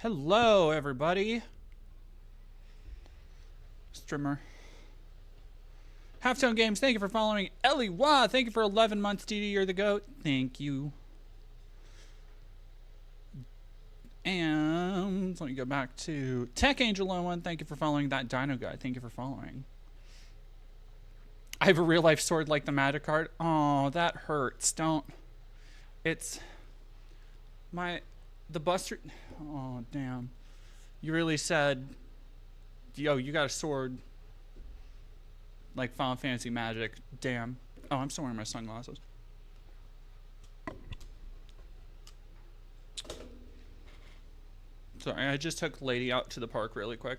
Hello, everybody. Streamer. Halftone Games, thank you for following. Ellie Wah, thank you for 11 months. DD, you're the GOAT. Thank you. And let me go back to Tech Angel 01. Thank you for following. That Dino Guy, thank you for following. I have a real life sword like the Magic card. Oh, that hurts. Don't. It's the Buster. Oh, damn. You really said, yo, you got a sword like Final Fantasy Magic. Damn. Oh, I'm still wearing my sunglasses. Sorry, I just took Lady out to the park really quick.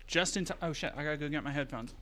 Just in time. Oh shit, I gotta go get my headphones.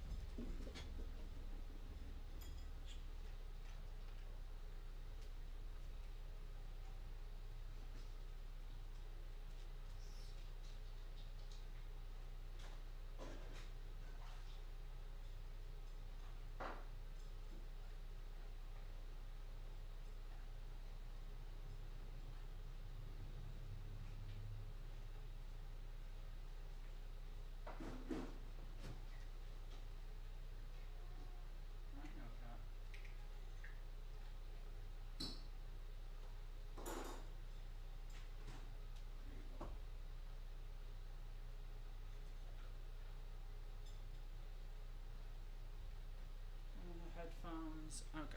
Headphones. Okay.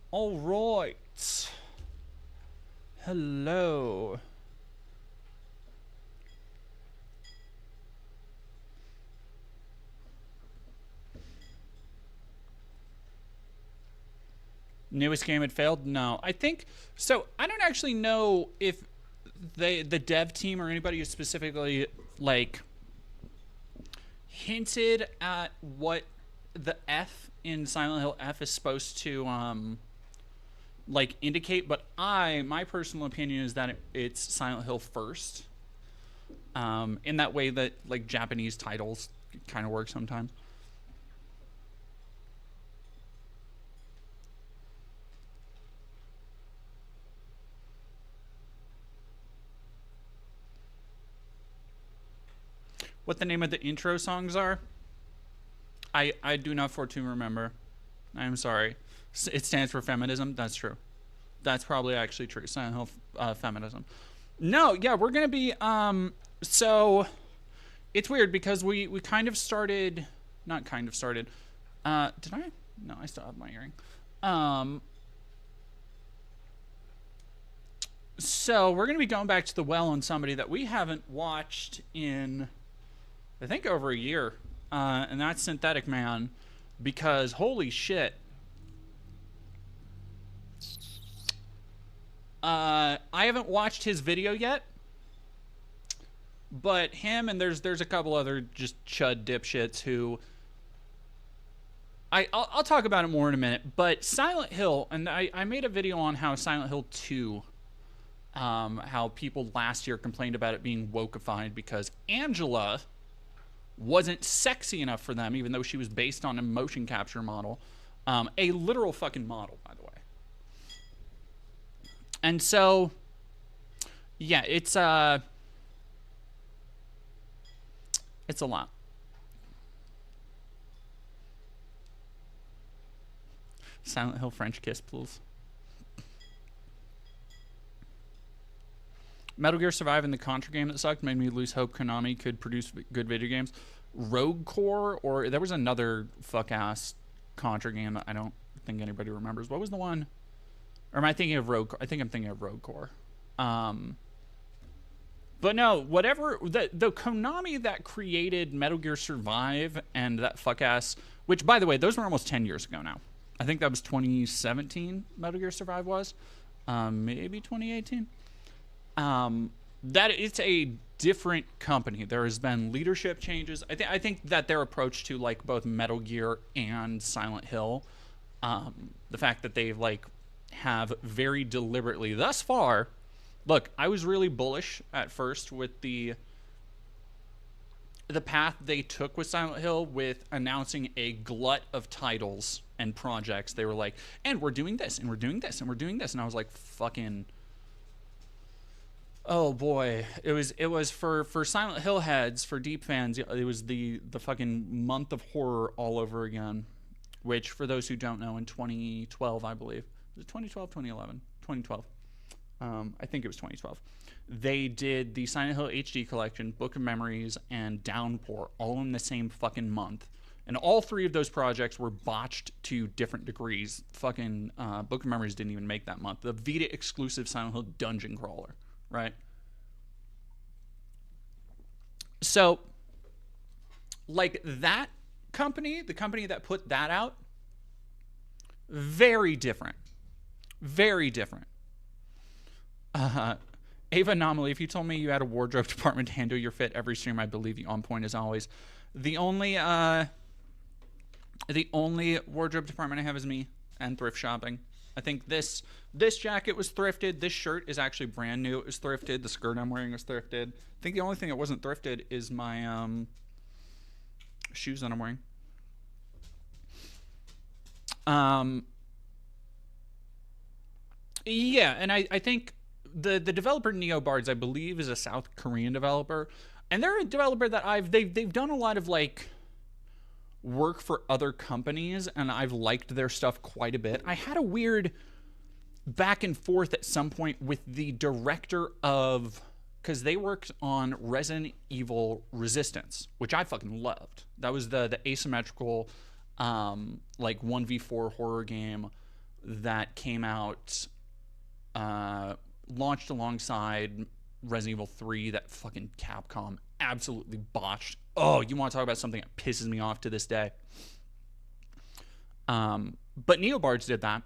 All right. Hello. Newest game had failed? No. I think so. I don't actually know if the dev team or anybody who specifically like hinted at what the F in Silent Hill F is supposed to like indicate, but my personal opinion is that it's Silent Hill first. In that way that like Japanese titles kind of work sometimes. What the name of the intro songs are? I do not for to remember. I'm sorry. It stands for feminism. That's true. That's probably actually true. Silent Hill feminism. No, yeah, we're gonna be so it's weird because we kind of started, not kind of started. Did I? No, I still have my earring. So we're gonna be going back to the well on somebody that we haven't watched in I think over a year, and that's Synthetic Man, because holy shit. I haven't watched his video yet, but him and there's a couple other just chud dipshits who I'll talk about it more in a minute, but Silent Hill, and I made a video on how Silent Hill 2, how people last year complained about it being wokeified because Angela wasn't sexy enough for them, even though she was based on a motion capture model. A literal fucking model, by the way. And so, yeah, it's a lot. Silent Hill French kiss, please. Metal Gear Survive and the Contra game that sucked made me lose hope Konami could produce good video games. Rogue Core, or there was another fuck-ass Contra game that I don't think anybody remembers. What was the one? Or am I thinking of Rogue Core? I think I'm thinking of Rogue Core. But no, whatever, the Konami that created Metal Gear Survive and that fuck-ass, which, by the way, those were almost 10 years ago now. I think that was 2017 Metal Gear Survive was. Maybe 2018. That it's a different company. There has been leadership changes. I think that their approach to like both Metal Gear and Silent Hill, the fact that they've like have very deliberately, thus far, look, I was really bullish at first with the path they took with Silent Hill, with announcing a glut of titles and projects. They were like, and we're doing this, and we're doing this, and we're doing this. And I was like, fucking, oh boy. It was for Silent Hill heads, for deep fans, it was the fucking month of horror all over again. Which, for those who don't know, in 2012, I believe. Was it 2012, 2011? 2012. I think it was 2012. They did the Silent Hill HD collection, Book of Memories, and Downpour all in the same fucking month. And all three of those projects were botched to different degrees. Fucking Book of Memories didn't even make that month. The Vita exclusive Silent Hill dungeon crawler, right? So, like, that company, the company that put that out, very different. Very different. Ava Anomaly, if you told me you had a wardrobe department to handle your fit every stream, I believe you, on point as always. The only wardrobe department I have is me and thrift shopping. I think this jacket was thrifted. This shirt is actually brand new. It was thrifted. The skirt I'm wearing was thrifted. I think the only thing that wasn't thrifted is my shoes that I'm wearing. Yeah, and I think the developer Neobards, I believe, is a South Korean developer, and they're a developer that they've done a lot of like work for other companies, and I've liked their stuff quite a bit. I had a weird back and forth at some point with the director of, because they worked on Resident Evil Resistance, which I fucking loved. That was the asymmetrical like 1v4 horror game that came out, launched alongside Resident Evil 3 that fucking Capcom absolutely botched. Oh, you want to talk about something that pisses me off to this day. But Neobards did that.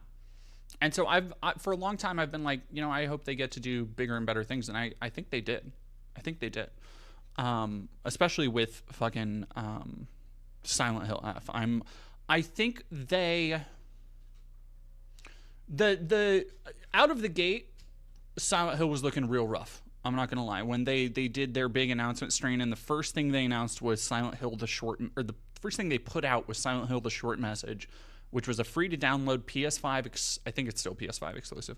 And so I for a long time, I've been like, you know, I hope they get to do bigger and better things. And I think they did. I think they did. Especially with fucking Silent Hill F. I think they... The out of the gate, Silent Hill was looking real rough. I'm not gonna lie. When they did their big announcement strain, and the first thing they announced was Silent Hill the first thing they put out was Silent Hill the short message, which was a free to download PS5. I think it's still PS5 exclusive.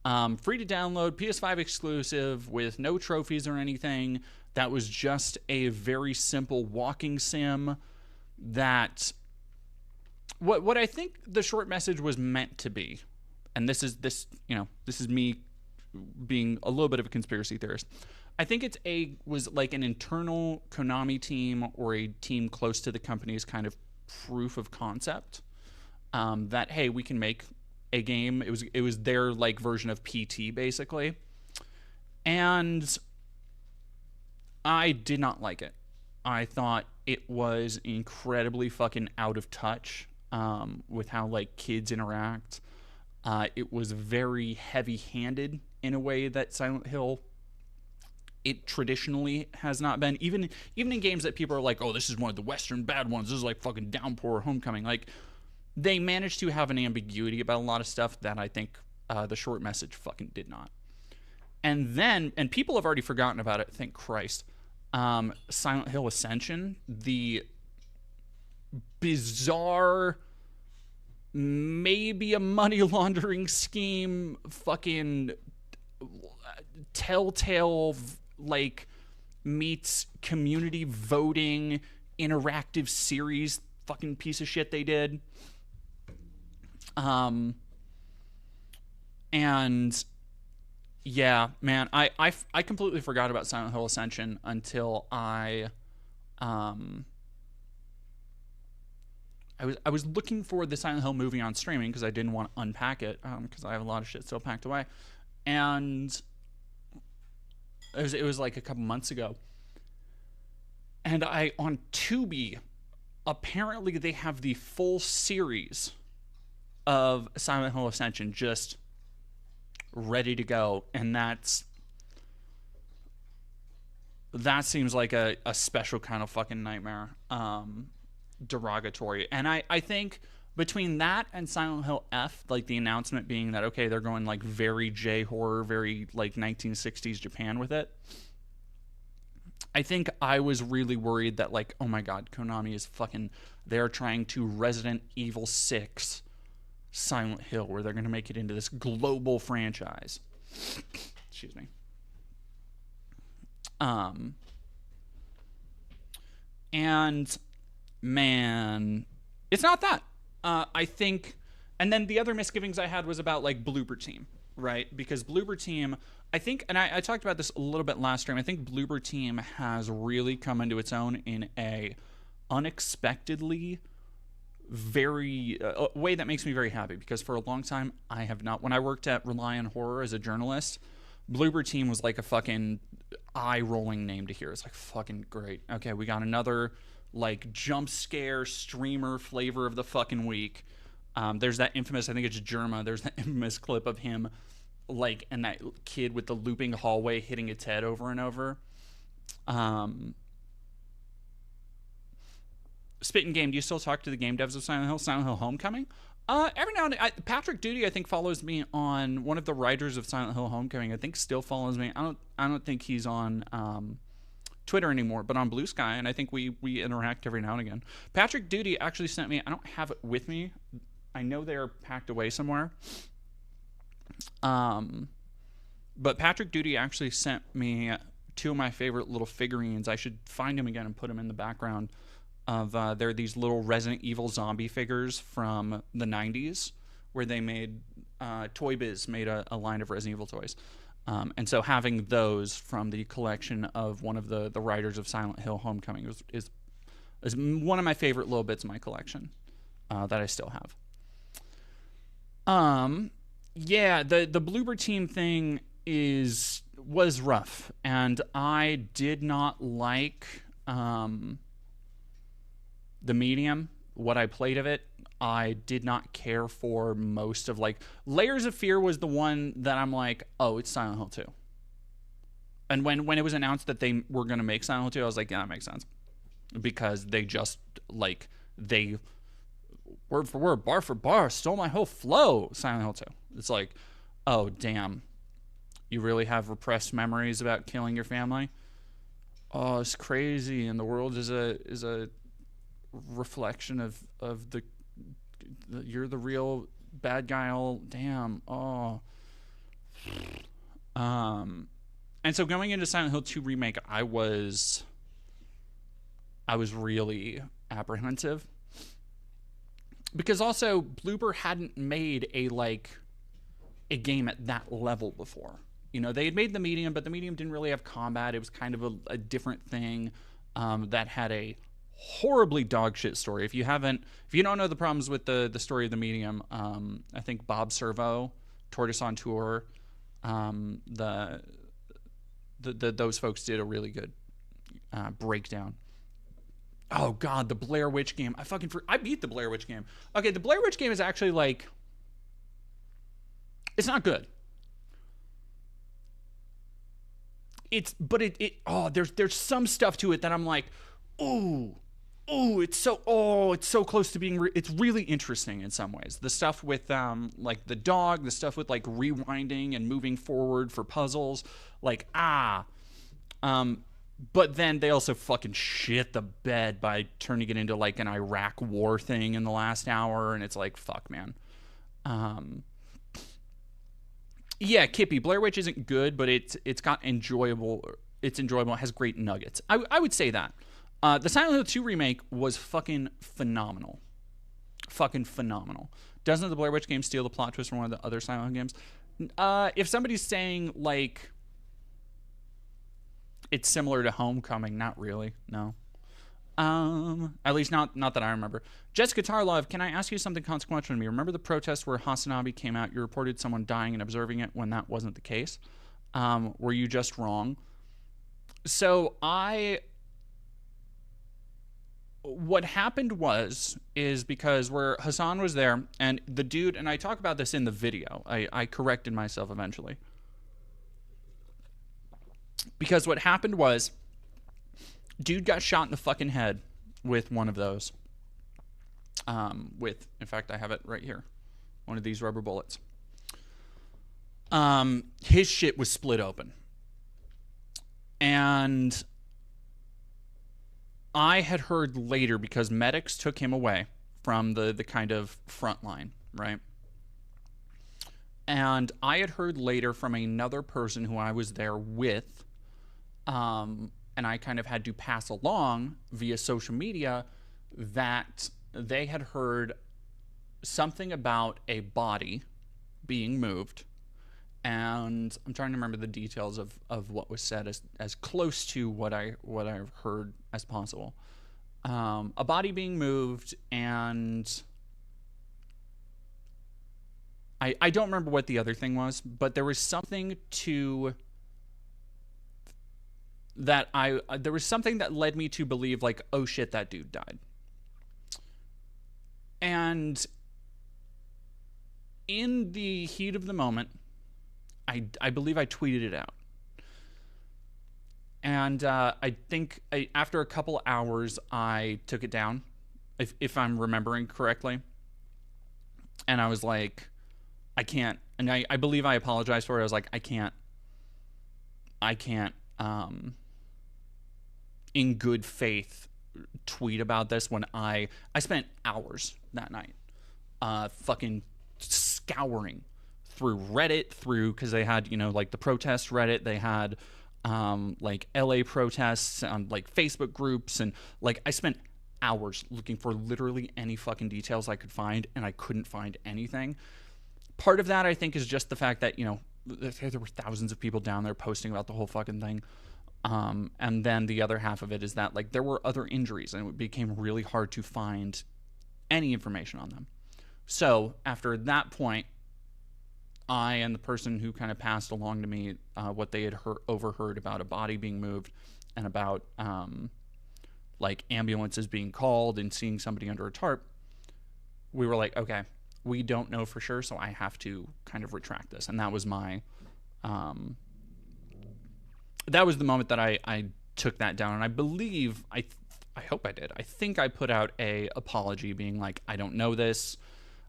Free to download PS5 exclusive with no trophies or anything. That was just a very simple walking sim. That what I think the short message was meant to be. And this is me being a little bit of a conspiracy theorist. I think was like an internal Konami team or a team close to the company's kind of proof of concept, that, hey, we can make a game. It was their like version of PT basically. And I did not like it. I thought it was incredibly fucking out of touch with how like kids interact. It was very heavy-handed in a way that Silent Hill, it traditionally has not been. Even in games that people are like, oh, this is one of the Western bad ones. This is like fucking Downpour or Homecoming. Like, they managed to have an ambiguity about a lot of stuff that I think the short message fucking did not. And people have already forgotten about it, thank Christ. Silent Hill Ascension, the bizarre... maybe a money laundering scheme, fucking Telltale, like, meets community voting interactive series fucking piece of shit they did. And yeah, man, I completely forgot about Silent Hill Ascension until I was looking for the Silent Hill movie on streaming because I didn't want to unpack it because I have a lot of shit still packed away, and it was like a couple months ago, and on Tubi, apparently they have the full series of Silent Hill Ascension just ready to go, and that seems like a special kind of fucking nightmare. Derogatory. And I think between that and Silent Hill F, like the announcement being that, okay, they're going like very J horror, very like 1960s Japan with it. I think I was really worried that, like, oh my god, Konami is fucking, they're trying to Resident Evil 6 Silent Hill, where they're going to make it into this global franchise. Excuse me. And man, it's not that. I think, and then the other misgivings I had was about like Bloober Team, right? Because Bloober Team, I think, and I talked about this a little bit last stream, I think Bloober Team has really come into its own in a unexpectedly very way that makes me very happy, because for a long time I have not, when I worked at Rely on Horror as a journalist, Bloober Team was like a fucking eye-rolling name to hear. It's like, fucking great. Okay, we got another like jump scare streamer flavor of the fucking week. There's that infamous, I think it's Germa, there's that infamous clip of him like, and that kid with the looping hallway hitting its head over and over. Spittin' Game, do you still talk to the game devs of Silent Hill Homecoming? Every now and then, Patrick Duty, I think, follows me on, one of the writers of Silent Hill Homecoming, I think still follows me. I don't think he's on Twitter anymore, but on Blue Sky, and I think we interact every now and again. Patrick Duty actually sent me, I don't have it with me, I know they're packed away somewhere, but Patrick Duty actually sent me two of my favorite little figurines. I should find him again and put him in the background of, they're these little Resident Evil zombie figures from the 90s, where they made, Toy Biz made a line of Resident Evil toys. And so having those from the collection of one of the writers of Silent Hill Homecoming is one of my favorite little bits of my collection, that I still have. Yeah, the Bloober Team thing was rough, and I did not like, the medium, what I played of it. I did not care for most of, like, Layers of Fear was the one that I'm like, oh, it's Silent Hill 2. And when it was announced that they were going to make Silent Hill 2, I was like, yeah, that makes sense. Because they just, like, they, word for word, bar for bar, stole my whole flow, Silent Hill 2. It's like, oh, damn. You really have repressed memories about killing your family? Oh, it's crazy, and the world is a reflection of the you're the real bad guy. All damn. Oh. And so going into Silent Hill 2 remake, I was really apprehensive, because also Bloober hadn't made a game at that level before. You know, they had made the medium, but the medium didn't really have combat. It was kind of a different thing, that had a horribly dog shit story. If you don't know the problems with the story of the medium, I think Bob Servo, Tortoise on Tour, those folks did a really good breakdown. Oh god, the Blair Witch game. I beat the Blair Witch game. Okay, the Blair Witch game is actually like, it's not good. There's some stuff to it that I'm like, it's so close to being, it's really interesting in some ways. The stuff with, like the dog, the stuff with like rewinding and moving forward for puzzles, like, but then they also fucking shit the bed by turning it into like an Iraq war thing in the last hour. And it's like, fuck, man. Yeah, Kippy, Blair Witch isn't good, but it's enjoyable. It has great nuggets. I would say that. The Silent Hill 2 remake was fucking phenomenal. Fucking phenomenal. Doesn't the Blair Witch game steal the plot twist from one of the other Silent Hill games? If somebody's saying, like, it's similar to Homecoming, not really, no. At least not that I remember. Jessica Tarlov, can I ask you something consequential to me? Remember the protest where Hasanabi came out? You reported someone dying and observing it when that wasn't the case. Were you just wrong? So what happened is because where Hassan was there, and the dude, and I talk about this in the video, I corrected myself eventually. Because what happened was, dude got shot in the fucking head with one of those. in fact, I have it right here, one of these rubber bullets. His shit was split open. And I had heard later, because medics took him away from the kind of front line, right? And I had heard later from another person who I was there with, and I kind of had to pass along via social media, that they had heard something about a body being moved. And I'm trying to remember the details of what was said as close to what I've heard as possible. A body being moved, and I don't remember what the other thing was, but there was something there was something that led me to believe, like, oh shit, that dude died. And in the heat of the moment, I believe I tweeted it out. And I think after a couple hours, I took it down, if I'm remembering correctly. And I was like, I can't. And I believe I apologized for it. I was like, I can't, in good faith, tweet about this when I spent hours that night fucking scouring through Reddit, because they had, like, the protest Reddit, they had like LA protests on, like, Facebook groups, and, like, I spent hours looking for literally any fucking details I could find, and I couldn't find anything. Part of that, I think, is just the fact that, there were thousands of people down there posting about the whole fucking thing. And then the other half of it is that, like, there were other injuries, and it became really hard to find any information on them. So after that point, I and the person who kind of passed along to me what they had overheard about a body being moved, and about like ambulances being called and seeing somebody under a tarp, we were like, okay, we don't know for sure, so I have to kind of retract this. And that was my that was the moment that I took that down. And I believe, I hope I did, I think I put out a apology being like, I don't know this,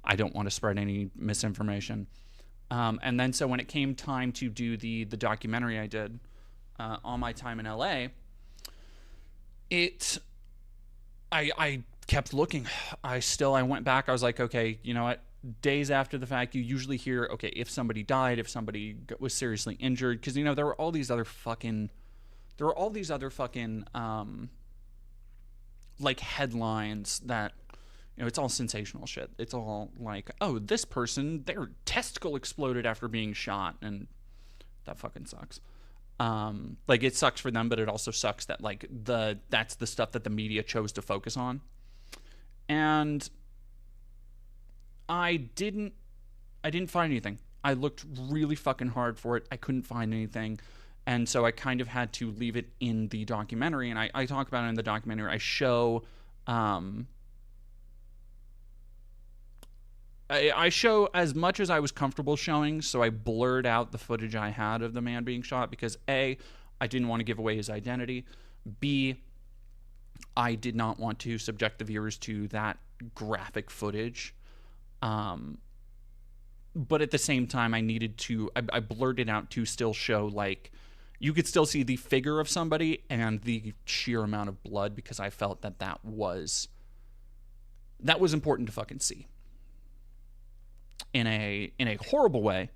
I don't want to spread any misinformation. And then so when it came time to do the documentary I did on my time in LA, I kept looking. I went back. I was like, okay, you know what? Days after the fact, you usually hear, okay, if somebody died, if somebody was seriously injured, because, there were all these other fucking, like, headlines that, it's all sensational shit. It's all like, oh, this person, their testicle exploded after being shot, and that fucking sucks. Like, it sucks for them, but it also sucks that, like, that's the stuff that the media chose to focus on. And I didn't find anything. I looked really fucking hard for it. I couldn't find anything. And so I kind of had to leave it in the documentary. And I talk about it in the documentary. I show, I show as much as I was comfortable showing. So I blurred out the footage I had of the man being shot because A, I didn't want to give away his identity. B, I did not want to subject the viewers to that graphic footage. But at the same time, I blurred it out to still show, like, you could still see the figure of somebody and the sheer amount of blood, because I felt that was important to fucking see. In a horrible way,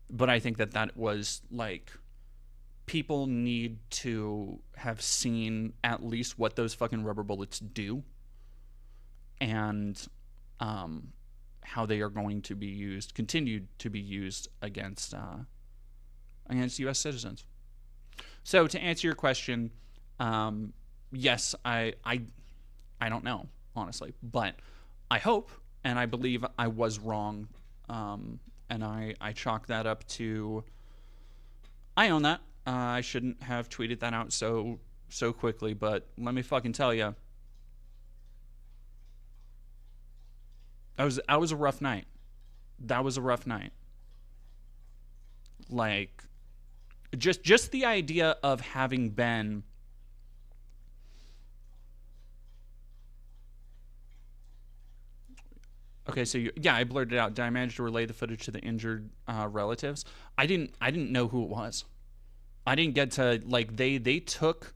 but I think that was, like, people need to have seen at least what those fucking rubber bullets do, and how they are going to be continued to be used against U.S. citizens. So to answer your question, yes, I don't know, honestly, but I hope and I believe I was wrong, and I chalk that up to, I own that. I shouldn't have tweeted that out so quickly, but let me fucking tell you, that was a rough night. That was a rough night. Like, just the idea of having been Okay, so yeah, I blurted it out. Did I manage to relay the footage to the injured relatives? I didn't. I didn't know who it was. I didn't get to like they took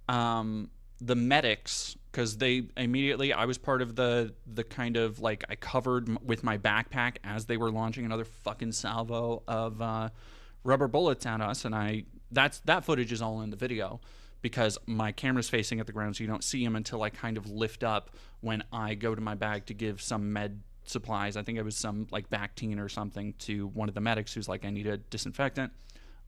the medics because they immediately. I was part of the kind of like I covered with my backpack as they were launching another fucking salvo of rubber bullets at us, and that footage is all in the video because my camera's facing at the ground, so you don't see him until I kind of lift up when I go to my bag to give some med supplies. I think it was some like Bactine or something to one of the medics who's like, I need a disinfectant.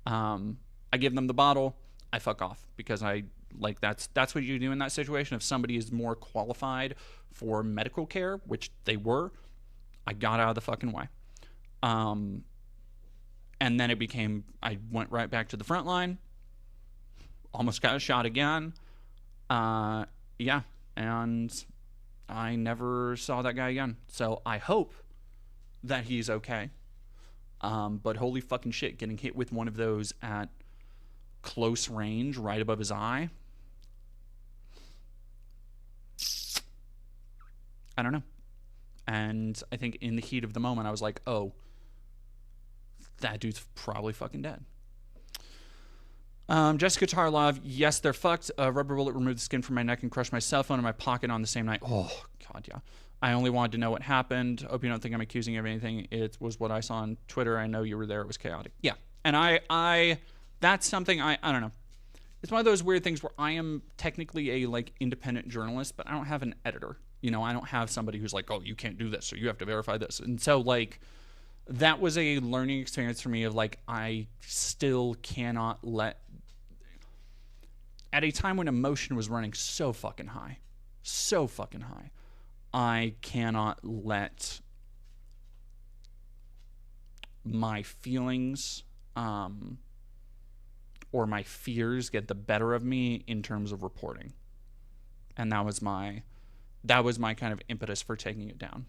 I give them the bottle. I fuck off because I like that's what you do in that situation. If somebody is more qualified for medical care, which they were, I got out of the fucking way. And then it became I went right back to the front line. Almost got a shot again. Yeah, and I never saw that guy again. So I hope that he's okay. But holy fucking shit, getting hit with one of those at close range right above his eye. I don't know. And I think in the heat of the moment, I was like, oh, that dude's probably fucking dead. Jessica Tarlov, yes, they're fucked. A rubber bullet removed the skin from my neck and crushed my cell phone in my pocket on the same night. Oh, God, yeah. I only wanted to know what happened. Hope you don't think I'm accusing you of anything. It was what I saw on Twitter. I know you were there. It was chaotic. Yeah. And I that's something I don't know. It's one of those weird things where I am technically a like independent journalist, but I don't have an editor. You know, I don't have somebody who's like, oh, you can't do this, or you have to verify this. And so like that was a learning experience for me of like I still cannot let at a time when emotion was running so fucking high, I cannot let my feelings or my fears get the better of me in terms of reporting. And that was my kind of impetus for taking it down.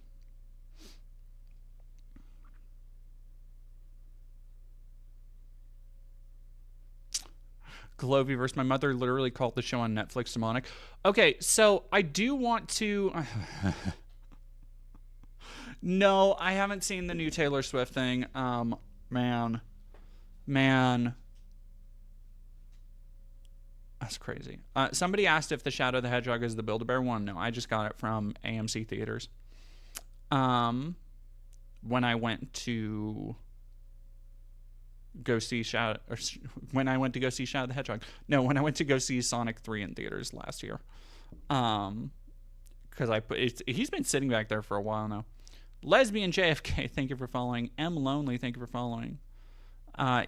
Gloviverse, versus my mother literally called the show on Netflix demonic. Okay, so I do want to... No, I haven't seen the new Taylor Swift thing. Man. That's crazy. Somebody asked if the Shadow the Hedgehog is the Build-A-Bear one. No, I just got it from AMC Theaters. When I went to go see Shadow the Hedgehog. No, when I went to go see Sonic 3 in theaters last year. Because he's been sitting back there for a while now. Lesbian JFK, thank you for following. M Lonely, thank you for following.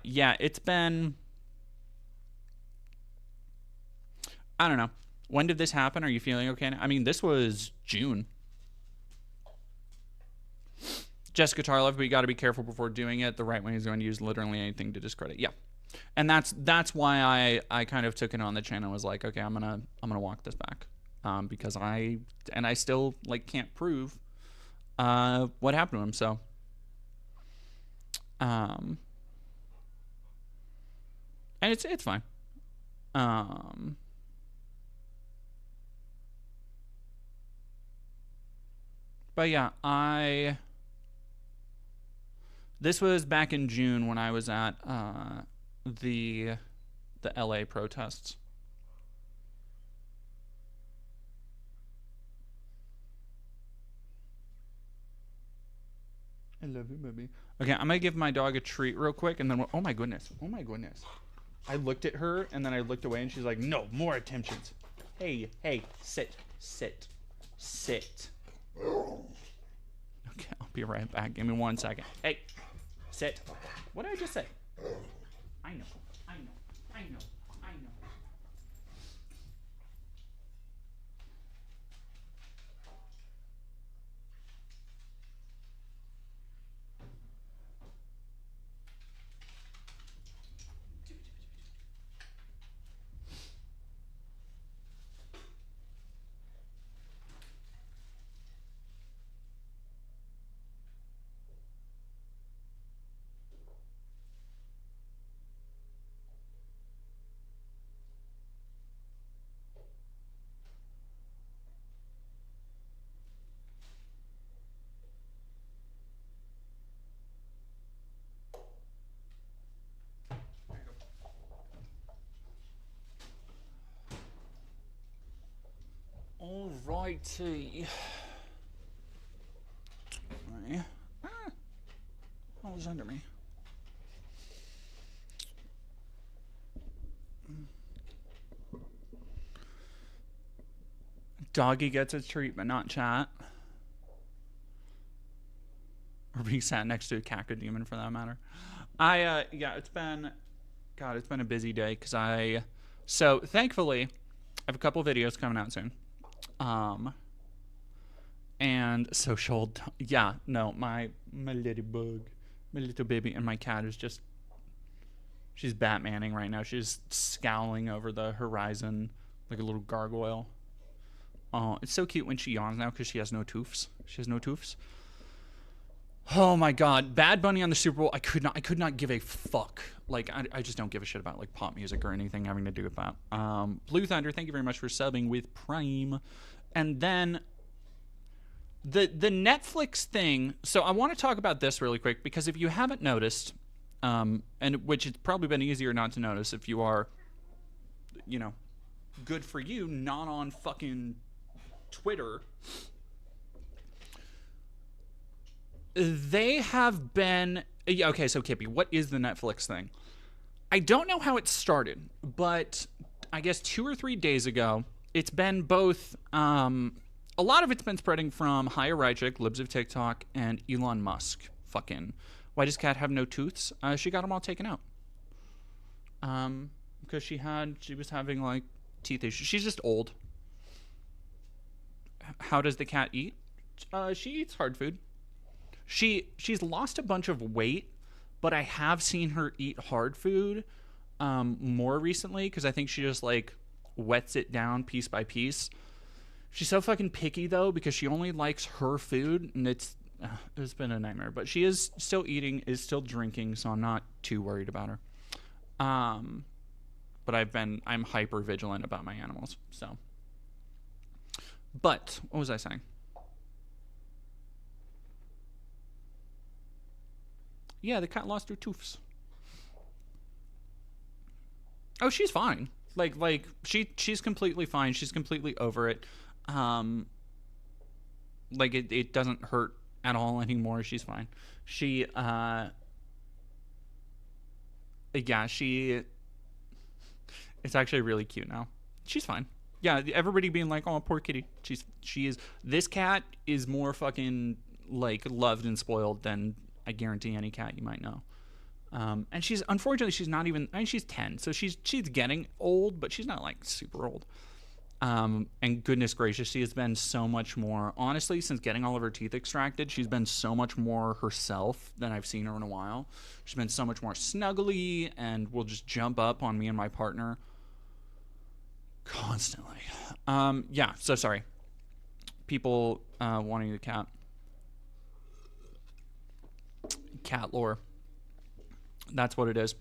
Yeah, it's been... I don't know. When did this happen? Are you feeling okay now? I mean, this was June. Jessica Tarlov, but you got to be careful before doing it. The right wing is going to use literally anything to discredit. Yeah, and that's why I kind of took it on the channel. Was like, okay, I'm gonna walk this back, because I still like can't prove what happened to him. So, and it's fine. But yeah, this was back in June when I was at the LA protests. I love you, baby. Okay, I'm gonna give my dog a treat real quick, and then oh my goodness. I looked at her, and then I looked away, and she's like, "No, more attentions." Hey, sit. Okay, I'll be right back. Give me 1 second. Hey, sit. What did I just say? I know. Righty. Right. What was under me? Doggy gets its treat, but not chat. Or being sat next to a cacodemon for that matter. Yeah, it's been a busy day because so thankfully, I have a couple videos coming out soon. And social, yeah, no, my little bug, my little baby, and my cat is just, she's Batmaning right now. She's scowling over the horizon like a little gargoyle. Oh, it's so cute when she yawns now because she has no toofs. She has no toofs. Oh my God, Bad Bunny on the Super Bowl. I could not give a fuck. Like, I just don't give a shit about like pop music or anything having to do with that. Blue Thunder, thank you very much for subbing with Prime. And then the Netflix thing. So I want to talk about this really quick because if you haven't noticed, and which it's probably been easier not to notice if you are, you know, good for you, not on fucking Twitter. They have been... Yeah, okay, so Kippy, what is the Netflix thing? I don't know how it started, but I guess 2 or 3 days ago, it's been both... a lot of it's been spreading from Haya Rychik, Libs of TikTok, and Elon Musk. Fucking... Why does Cat have no tooths? She got them all taken out. Because she was having, like, teeth issues. She's just old. How does the cat eat? She eats hard food. She's lost a bunch of weight, but I have seen her eat hard food more recently because I think she just like wets it down piece by piece. She's so fucking picky though because she only likes her food, and it's been a nightmare. But she is still eating, is still drinking, so I'm not too worried about her. But I'm hyper vigilant about my animals. So, but what was I saying? Yeah, the cat lost her tooths. Oh, she's fine. Like she's completely fine. She's completely over it. Like it doesn't hurt at all anymore. She's fine. Yeah, it's actually really cute now. She's fine. Yeah, everybody being like, "Oh, poor kitty." She is. This cat is more fucking like loved and spoiled than I guarantee any cat you might know. And she's not even, I mean, she's 10, so she's getting old, but she's not like super old. And goodness gracious, she has been so much more, honestly, since getting all of her teeth extracted, she's been so much more herself than I've seen her in a while. She's been so much more snuggly and will just jump up on me and my partner constantly. Yeah, so sorry. People wanting the cat. Cat lore. That's what it is.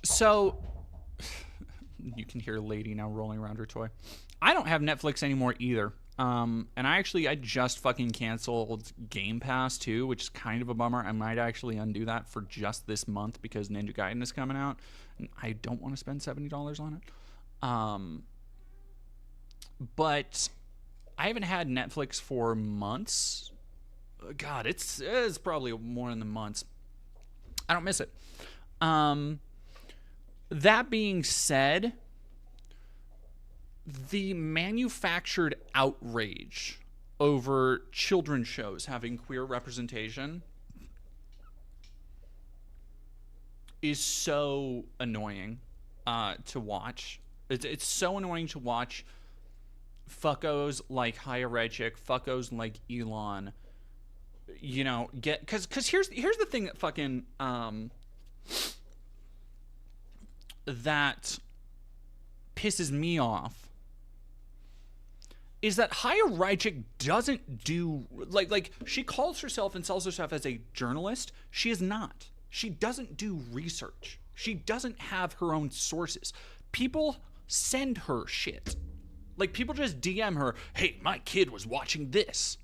So you can hear Lady now rolling around her toy. I don't have Netflix anymore either. And I just fucking canceled Game Pass too, which is kind of a bummer. I might actually undo that for just this month because Ninja Gaiden is coming out and I don't want to spend $70 on it. But I haven't had Netflix for months. God, it's probably more than the months. I don't miss it. That being said, the manufactured outrage over children's shows having queer representation is so annoying to watch. It's so annoying to watch fuckos like Haya Rychik, fuckos like Elon, you know, because here's the thing that fucking that pisses me off is that Haya Rychik doesn't do like she calls herself and sells herself as a journalist. She is not. She doesn't do research. She doesn't have her own sources. People send her shit. Like people just DM her, "Hey, my kid was watching this."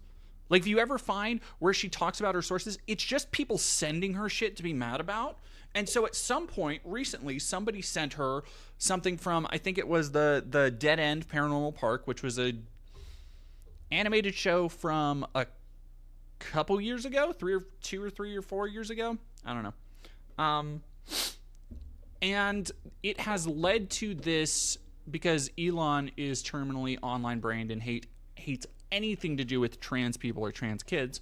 Like, if you ever find where she talks about her sources, it's just people sending her shit to be mad about. And so at some point recently, somebody sent her something from, I think it was the Dead End Paranormal Park, which was a animated show from a couple years ago, 3 or 4 years ago. I don't know. And it has led to this because Elon is terminally online brained and hates anything to do with trans people or trans kids.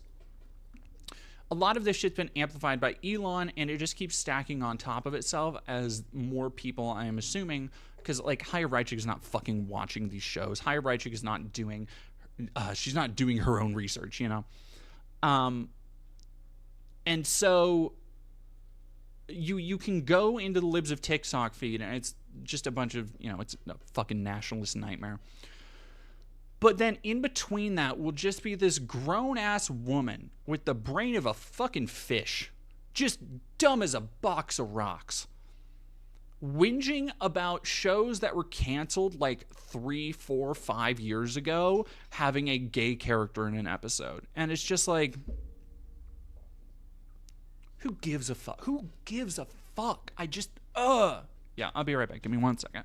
A lot of this shit's been amplified by Elon, and it just keeps stacking on top of itself as more people, I am assuming, because like Haya Reichik is not fucking watching these shows. Haya Reichik is not doing, she's not doing her own research, you know. And so you can go into the Libs of TikTok feed, and it's just a bunch of, you know, it's a fucking nationalist nightmare. But then in between that will just be this grown-ass woman with the brain of a fucking fish, just dumb as a box of rocks, whinging about shows that were canceled like 3, 4, 5 years ago having a gay character in an episode. And it's just like, who gives a fuck? Who gives a fuck? I just, Yeah, I'll be right back. Give me 1 second.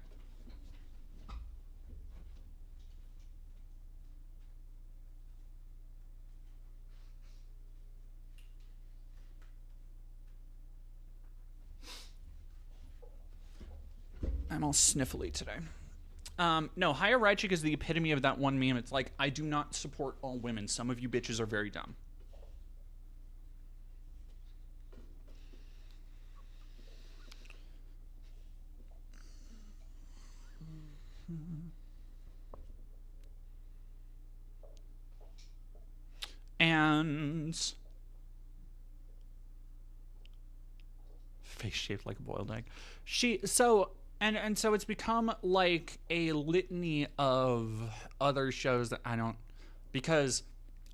I'm all sniffly today. No, Haya Reichik is the epitome of that one meme. It's like, I do not support all women. Some of you bitches are very dumb. And face shaped like a boiled egg. And so it's become like a litany of other shows that I don't, because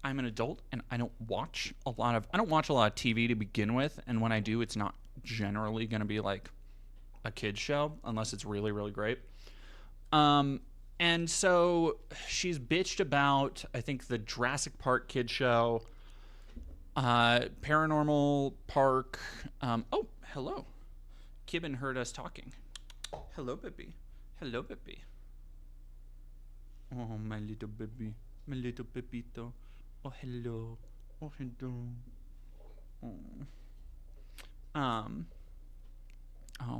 I'm an adult and I don't watch a lot of TV to begin with, and when I do, it's not generally going to be like a kid's show unless it's really, really great. And so she's bitched about, I think, the Jurassic Park kid show, Paranormal Park. Oh, hello. Kibben heard us talking. Hello, baby. Hello, baby. Oh, my little baby. My little Pepito. Oh, hello. Oh, hello. Oh. Oh,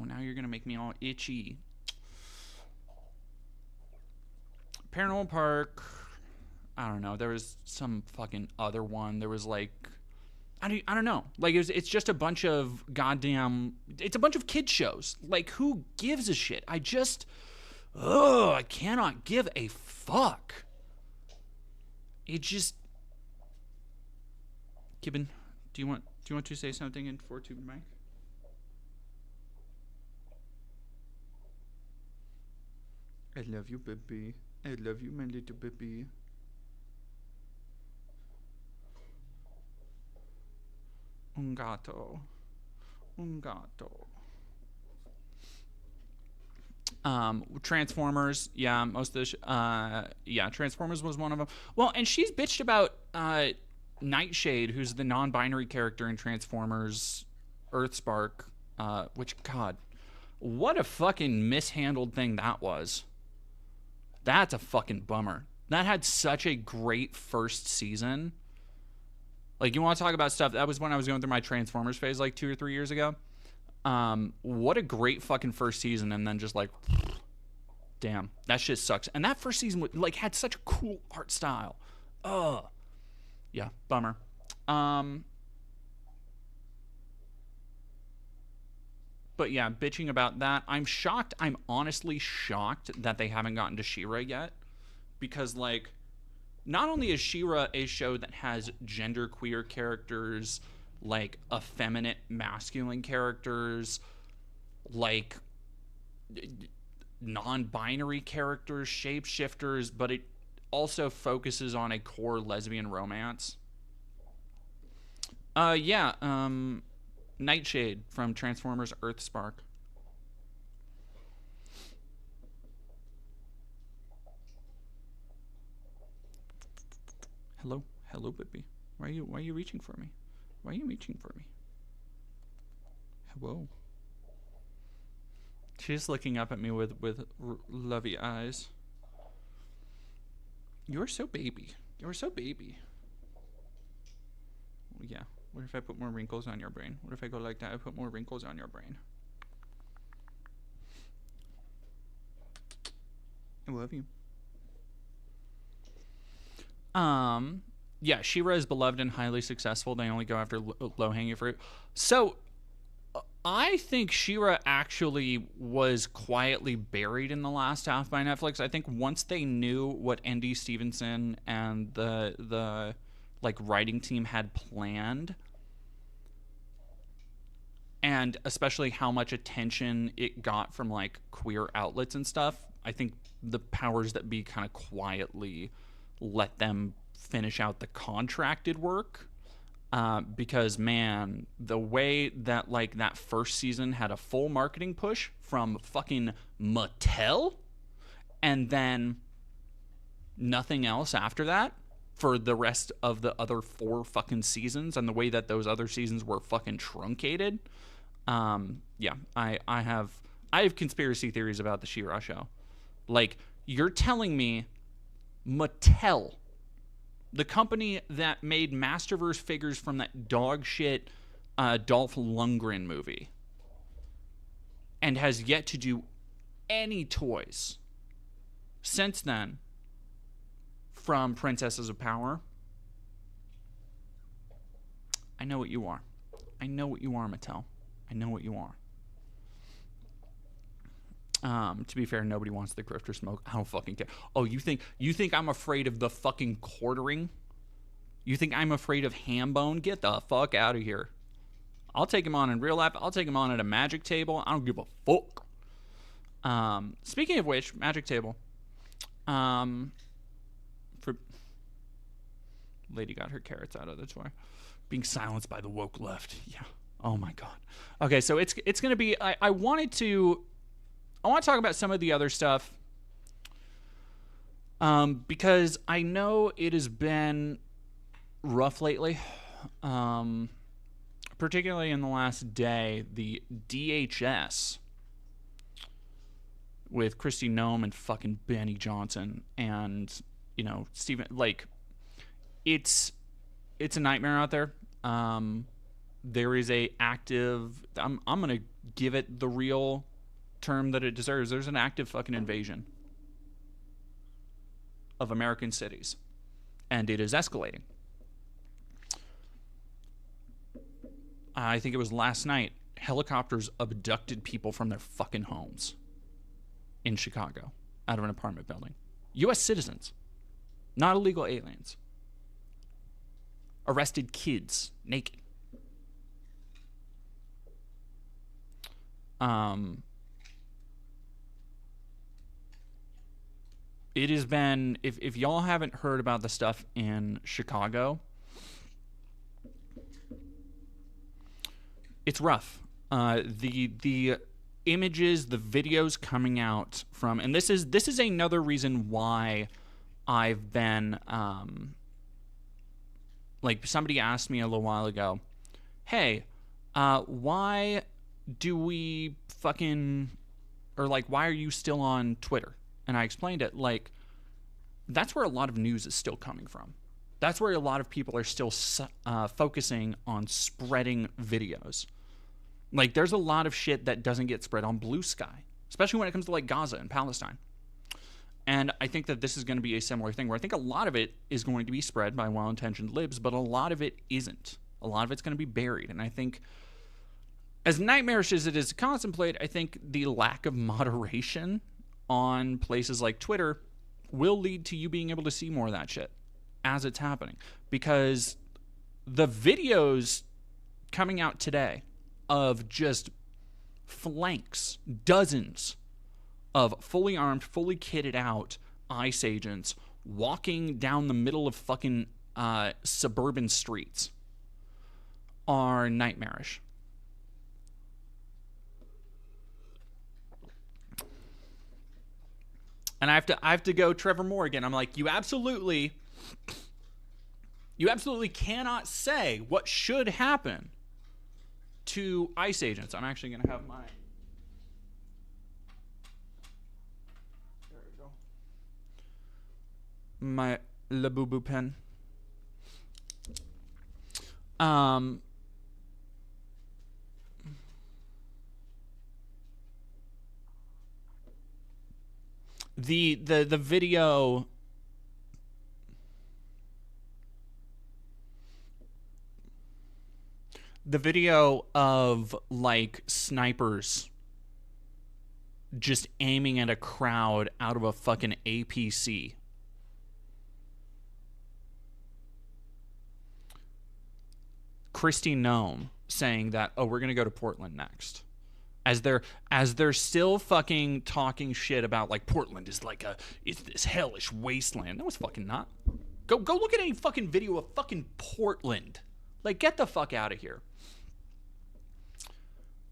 now you're going to make me all itchy. Paranormal Park. I don't know. There was some fucking other one. There was like, I don't know. Like it's just a bunch of goddamn. It's a bunch of kid shows. Like who gives a shit? I cannot give a fuck. It just. Kibben, do you want to say something in 4-tube mic? I love you, baby. I love you, my little baby. Un gatto. Un gatto. Transformers. Yeah, most of the... Transformers was one of them. Well, and she's bitched about Nightshade, who's the non-binary character in Transformers Earthspark. Which, God, what a fucking mishandled thing that was. That's a fucking bummer. That had such a great first season. Like, you want to talk about stuff, that was when I was going through my Transformers phase like 2 or 3 years ago. What a great fucking first season, and then just like, damn, that shit sucks. And that first season like had such a cool art style. Yeah, bummer. But yeah, bitching about that. I'm shocked. I'm honestly shocked that they haven't gotten to She-Ra yet. Because, like, not only is She-Ra a show that has genderqueer characters, like, effeminate masculine characters, like, non-binary characters, shapeshifters, but it also focuses on a core lesbian romance. Nightshade from Transformers Earthspark. Hello, baby. Why are you reaching for me? Why are you reaching for me? Whoa. She's looking up at me with lovey eyes. You're so baby. You're so baby. Yeah. What if I put more wrinkles on your brain? What if I go like that? I put more wrinkles on your brain. I love you. Yeah, She-Ra is beloved and highly successful. They only go after low-hanging fruit. So, I think She-Ra actually was quietly buried in the last half by Netflix. I think once they knew what Andy Stevenson and the like writing team had planned, and especially how much attention it got from like queer outlets and stuff, I think the powers that be kind of quietly let them finish out the contracted work. Because man, the way that like that first season had a full marketing push from fucking Mattel, and then nothing else after that for the rest of the other 4 fucking seasons, and the way that those other seasons were fucking truncated. Yeah, I have conspiracy theories about the She-Ra show. Like, you're telling me Mattel, the company that made Masterverse figures from that dog shit Dolph Lundgren movie, and has yet to do any toys since then from Princesses of Power. I know what you are. I know what you are, Mattel. I know what you are. To be fair, nobody wants the grifter smoke. I don't fucking care. Oh, you think I'm afraid of the fucking quartering? You think I'm afraid of Hambone? Get the fuck out of here. I'll take him on in real life. I'll take him on at a magic table. I don't give a fuck. Speaking of which, magic table. For lady got her carrots out of the toy. Being silenced by the woke left. Yeah. Oh my god. Okay, so it's gonna be. I want to talk about some of the other stuff, because I know it has been rough lately, particularly in the last day. The DHS with Kristi Noem and fucking Benny Johnson and, you know, Stephen, like, it's a nightmare out there. There is a active, I'm gonna give it the real term that it deserves. There's an active fucking invasion of American cities, and it is escalating. I think it was last night, helicopters abducted people from their fucking homes in Chicago out of an apartment building. U.S. citizens, not illegal aliens. Arrested kids naked. It has been, if y'all haven't heard about the stuff in Chicago, it's rough. The images, the videos coming out from, and this is another reason why I've been, like, somebody asked me a little while ago, hey, why do we fucking, or like, why are you still on Twitter? And I explained it, like, that's where a lot of news is still coming from. That's where a lot of people are still focusing on spreading videos. Like, there's a lot of shit that doesn't get spread on Blue Sky, especially when it comes to, like, Gaza and Palestine. And I think that this is going to be a similar thing, where I think a lot of it is going to be spread by well-intentioned libs, but a lot of it isn't. A lot of it's going to be buried. And I think, as nightmarish as it is to contemplate, I think the lack of moderation on places like Twitter will lead to you being able to see more of that shit as it's happening. Because the videos coming out today of just flanks, dozens of fully armed, fully kitted out ICE agents walking down the middle of fucking suburban streets are nightmarish. And I have to go Trevor Morgan. I'm like, you absolutely cannot say what should happen to ICE agents. I'm actually going to have my... There we go. My Labubu pen. The video... The video of, like, snipers just aiming at a crowd out of a fucking APC. Kristi Noem saying that, oh, we're going to go to Portland next. As they're still fucking talking shit about, like, Portland is like it's this hellish wasteland. No, it's fucking not. Go look at any fucking video of fucking Portland. Like, get the fuck out of here.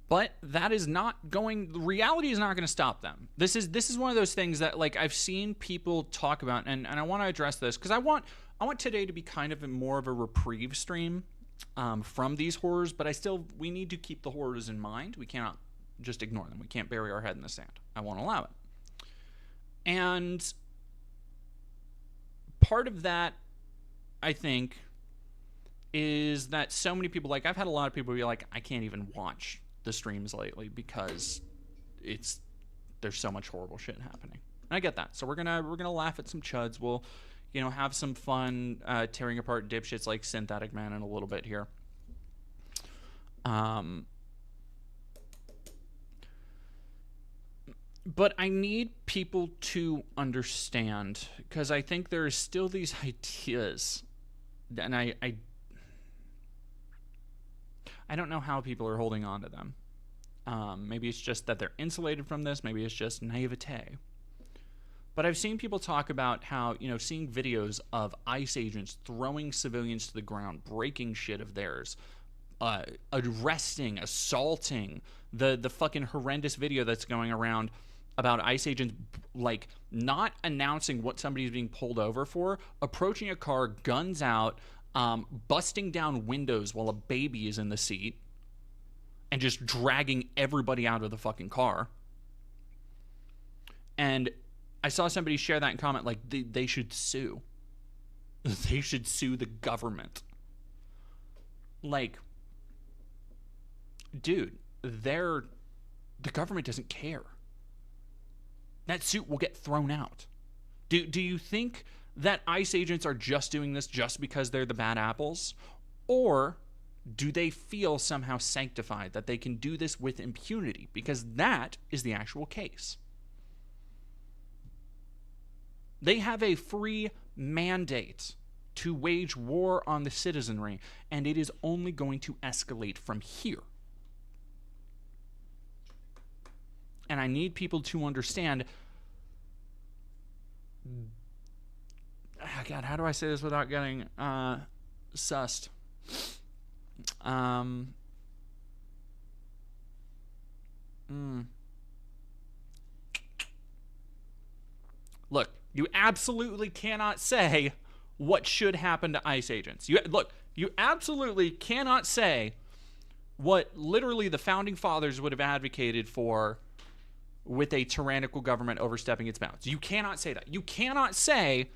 But that is not going... Reality is not going to stop them. This is one of those things that, like, I've seen people talk about, and I want to address this, because I want today to be kind of more of a reprieve stream from these horrors, but we need to keep the horrors in mind. We cannot just ignore them. We can't bury our head in the sand. I won't allow it. And part of that, I think, is that so many people, like, I've had a lot of people be like, I can't even watch the streams lately because there's so much horrible shit happening. And I get that. So we're gonna laugh at some chuds. We'll, have some fun tearing apart dipshits like Synthetic Man in a little bit here. But I need people to understand, because I think there's still these ideas, and I don't know how people are holding on to them. Maybe it's just that they're insulated from this. Maybe it's just naivete. But I've seen people talk about how, seeing videos of ICE agents throwing civilians to the ground, breaking shit of theirs, arresting, assaulting, the fucking horrendous video that's going around about ICE agents, like, not announcing what somebody's being pulled over for, approaching a car, guns out, busting down windows while a baby is in the seat, and just dragging everybody out of the fucking car. And I saw somebody share that and comment, like, they should sue. They should sue the government. Like, dude, the government doesn't care. That suit will get thrown out. Do you think that ICE agents are just doing this just because they're the bad apples? Or do they feel somehow sanctified that they can do this with impunity? Because that is the actual case. They have a free mandate to wage war on the citizenry, and it is only going to escalate from here. And I need people to understand... God, how do I say this without getting sussed? Look, you absolutely cannot say what should happen to ICE agents. You absolutely cannot say what literally the founding fathers would have advocated for with a tyrannical government overstepping its bounds. You cannot say that. You cannot say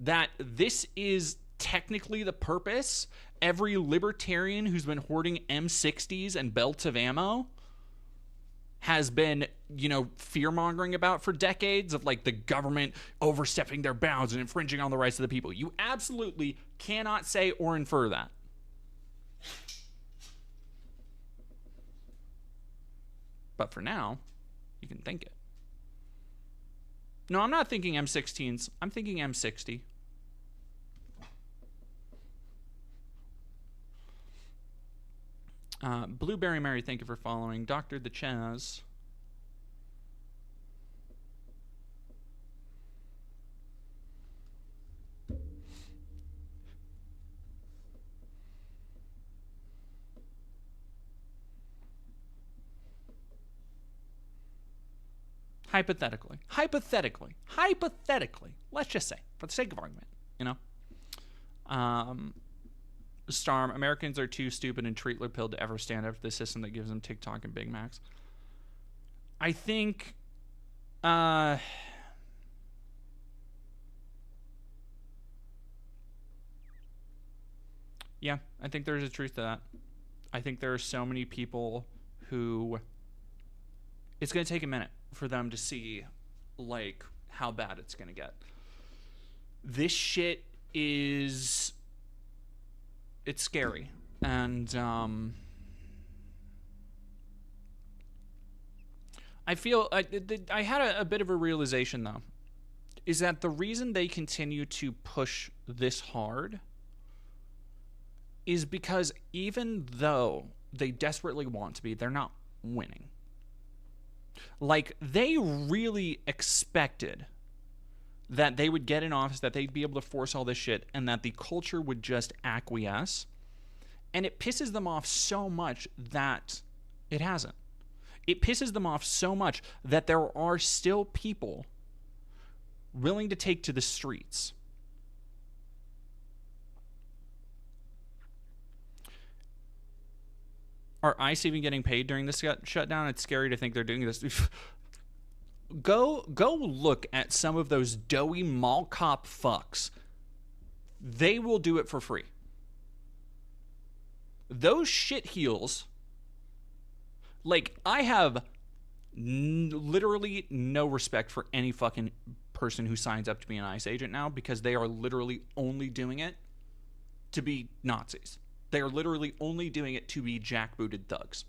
that this is technically the purpose. Every libertarian who's been hoarding M60s and belts of ammo has been, fear-mongering about for decades, of, like, the government overstepping their bounds and infringing on the rights of the people. You absolutely cannot say or infer that. But for now, you can think it. No, I'm not thinking M16s. I'm thinking M60. Blueberry Mary, thank you for following. Dr. The Chaz. Hypothetically, let's just say, for the sake of argument, Storm, Americans are too stupid and treatler pilled to ever stand up to the system that gives them TikTok and Big Macs. I think, yeah, I think there's a truth to that. I think there are so many people who it's going to take a minute for them to see, like, how bad it's going to get. This shit is... It's scary. And, I feel... I had a bit of a realization, though. Is that the reason they continue to push this hard is because even though they desperately want to be, they're not winning. Like, they really expected that they would get in office, that they'd be able to force all this shit, and that the culture would just acquiesce. And it pisses them off so much that it hasn't. It pisses them off so much that there are still people willing to take to the streets. Are ICE even getting paid during this shutdown? It's scary to think they're doing this. Go look at some of those doughy mall cop fucks. They will do it for free. Those shit heels. Like, I have literally no respect for any fucking person who signs up to be an ICE agent now, because they are literally only doing it to be Nazis. They are literally only doing it to be jackbooted thugs.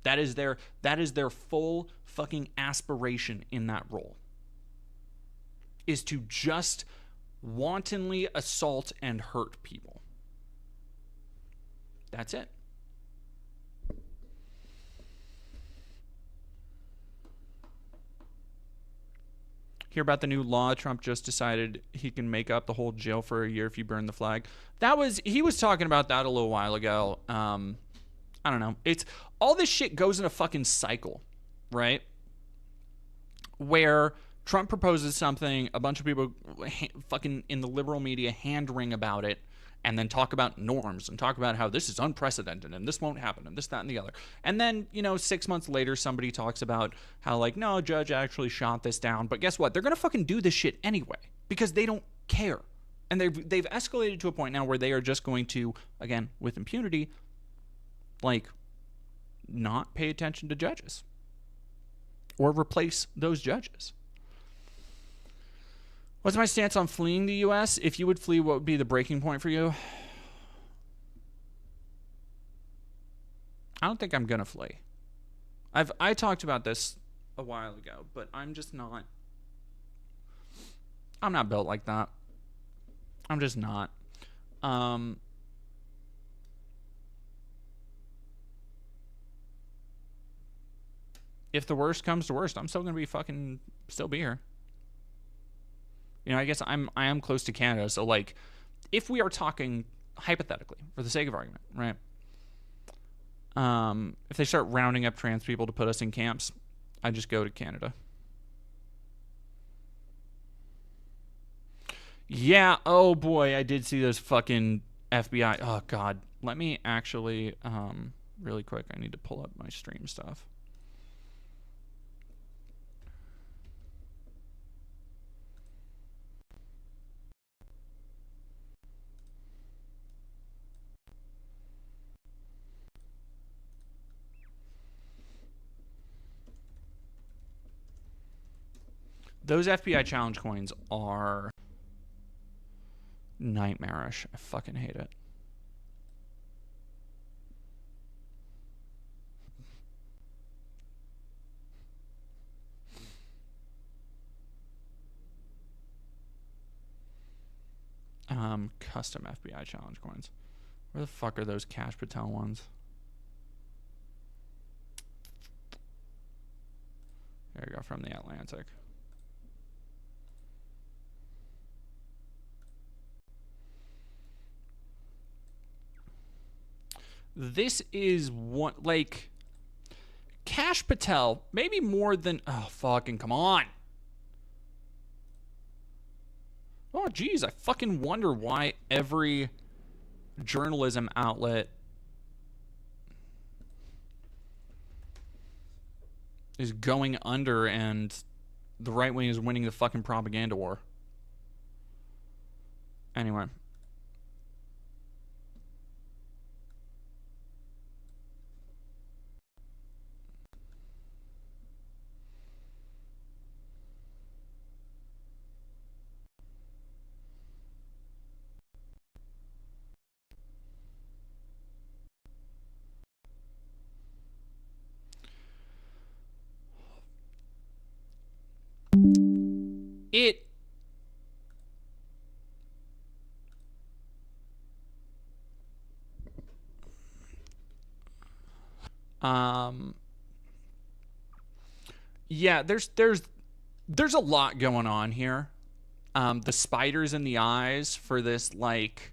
That is their full fucking aspiration in that role. Is to just wantonly assault and hurt people. That's it. Hear about the new law? Trump just decided he can make up the whole jail for a year if you burn the flag. He was talking about that a little while ago. I don't know. It's all this shit goes in a fucking cycle, right? Where Trump proposes something, a bunch of people fucking in the liberal media hand-wring about it, and then talk about norms and talk about how this is unprecedented and this won't happen and this, that, and the other. And then, 6 months later, somebody talks about how, like, no, judge actually shot this down. But guess what? They're going to fucking do this shit anyway because they don't care. And they've escalated to a point now where they are just going to, again, with impunity, like, not pay attention to judges or replace those judges. What's my stance on fleeing the U.S.? If you would flee, what would be the breaking point for you? I don't think I'm going to flee. I talked about this a while ago, but I'm just not. I'm not built like that. I'm just not. If the worst comes to worst, I'm still going to still be here. I guess I am close to Canada, so, like, if we are talking hypothetically, for the sake of argument, right? If they start rounding up trans people to put us in camps, I just go to Canada. Yeah, oh boy, I did see those fucking FBI. Oh god, let me actually, really quick, I need to pull up my stream stuff. Those FBI challenge coins are nightmarish. I fucking hate it. Custom FBI challenge coins. Where the fuck are those Cash Patel ones? There you go, from the Atlantic. This is one, like, Cash Patel, maybe more than, oh, fucking come on. Oh, geez, I fucking wonder why every journalism outlet is going under and the right wing is winning the fucking propaganda war. Anyway. Yeah, there's a lot going on here. The spiders in the eyes for this, like,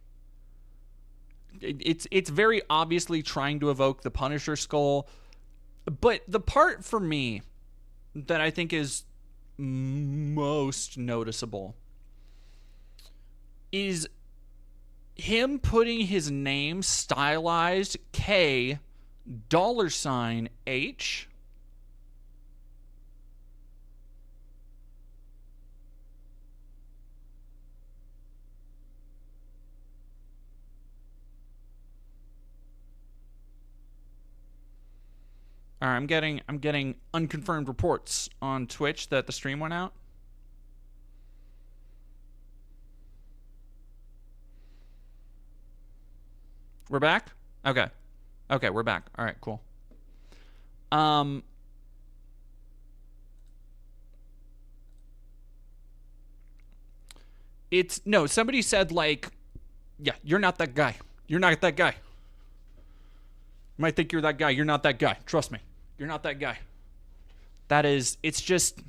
it's very obviously trying to evoke the Punisher skull. But the part for me that I think is most noticeable is him putting his name stylized K $H. All right, I'm getting unconfirmed reports on Twitch that the stream went out. We're back? Okay. Okay, we're back. All right, cool. No, somebody said, like, yeah, you're not that guy. You're not that guy. You might think you're that guy. You're not that guy. Trust me. You're not that guy. It's just,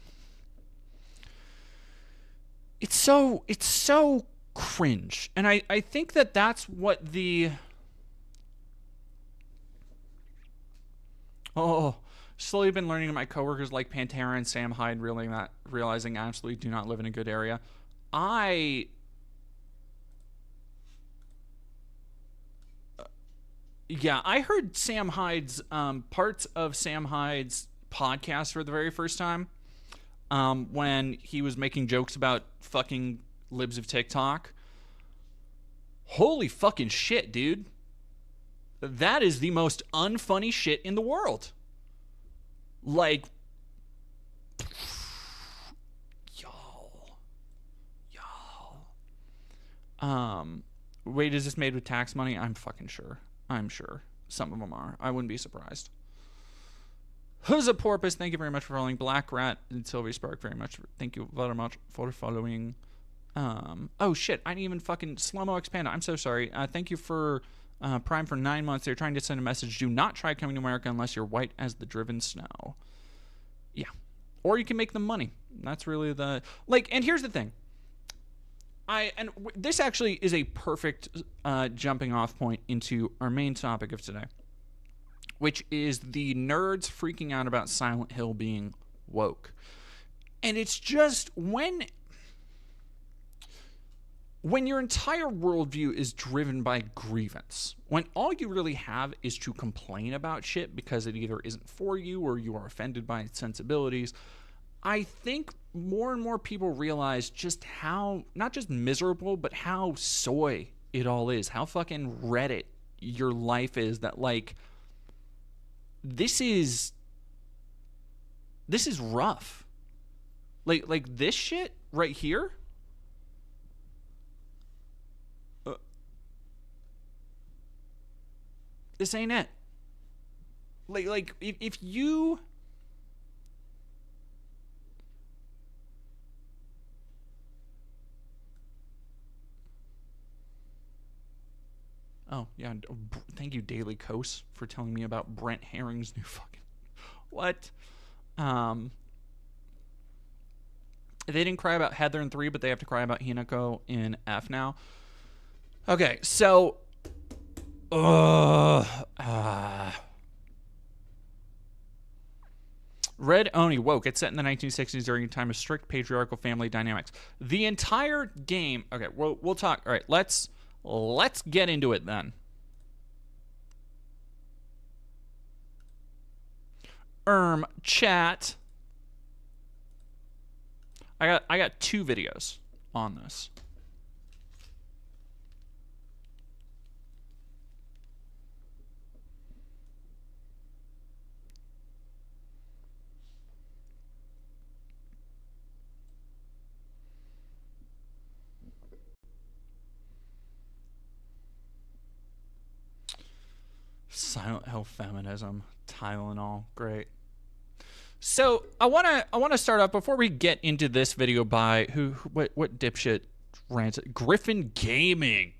it's so cringe. And I think that's what slowly been learning that my coworkers like Pantera and Sam Hyde, realizing I absolutely do not live in a good area. Yeah, I heard Sam Hyde's parts of Sam Hyde's podcast for the very first time when he was making jokes about fucking libs of TikTok. Holy fucking shit, dude. That is the most unfunny shit in the world. Like, y'all. Wait, is this made with tax money? I'm fucking sure. I'm sure. Some of them are. I wouldn't be surprised. Who's a porpoise? Thank you very much for following. Black Rat and Sylvie Spark, very much. Thank you very much for following. Oh shit, I didn't even fucking slow-mo expand. I'm so sorry. Thank you for Prime for 9 months. They're trying to send a message. Do not try coming to America unless you're white as the driven snow. Yeah. Or you can make them money. That's really the... Like, and here's the thing. This actually is a perfect jumping off point into our main topic of today, which is the nerds freaking out about Silent Hill being woke. And it's just when your entire worldview is driven by grievance, when all you really have is to complain about shit because it either isn't for you or you are offended by its sensibilities, I think more and more people realize just how, not just miserable, but how soy it all is. How fucking Reddit your life is, that, like, this is rough. Like this shit right here. This ain't it. Like if you... Oh, yeah. Thank you, Daily Coast, for telling me about Brent Herring's new fucking... What? They didn't cry about Heather in 3, but they have to cry about Hinako in F now. Okay, so... Red Oni woke. It's set in the 1960s during a time of strict patriarchal family dynamics. The entire game... Okay, we'll talk... All right, let's let's get into it then. Chat. I got 2 videos on this. Silent Hill feminism, Tylenol, great. So I wanna start off before we get into this video by what dipshit rants it? Griffin Gaming,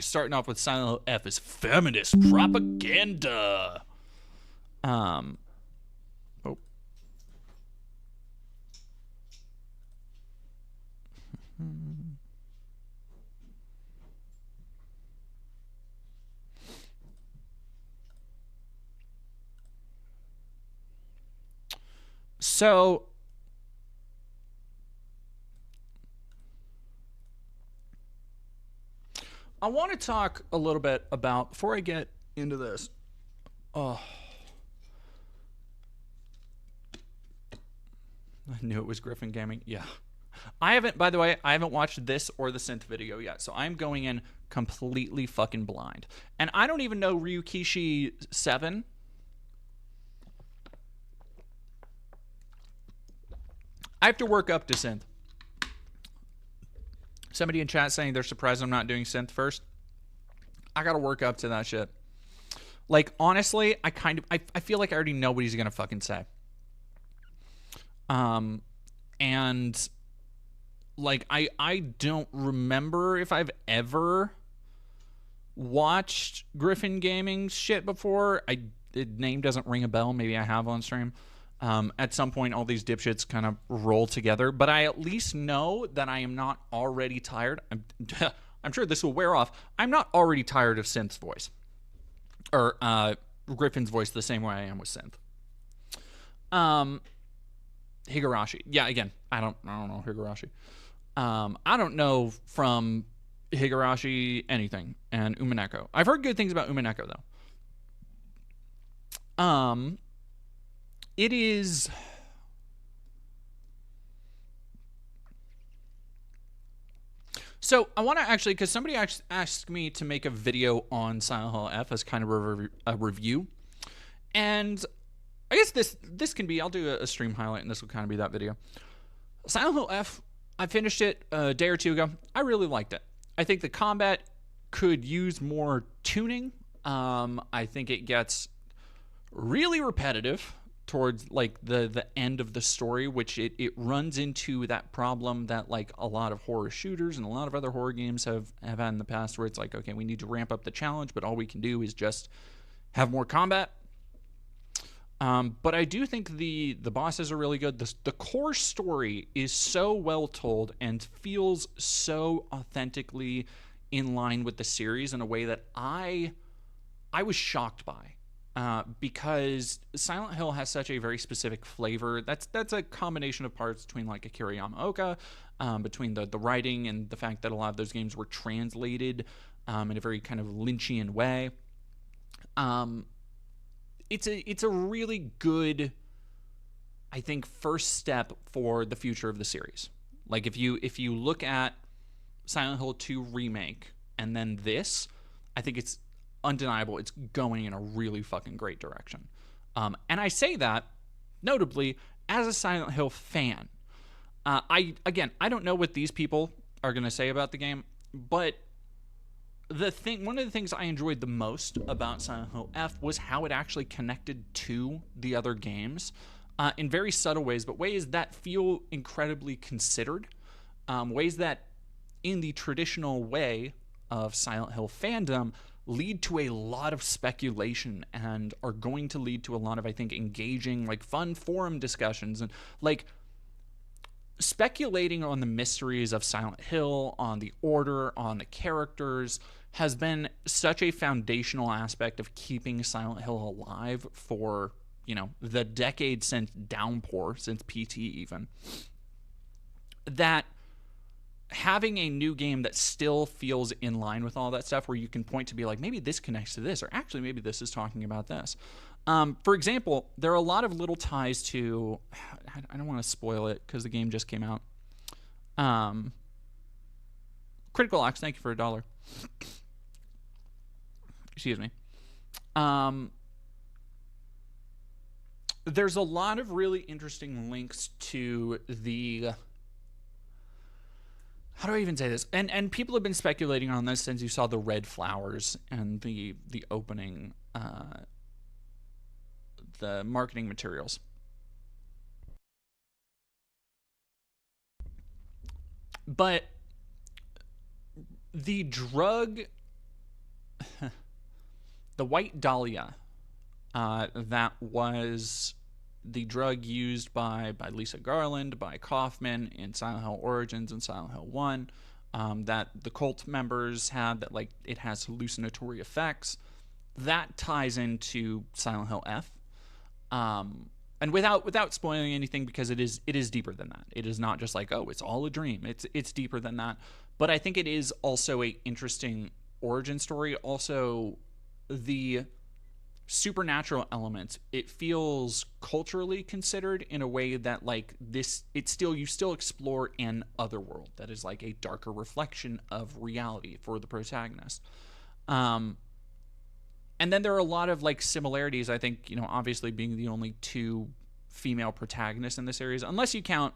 starting off with Silent Hill F is feminist propaganda. Oh. So I want to talk a little bit about, before I get into this, I knew it was Griffin Gaming. Yeah. By the way, I haven't watched this or the synth video yet, so I'm going in completely fucking blind. And I don't even know Ryukishi 7. I have to work up to synth. Somebody in chat saying they're surprised I'm not doing synth first. I gotta work up to that shit. Like, honestly, I feel like I already know what he's gonna fucking say. And like I don't remember if I've ever watched Griffin Gaming's shit before. The name doesn't ring a bell. Maybe I have on stream. At some point, all these dipshits kind of roll together, but I at least know that I am not already tired. I'm sure this will wear off. I'm not already tired of Synth's voice, or Griffin's voice, the same way I am with Synth. Higurashi, yeah. Again, I don't know Higurashi. I don't know from Higurashi anything, and Umineko. I've heard good things about Umineko though. It is... So I want to actually, because somebody asked me to make a video on Silent Hill F as kind of a review. And I guess this can be, I'll do a stream highlight and this will kind of be that video. Silent Hill F, I finished it a day or two ago. I really liked it. I think the combat could use more tuning. I think it gets really repetitive towards like the end of the story, which it runs into that problem that like a lot of horror shooters and a lot of other horror games have had in the past, where it's like, okay, we need to ramp up the challenge, but all we can do is just have more combat. But I do think the bosses are really good. The core story is so well told and feels so authentically in line with the series in a way that I was shocked by. Because Silent Hill has such a very specific flavor. That's a combination of parts between like Akira Yamaoka, between the writing and the fact that a lot of those games were translated in a very kind of Lynchian way. It's a really good, I think, first step for the future of the series. Like if you look at Silent Hill 2 Remake and then this, I think it's undeniable it's going in a really fucking great direction. And I say that notably as a Silent Hill fan. I don't know what these people are going to say about the game, but one of the things I enjoyed the most about Silent Hill F was how it actually connected to the other games in very subtle ways, but ways that feel incredibly considered, ways that in the traditional way of Silent Hill fandom lead to a lot of speculation and are going to lead to a lot of, I think, engaging, like, fun forum discussions and, like, speculating on the mysteries of Silent Hill, on the Order, on the characters, has been such a foundational aspect of keeping Silent Hill alive for, you know, the decade since Downpour, since PT even, that having a new game that still feels in line with all that stuff, where you can point to be like, maybe this connects to this, or actually maybe this is talking about this. For example, there are a lot of little ties to, I don't want to spoil it because the game just came out. Critical Ox, thank you for $1. Excuse me. There's a lot of really interesting links to the, how do I even say this? And people have been speculating on this since you saw the red flowers and the opening, the marketing materials. But the drug, the white dahlia, that was the drug used by Lisa Garland, by Kaufman in Silent Hill Origins and Silent Hill 1, that the cult members had, that like it has hallucinatory effects, that ties into Silent Hill F. And without spoiling anything, because it is deeper than that. It is not just like, oh, it's all a dream. It's deeper than that. But I think it is also a interesting origin story. Also, the supernatural elements, it feels culturally considered in a way that like this, you still explore an otherworld that is like a darker reflection of reality for the protagonist. And then there are a lot of like similarities, I think, obviously being the only two female protagonists in this series, unless you count,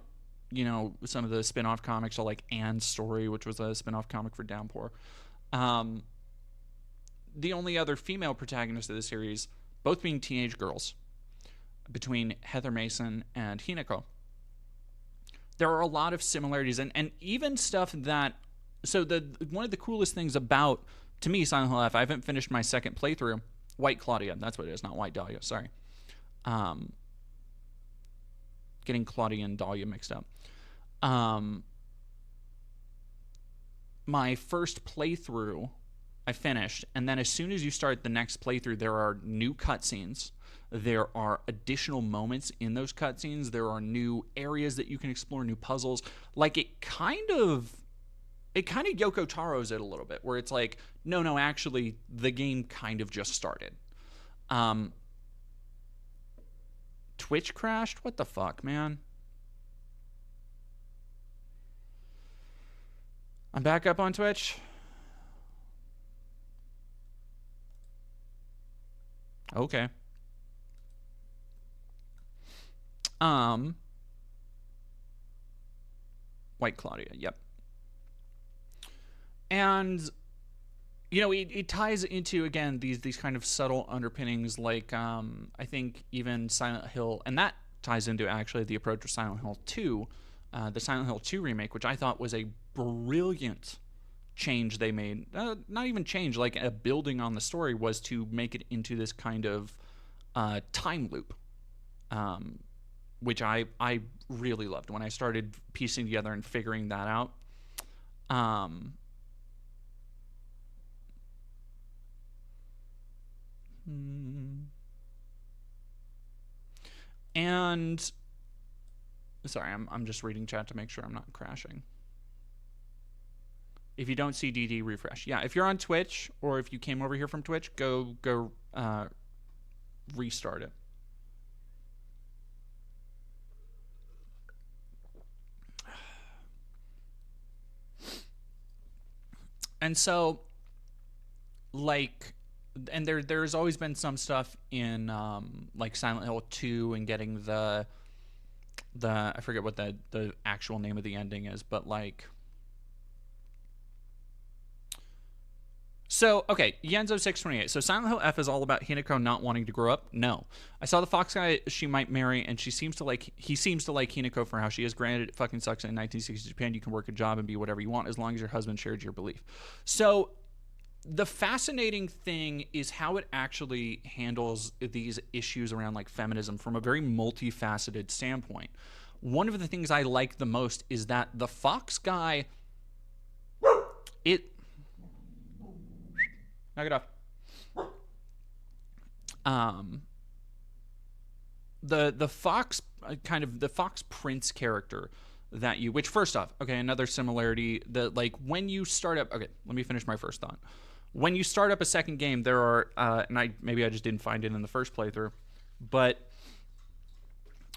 some of the spin-off comics, or like Anne's Story, which was a spin-off comic for Downpour. The only other female protagonist of the series, both being teenage girls, between Heather Mason and Hinako. There are a lot of similarities, and even stuff that, so one of the coolest things about, to me, Silent Hill F, I haven't finished my second playthrough. White Claudia, that's what it is, not White Dahlia, sorry. Getting Claudia and Dahlia mixed up. My first playthrough, I finished, and then as soon as you start the next playthrough, there are new cutscenes. There are additional moments in those cutscenes. There are new areas that you can explore, new puzzles. Like, it kind of Yoko Taro's it a little bit, where it's like, no, actually, the game kind of just started. Twitch crashed? What the fuck, man? I'm back up on Twitch. Okay. White Claudia, yep. And it ties into, again, these kind of subtle underpinnings, like I think even Silent Hill, and that ties into actually the approach of Silent Hill 2, the Silent Hill 2 remake, which I thought was a brilliant change they made. Not even change, like a building on the story, was to make it into this kind of time loop, which I really loved when I started piecing together and figuring that out. And sorry, I'm just reading chat to make sure I'm not crashing. If you don't see DD, refresh. Yeah, if you're on Twitch, or if you came over here from Twitch, go restart it. And so, like, and there's always been some stuff in like Silent Hill 2 and getting the I forget what the actual name of the ending is, but like, so okay, Yenzo628. So Silent Hill F is all about Hinako not wanting to grow up? No. I saw the fox guy she might marry, and he seems to like Hinako for how she is. Granted, it fucking sucks in 1960s Japan. You can work a job and be whatever you want as long as your husband shares your belief. So the fascinating thing is how it actually handles these issues around like feminism from a very multifaceted standpoint. One of the things I like the most is that the fox guy, knock it off. The fox, kind of the fox prince character, that you, which first off, okay, another similarity that like when you start up, okay, let me finish my first thought. When you start up a second game, there are, and maybe I just didn't find it in the first playthrough, but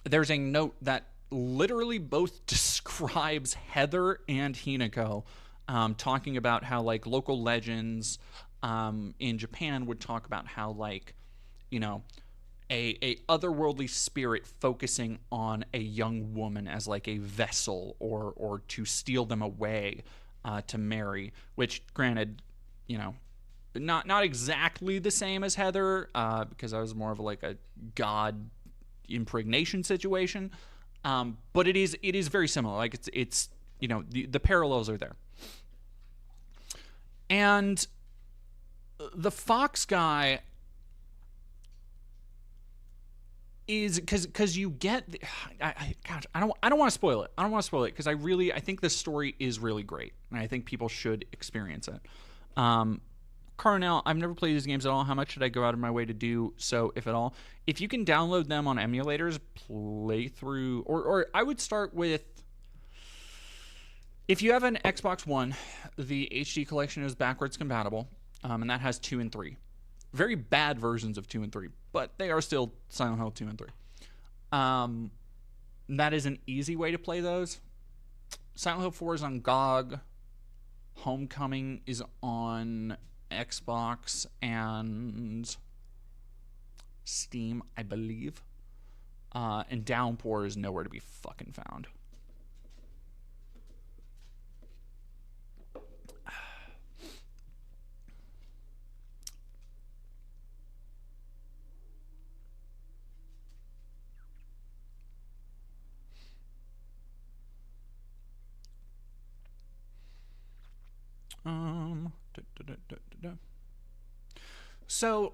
there's a note that literally both describes Heather and Hinako, talking about how like local legends in Japan would talk about how like, you know, a otherworldly spirit focusing on a young woman as like a vessel or to steal them away to marry, which granted, you know, not exactly the same as Heather, because I was more of like a god impregnation situation, but it is very similar. Like it's you know, the parallels are there. And the Fox guy is because you get gosh, I don't want to spoil it. I don't want to spoil it because I think the story is really great and I think people should experience it. Carnell, I've never played these games at all. How much should I go out of my way to do so, if at all? If you can download them on emulators, play through, or I would start with, if you have an Xbox One, the HD collection is backwards compatible, and that has 2 and 3. Very bad versions of 2 and 3, but they are still Silent Hill 2 and 3. That is an easy way to play those. Silent Hill 4 is on GOG. Homecoming is on Xbox and Steam, I believe. And Downpour is nowhere to be fucking found. So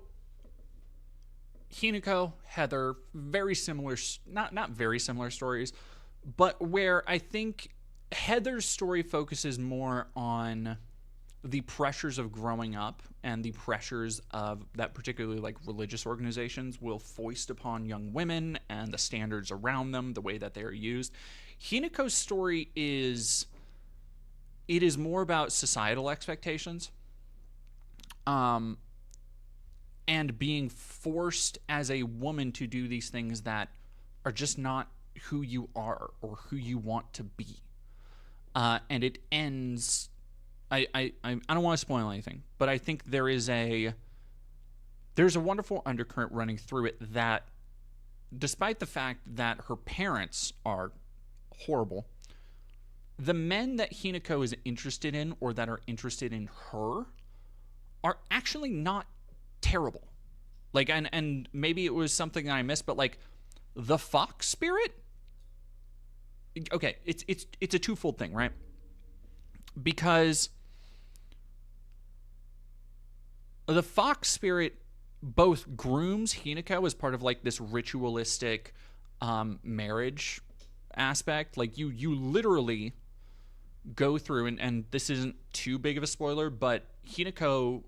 Hinako, Heather, very similar, not very similar stories, but where I think Heather's story focuses more on the pressures of growing up and the pressures of that particularly like religious organizations will foist upon young women and the standards around them, the way that they are used. Hinako's story is more about societal expectations, and being forced as a woman to do these things that are just not who you are or who you want to be. And it ends. I don't want to spoil anything, but I think there's a wonderful undercurrent running through it that, despite the fact that her parents are horrible, the men that Hinako is interested in or that are interested in her are actually not terrible. Like, and maybe it was something that I missed, but like the fox spirit, okay, it's a twofold thing, right? Because the fox spirit both grooms Hinako as part of like this ritualistic marriage aspect. Like you literally go through, and this isn't too big of a spoiler, but Hinako,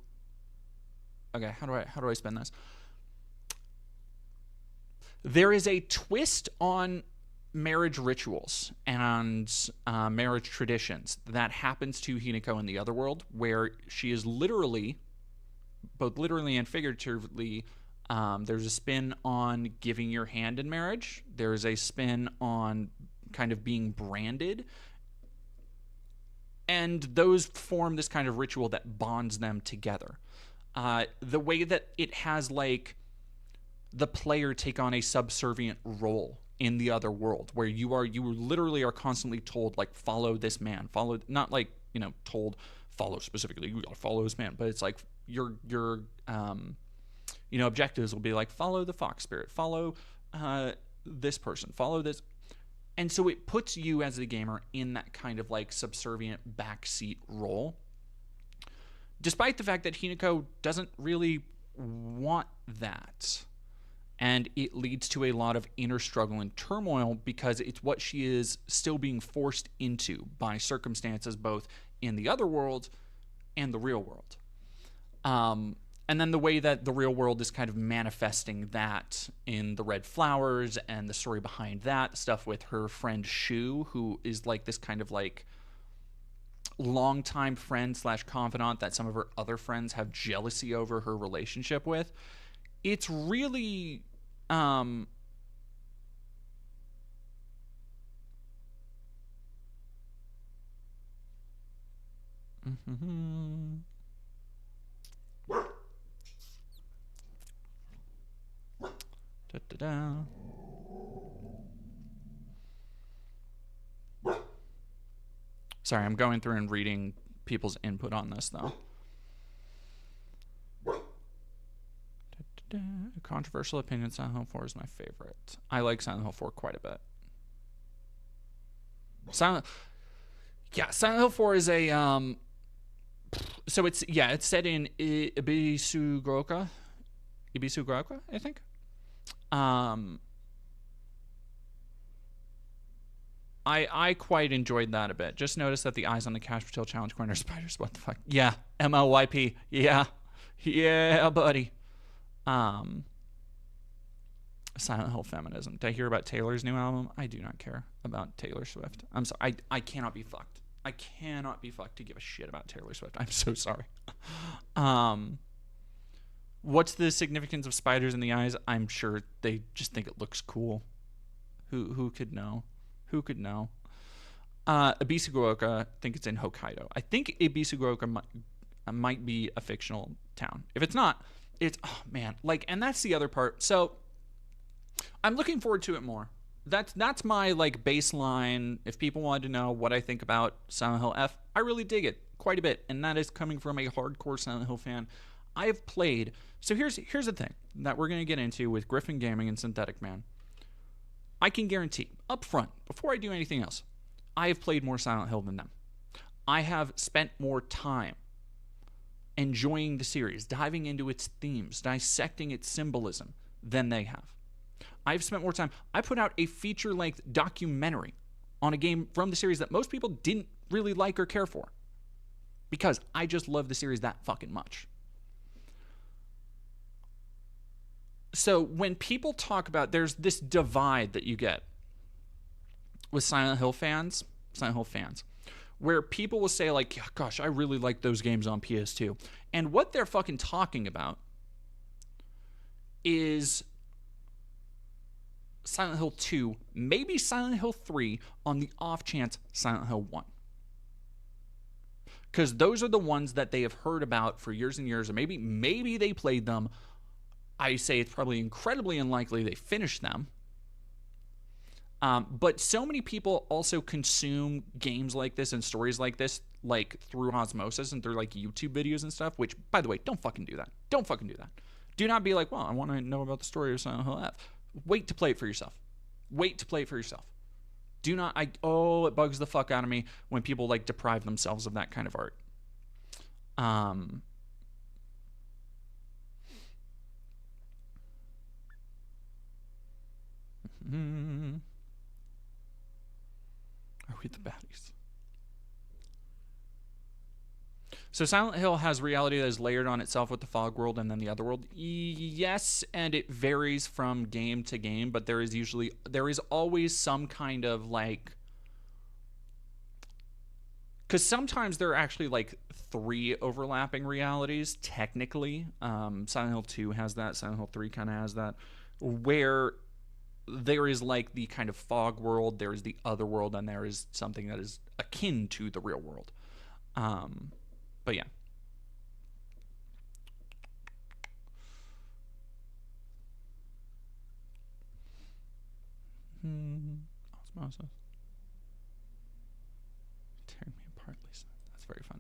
okay, how do I spin this? There is a twist on marriage rituals and marriage traditions that happens to Hinako in the other world, where she is literally, both literally and figuratively, there's a spin on giving your hand in marriage. There's a spin on kind of being branded. And those form this kind of ritual that bonds them together. The way that it has like the player take on a subservient role in the other world, where you literally are constantly told like, follow this man, follow, not like, you know, told follow specifically, you gotta follow this man, but it's like your you know, objectives will be like, follow the fox spirit, follow this person, follow this. And so it puts you as a gamer in that kind of like subservient backseat role, despite the fact that Hinako doesn't really want that. And it leads to a lot of inner struggle and turmoil because it's what she is still being forced into by circumstances both in the other world and the real world. And And then the way that the real world is kind of manifesting that in the red flowers and the story behind that stuff with her friend Shu, who is like this kind of like longtime friend / confidant that some of her other friends have jealousy over her relationship with. It's really Da-da-da. Sorry, I'm going through and reading people's input on this, though. Da-da-da. Controversial opinion, Silent Hill 4 is my favorite. I like Silent Hill 4 quite a bit. Silent Hill 4 is a so it's set in Ibisugaoka, I think. I quite enjoyed that a bit. Just noticed that the eyes on the Cash Patel challenge coin are spiders. What the fuck? Yeah, MLYP. Yeah, buddy. Silent Hill feminism. Did I hear about Taylor's new album? I do not care about Taylor Swift. I'm sorry. I cannot be fucked. I cannot be fucked to give a shit about Taylor Swift. I'm so sorry. What's the significance of spiders in the eyes? I'm sure they just think it looks cool. Who could know? Who could know? Ibisugaoka, I think it's in Hokkaido. I think Ibisugaoka might be a fictional town. If it's not, it's, oh man, like, and that's the other part. So I'm looking forward to it more. That's my like baseline. If people wanted to know what I think about Silent Hill F, I really dig it quite a bit, and that is coming from a hardcore Silent Hill fan. I have played. So here's the thing that we're gonna get into with Griffin Gaming and Synthetic Man. I can guarantee up front, before I do anything else, I have played more Silent Hill than them. I have spent more time enjoying the series, diving into its themes, dissecting its symbolism than they have. I've spent more time. I put out a feature-length documentary on a game from the series that most people didn't really like or care for, because I just love the series that fucking much. So when people talk about, there's this divide that you get with Silent Hill fans, where people will say like, gosh, I really like those games on PS2. And what they're fucking talking about is Silent Hill 2, maybe Silent Hill 3, on the off chance Silent Hill 1. Because those are the ones that they have heard about for years and years, or maybe they played them. I say it's probably incredibly unlikely they finished them. But so many people also consume games like this and stories like this, like through osmosis and through like YouTube videos and stuff, which, by the way, don't fucking do that. Don't fucking do that. Do not be like, well, I want to know about the story of Silent Hill F. Wait to play it for yourself. Do not, it bugs the fuck out of me when people like deprive themselves of that kind of art. I'll read the baddies. So Silent Hill has reality that is layered on itself with the fog world and then the other world. Yes, and it varies from game to game, but there is always some kind of like, because sometimes there are actually like 3 overlapping realities technically. Silent Hill 2 has that. Silent Hill 3 kind of has that, where there is like the kind of fog world, there is the other world, and there is something that is akin to the real world. But yeah. Osmosis. Tearing me apart, Lisa. That's very funny.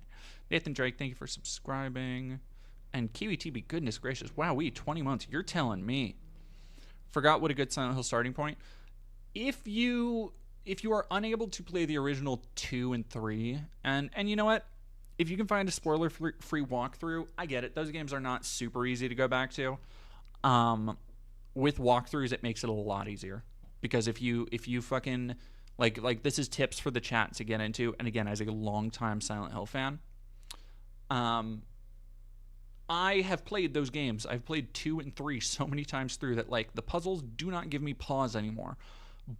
Nathan Drake, thank you for subscribing. And KiwiTB, goodness gracious. Wow, 20 months. You're telling me. Forgot what a good Silent Hill starting point. If you are unable to play the original 2 and 3, and you know what? If you can find a spoiler-free walkthrough, I get it. Those games are not super easy to go back to. With walkthroughs, it makes it a lot easier. Because if you fucking, like this is tips for the chat to get into, and again, as a longtime Silent Hill fan, I have played those games. I've played 2 and 3 so many times through that, like, the puzzles do not give me pause anymore.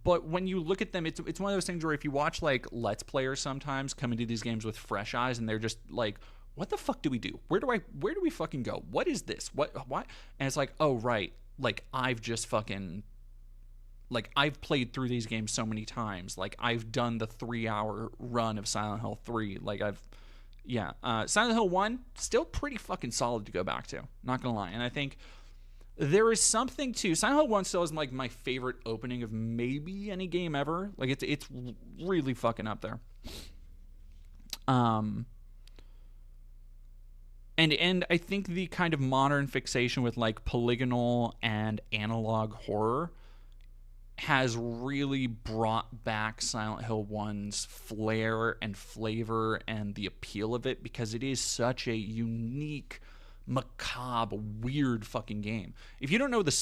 But when you look at them, it's one of those things where if you watch, like, Let's Players sometimes come into these games with fresh eyes and they're just like, what the fuck do we do? Where do we fucking go? What is this? What? And it's like, oh, right. Like, I've just fucking... Like, I've played through these games so many times. Like, I've done the 3-hour run of Silent Hill 3. Like, Silent Hill 1, still pretty fucking solid to go back to. Not gonna lie. And I think there is something to... Silent Hill 1 still is, like, my favorite opening of maybe any game ever. Like, it's really fucking up there. And I think the kind of modern fixation with, like, polygonal and analog horror has really brought back Silent Hill 1's flair and flavor and the appeal of it, because it is such a unique, macabre, weird fucking game. If you don't know the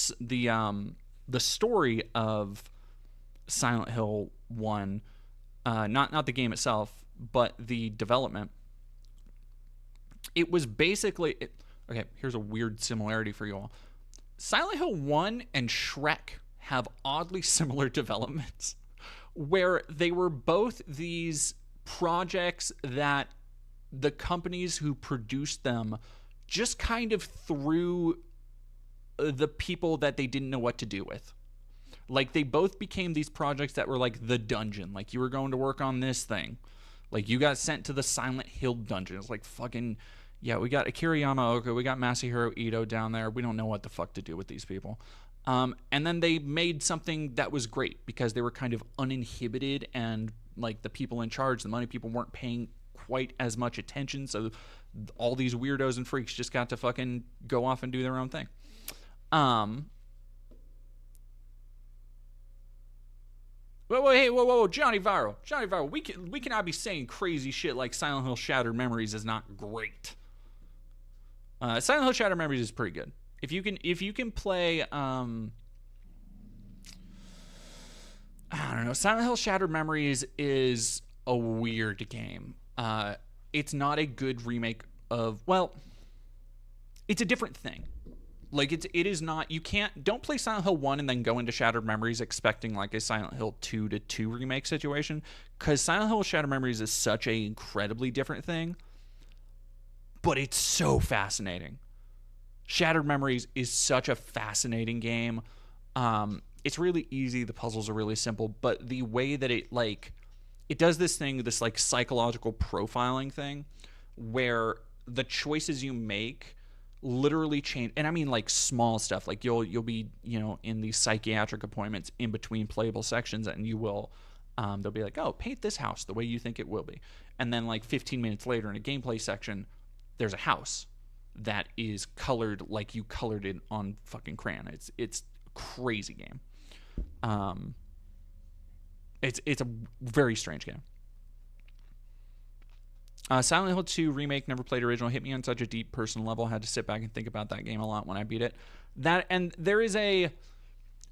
story of Silent Hill 1, not the game itself, but the development, it was basically... Okay, here's a weird similarity for you all. Silent Hill 1 and Shrek have oddly similar developments, where they were both these projects that the companies who produced them just kind of threw the people that they didn't know what to do with. Like, they both became these projects that were like the dungeon. Like, you were going to work on this thing. Like, you got sent to the Silent Hill dungeon. It's like, fucking... Yeah, we got Akira Yamaoka, we got Masahiro Ito down there. We don't know what the fuck to do with these people. And then they made something that was great because they were kind of uninhibited, and like the people in charge, the money people, weren't paying quite as much attention. So all these weirdos and freaks just got to fucking go off and do their own thing. Whoa, Johnny Viral, we cannot be saying crazy shit like Silent Hill Shattered Memories is not great. Silent Hill Shattered Memories is pretty good. If you can play, I don't know, Silent Hill Shattered Memories is a weird game. It's not a good remake of, well, it's a different thing. Like, it is not, don't play Silent Hill 1 and then go into Shattered Memories expecting like a Silent Hill 2 to 2 remake situation, because Silent Hill Shattered Memories is such a incredibly different thing, but it's so fascinating. Shattered Memories is such a fascinating game. It's really easy. The puzzles are really simple, but the way that it does this thing, this like psychological profiling thing, where the choices you make literally change. And I mean, like, small stuff. Like, you'll be, in these psychiatric appointments in between playable sections, and you will, they'll be like, oh, paint this house the way you think it will be. And then like 15 minutes later in a gameplay section, there's a house that is colored like you colored it on fucking crayon. It's a crazy game. It's a very strange game. Silent Hill 2 remake, never played original, hit me on such a deep personal level. I had to sit back and think about that game a lot when I beat it. And there is a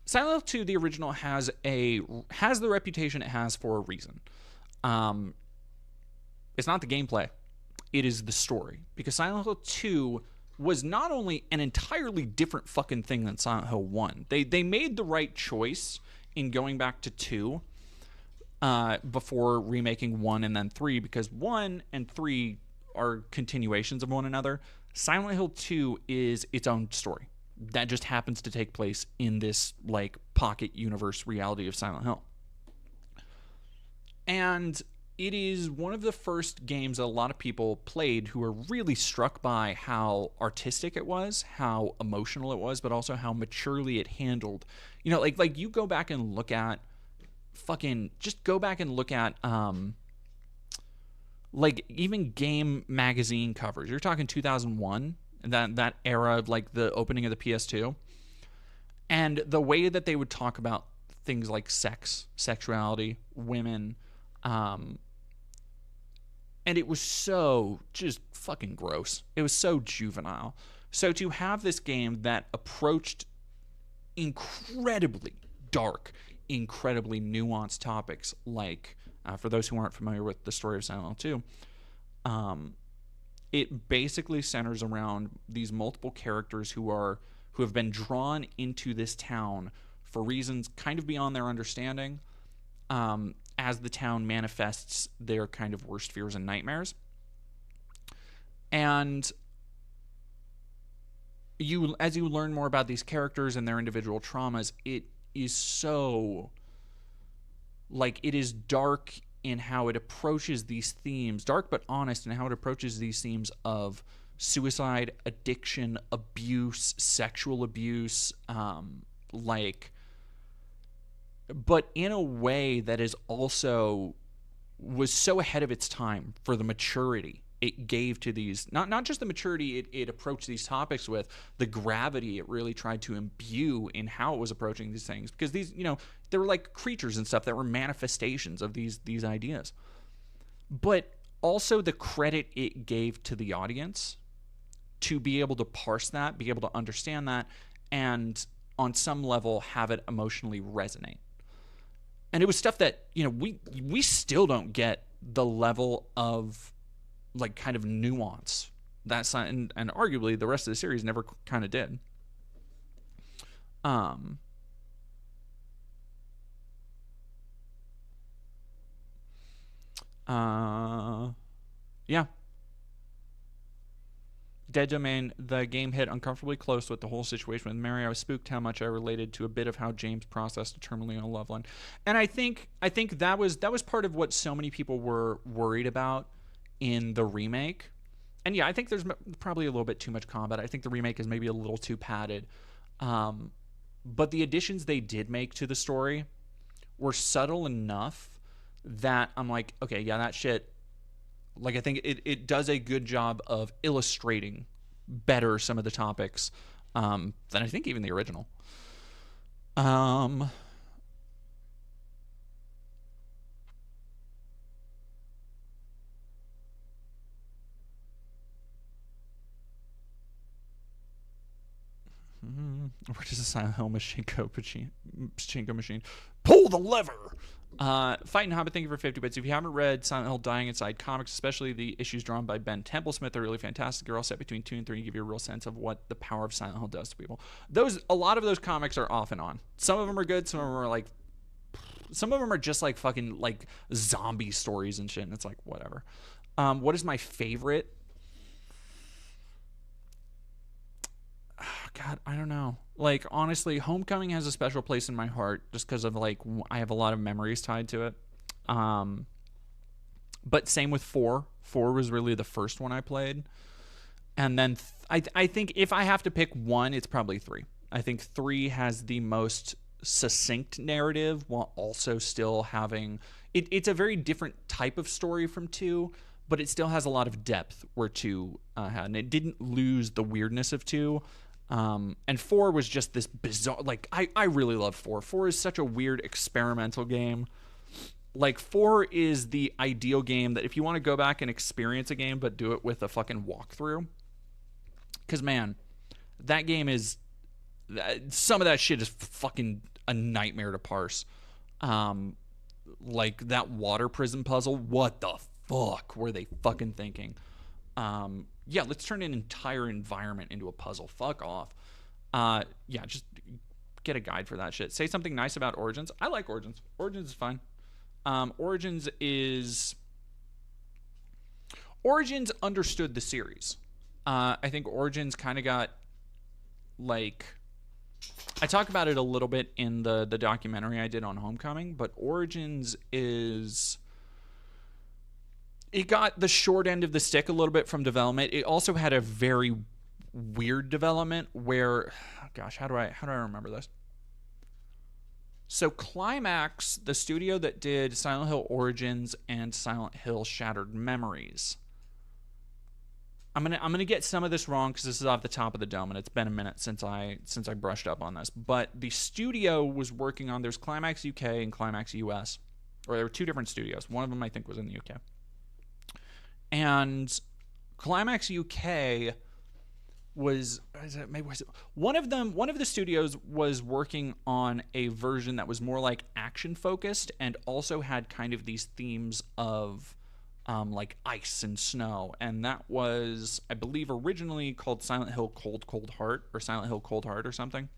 Silent Hill 2, the original, has the reputation it has for a reason. It's not the gameplay. It is the story. Because Silent Hill 2 was not only an entirely different fucking thing than Silent Hill 1. They made the right choice in going back to 2 before remaking 1 and then 3, because 1 and 3 are continuations of one another. Silent Hill 2 is its own story. That just happens to take place in this like pocket universe reality of Silent Hill. And it is one of the first games that a lot of people played who were really struck by how artistic it was, how emotional it was, but also how maturely it handled. Like you go back and look at like even game magazine covers. You're talking 2001, that era of like the opening of the PS2. And the way that they would talk about things like sex, sexuality, women, and it was so just fucking gross. It was so juvenile. So to have this game that approached incredibly dark, incredibly nuanced topics, like, for those who aren't familiar with the story of Silent Hill 2, it basically centers around these multiple characters who have been drawn into this town for reasons kind of beyond their understanding, as the town manifests their kind of worst fears and nightmares. And as you learn more about these characters and their individual traumas, it is so, like, it is dark in how it approaches these themes, dark but honest in how it approaches these themes of suicide, addiction, abuse, sexual abuse, but in a way that is also was so ahead of its time for the maturity it gave to these, not just the maturity it approached these topics with, the gravity it really tried to imbue in how it was approaching these things, because these, they were like creatures and stuff that were manifestations of these ideas, but also the credit it gave to the audience to be able to parse that, be able to understand that, and on some level have it emotionally resonate. And it was stuff that, we still don't get the level of, like, kind of nuance that's, and arguably the rest of the series never kind of did. Yeah. Dead Domain, the game hit uncomfortably close with the whole situation with Mary. I was spooked how much I related to a bit of how James processed a terminally ill loved one. And I think that was part of what so many people were worried about in the remake. And yeah, I think there's probably a little bit too much combat. I think the remake is maybe a little too padded. But the additions they did make to the story were subtle enough that I'm like, okay, yeah, that shit, like, I think it does a good job of illustrating better some of the topics than I think even the original. Where does the Silent Hill Pachinko machine? Pull the lever! Fighting Hobbit, thank you for 50 bits. If you haven't read Silent Hill Dying Inside comics, especially the issues drawn by Ben Templesmith, they're really fantastic. They're all set between 2 and 3 and give you a real sense of what the power of Silent Hill does to people. A lot of those comics are off and on. Some of them are good, some of them are just like fucking like zombie stories and shit, and it's like, whatever. What is my favorite? God, I don't know. Like, honestly, Homecoming has a special place in my heart just because of, like, I have a lot of memories tied to it. But same with 4. 4 was really the first one I played. And then I think if I have to pick one, it's probably 3. I think 3 has the most succinct narrative while also still having... It's a very different type of story from 2, but it still has a lot of depth where 2 had. And it didn't lose the weirdness of 2. And 4 was just this bizarre, like, I really love 4. 4 is such a weird experimental game. Like, 4 is the ideal game that if you want to go back and experience a game, but do it with a fucking walkthrough. Because, man, that game is, some of that shit is fucking a nightmare to parse. Like, that water prison puzzle, what the fuck were they fucking thinking? Yeah, let's turn an entire environment into a puzzle. Fuck off. Yeah, just get a guide for that shit. Say something nice about Origins. I like Origins. Origins is fine. Origins understood the series. I think Origins kind of got, like... I talk about it a little bit in the documentary I did on Homecoming, but Origins is... It got the short end of the stick a little bit from development. It also had a very weird development where, gosh, how do I remember this? So Climax, the studio that did Silent Hill Origins and Silent Hill Shattered Memories. I'm gonna get some of this wrong because this is off the top of the dome, and it's been a minute since I brushed up on this. But the studio was working on, there's Climax UK and Climax US, or there were 2 different studios. One of them I think was in the UK. And Climax UK was one of the studios was working on a version that was more like action focused and also had kind of these themes of like ice and snow, and that was, I believe, originally called Silent Hill Cold Heart, or Silent Hill Cold Heart or something.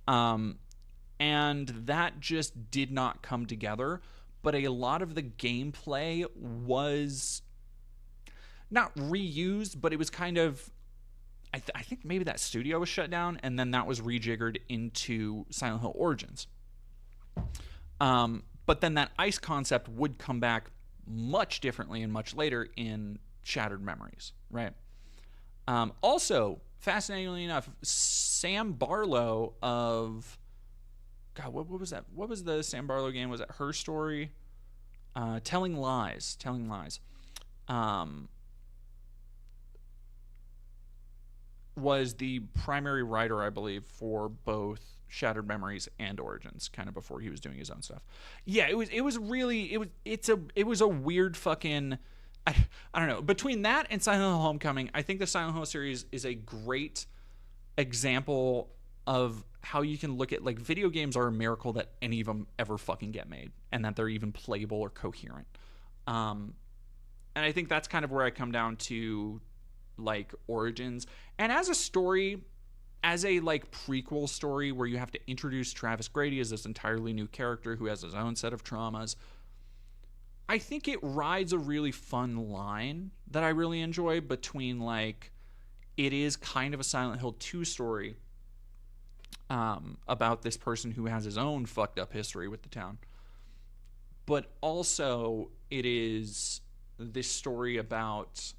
And that just did not come together. But a lot of the gameplay was not reused, but it was kind of, I think maybe that studio was shut down, and then that was rejiggered into Silent Hill Origins. But then that ice concept would come back much differently and much later in Shattered Memories, right? Also, fascinatingly enough, Sam Barlow of... God, what was that? What was the Sam Barlow game? Was it Her Story? Telling Lies. Was the primary writer, I believe, for both Shattered Memories and Origins, kind of before he was doing his own stuff. Yeah, it was a weird fucking... I don't know. Between that and Silent Hill Homecoming, I think the Silent Hill series is a great example of how you can look at, like, video games are a miracle that any of them ever fucking get made, and that they're even playable or coherent. And I think that's kind of where I come down to, like, Origins. And as a story, as a, like, prequel story where you have to introduce Travis Grady as this entirely new character who has his own set of traumas, I think it rides a really fun line that I really enjoy between, like, it is kind of a Silent Hill 2 story about this person who has his own fucked up history with the town, but also it is this story about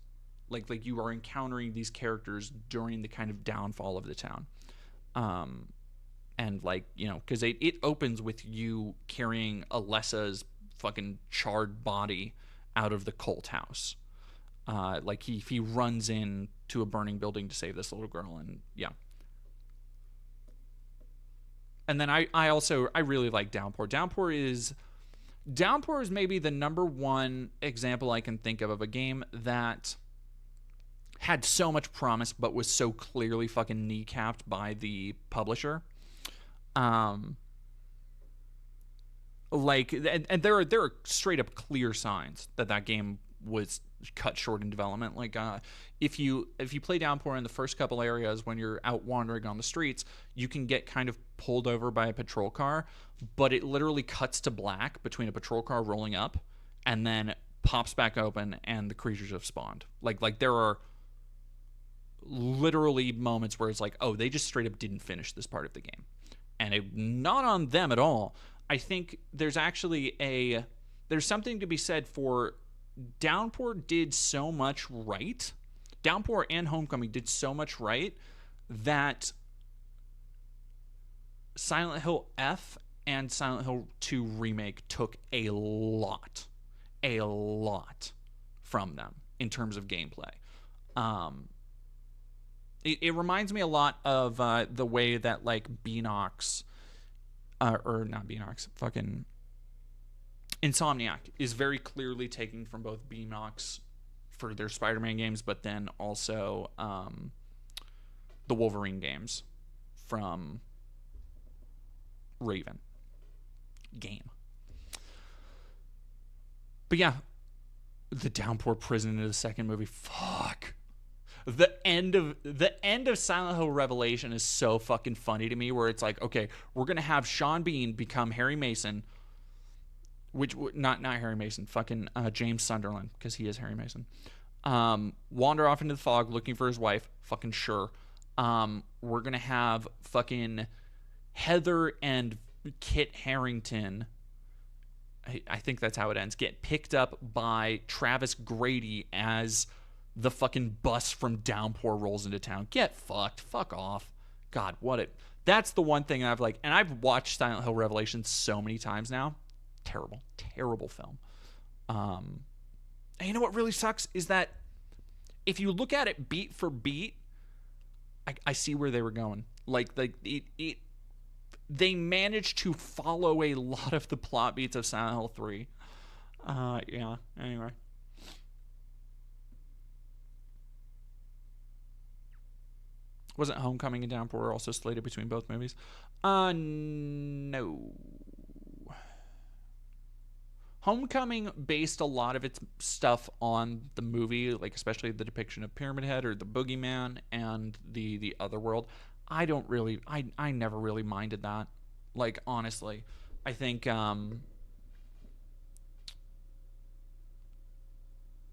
like you are encountering these characters during the kind of downfall of the town, and, like, you know, because it opens with you carrying Alessa's fucking charred body out of the cult house. Like he runs in to a burning building to save this little girl, and yeah. And then I really like Downpour. Downpour is maybe the number one example I can think of a game that had so much promise but was so clearly fucking kneecapped by the publisher. Like, and there are straight up clear signs that game was cut short in development. Like, if you play Downpour in the first couple areas when you're out wandering on the streets, you can get kind of pulled over by a patrol car, but it literally cuts to black between a patrol car rolling up and then pops back open and the creatures have spawned. Like there are literally moments where it's like, oh, they just straight up didn't finish this part of the game, and not on them at all. I think there's actually there's something to be said for Downpour did so much right. Downpour and Homecoming did so much right that Silent Hill F and Silent Hill 2 Remake took a lot from them in terms of gameplay. It reminds me a lot of the way that, like, Beanox, or not Beanox, fucking Insomniac is very clearly taking from both Beanox for their Spider-Man games, but then also the Wolverine games from Raven game. But yeah, the Downpour prison in the second movie, fuck. The end of Silent Hill Revelation is so fucking funny to me, where it's like, okay, we're gonna have Sean Bean become Harry Mason, which not Harry Mason, fucking James Sunderland, because he is Harry Mason. Wander off into the fog looking for his wife, fucking sure. We're gonna have fucking Heather and Kit Harington, I think that's how it ends, get picked up by Travis Grady as the fucking bus from Downpour rolls into town. Get fucked. Fuck off. God, that's the one thing I've like, and I've watched Silent Hill Revelation so many times now. Terrible film. And you know what really sucks is that if you look at it beat for beat, I see where they were going. Like they managed to follow a lot of the plot beats of Silent Hill 3. Yeah, anyway. Wasn't Homecoming and Downpour also slated between both movies? No. Homecoming based a lot of its stuff on the movie, like especially the depiction of Pyramid Head or the Boogeyman and the other world. I never really minded that. Like honestly, I think yeah,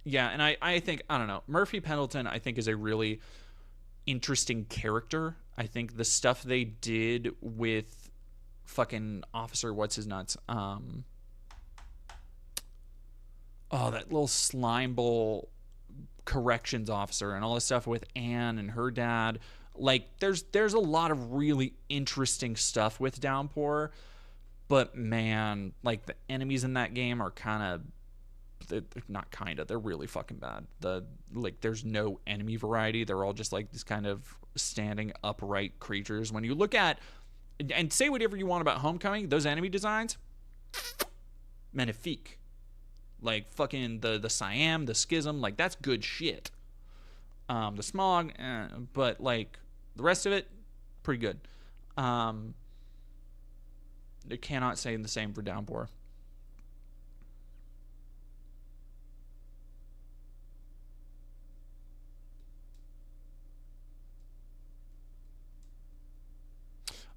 and I think I don't know. Murphy Pendleton I think is a really interesting character. I think the stuff they did with fucking Officer what's his nuts oh, that little slime bowl corrections officer and all this stuff with Anne and her dad. Like there's a lot of really interesting stuff with Downpour, but man, like the enemies in that game are kind of they're not kind of they're really fucking bad. There's no enemy variety. They're all just like these kind of standing upright creatures. When you look at and say whatever you want about Homecoming, those enemy designs magnifique. Like fucking the Siam, the Schism, like that's good shit. The Smog, but like the rest of it, pretty good. I cannot say the same for Downpour.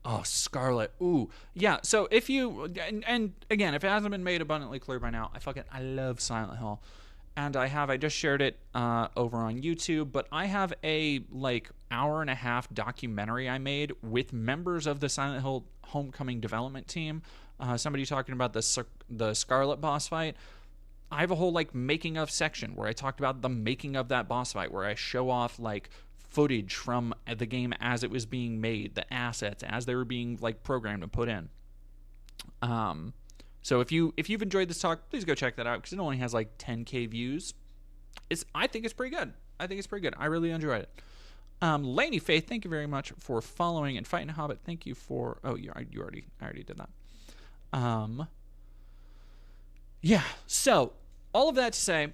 Oh, Scarlet. Ooh. Yeah, so if you and again, if it hasn't been made abundantly clear by now, I love Silent Hill. And I just shared it over on YouTube, but I have a like hour and a half documentary I made with members of the Silent Hill Homecoming development team. Somebody talking about the Scarlet boss fight. I have a whole like making of section where I talked about the making of that boss fight, where I show off like footage from the game as it was being made, the assets as they were being like programmed and put in. So if you've enjoyed this talk, please go check that out because it only has like 10K views. I think it's pretty good. I really enjoyed it. Laney Faith, thank you very much for following and fighting a Hobbit. Thank you for I already did that. Yeah. So all of that to say,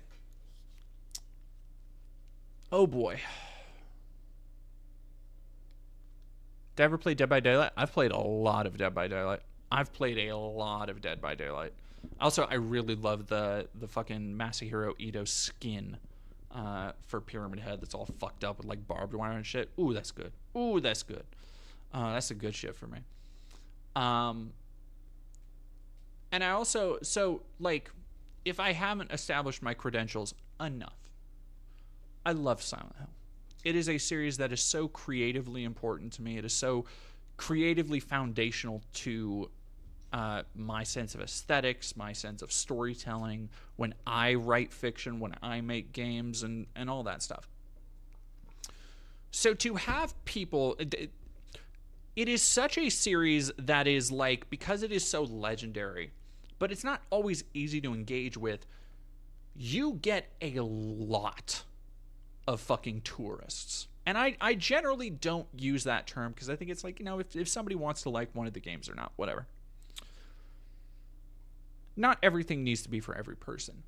oh boy. Did I ever play Dead by Daylight? I've played a lot of Dead by Daylight. Also, I really love the fucking Masahiro Ito skin for Pyramid Head that's all fucked up with like barbed wire and shit. Ooh, that's good. That's a good shit for me. And I also, so like, if I haven't established my credentials enough, I love Silent Hill. It is a series that is so creatively important to me. It is so creatively foundational to my sense of aesthetics, my sense of storytelling, when I write fiction, when I make games, and all that stuff. So to have people... It is such a series that is like, because it is so legendary, but it's not always easy to engage with, you get a lot of fucking tourists. And I generally don't use that term because I think it's like, you know, if somebody wants to like one of the games or not, whatever. Not everything needs to be for every person.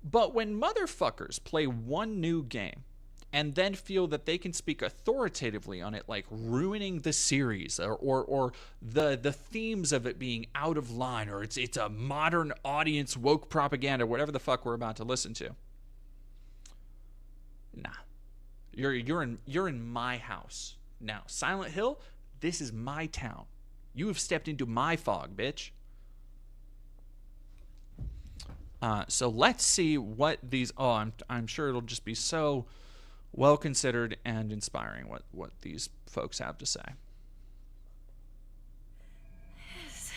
But when motherfuckers play one new game and then feel that they can speak authoritatively on it, like ruining the series or the themes of it being out of line, or it's a modern audience woke propaganda, whatever the fuck we're about to listen to. Nah. You're in my house now. Silent Hill, this is my town. You have stepped into my fog, bitch. So let's see what these. Oh, I'm sure it'll just be so well considered and inspiring what these folks have to say. This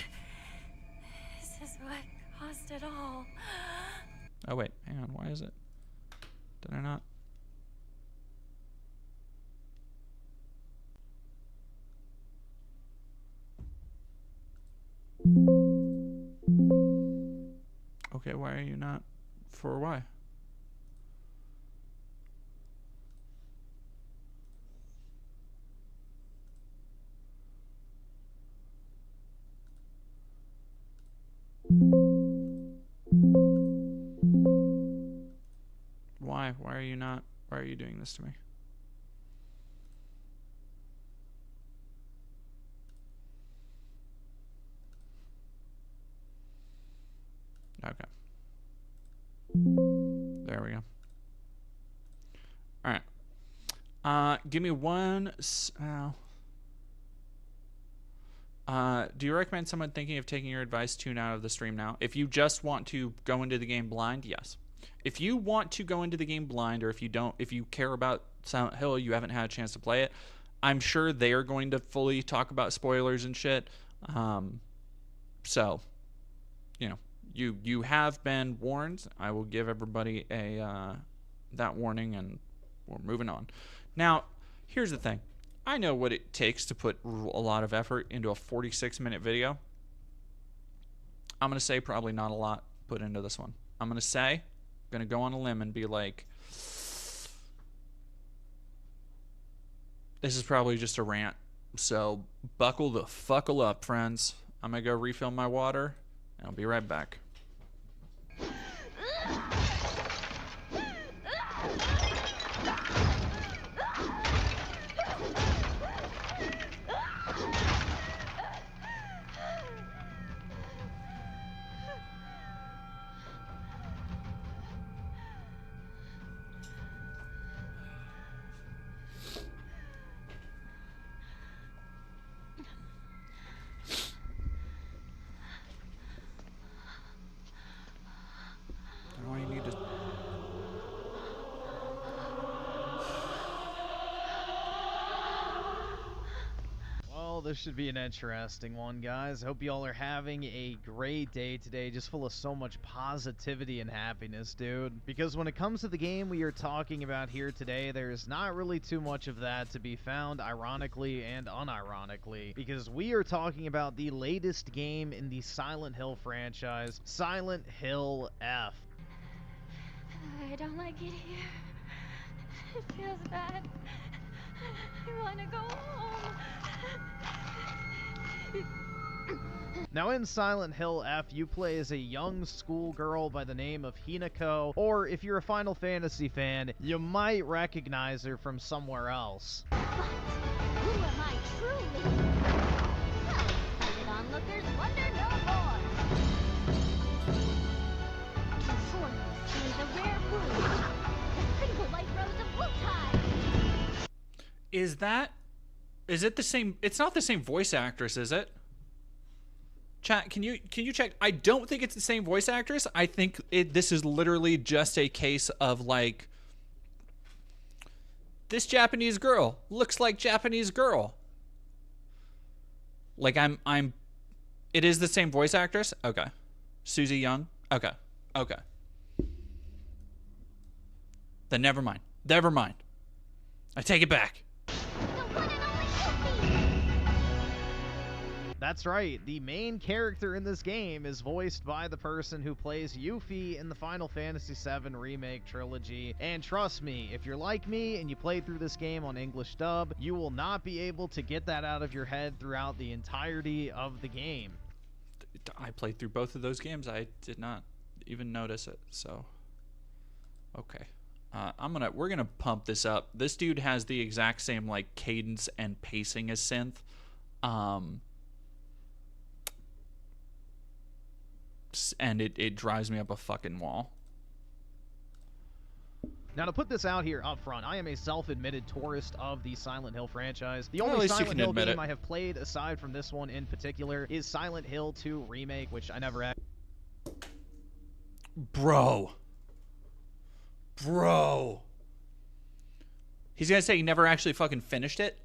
is what caused it all. Oh wait, hang on. Why is it? Did I not? Okay, why are you not? For why? Why? Why are you not? Why are you doing this to me? Okay. There we go. All right. Give me one. Do you recommend someone thinking of taking your advice, tune out of the stream now? If you just want to go into the game blind, yes. If you want to go into the game blind, or if you care about Silent Hill, you haven't had a chance to play it, I'm sure they are going to fully talk about spoilers and shit. So, you know, you have been warned. I will give everybody that warning, and we're moving on. Now, here's the thing. I know what it takes to put a lot of effort into a 46-minute video. I'm going to say probably not a lot put into this one. I'm going to go on a limb and be like, this is probably just a rant. So buckle the fuckle up, friends. I'm going to go refill my water, and I'll be right back. This should be an interesting one, guys. I hope you all are having a great day today, just full of so much positivity and happiness, dude. Because when it comes to the game we are talking about here today, there's not really too much of that to be found, ironically and unironically, because we are talking about the latest game in the Silent Hill franchise, Silent Hill F. I don't like it here. It feels bad. I want to go home. Now in Silent Hill F, you play as a young schoolgirl by the name of Hinako, or if you're a Final Fantasy fan, you might recognize her from somewhere else. But who am I truly? Well, let onlookers wonder no more. To foreigners carry the rare wound, the single white rose of Wutai. Is it the same? It's not the same voice actress, is it? Chat, can you check? I don't think it's the same voice actress. I think this is literally just a case of like, this Japanese girl looks like Japanese girl. Like it is the same voice actress? Okay. Susie Young? Okay. Then never mind. I take it back. That's right, the main character in this game is voiced by the person who plays Yuffie in the Final Fantasy VII Remake trilogy, and trust me, if you're like me and you play through this game on English dub, you will not be able to get that out of your head throughout the entirety of the game. I played through both of those games. I did not even notice it, so okay. We're gonna pump this up. This dude has the exact same like cadence and pacing as Synth. And it drives me up a fucking wall. Now, to put this out here up front, I am a self-admitted tourist of the Silent Hill franchise. The Well, at only least you Silent can Hill admit game it. I have played, aside from this one in particular, is Silent Hill 2 Remake, which I never had. Bro. He's gonna say he never actually fucking finished it?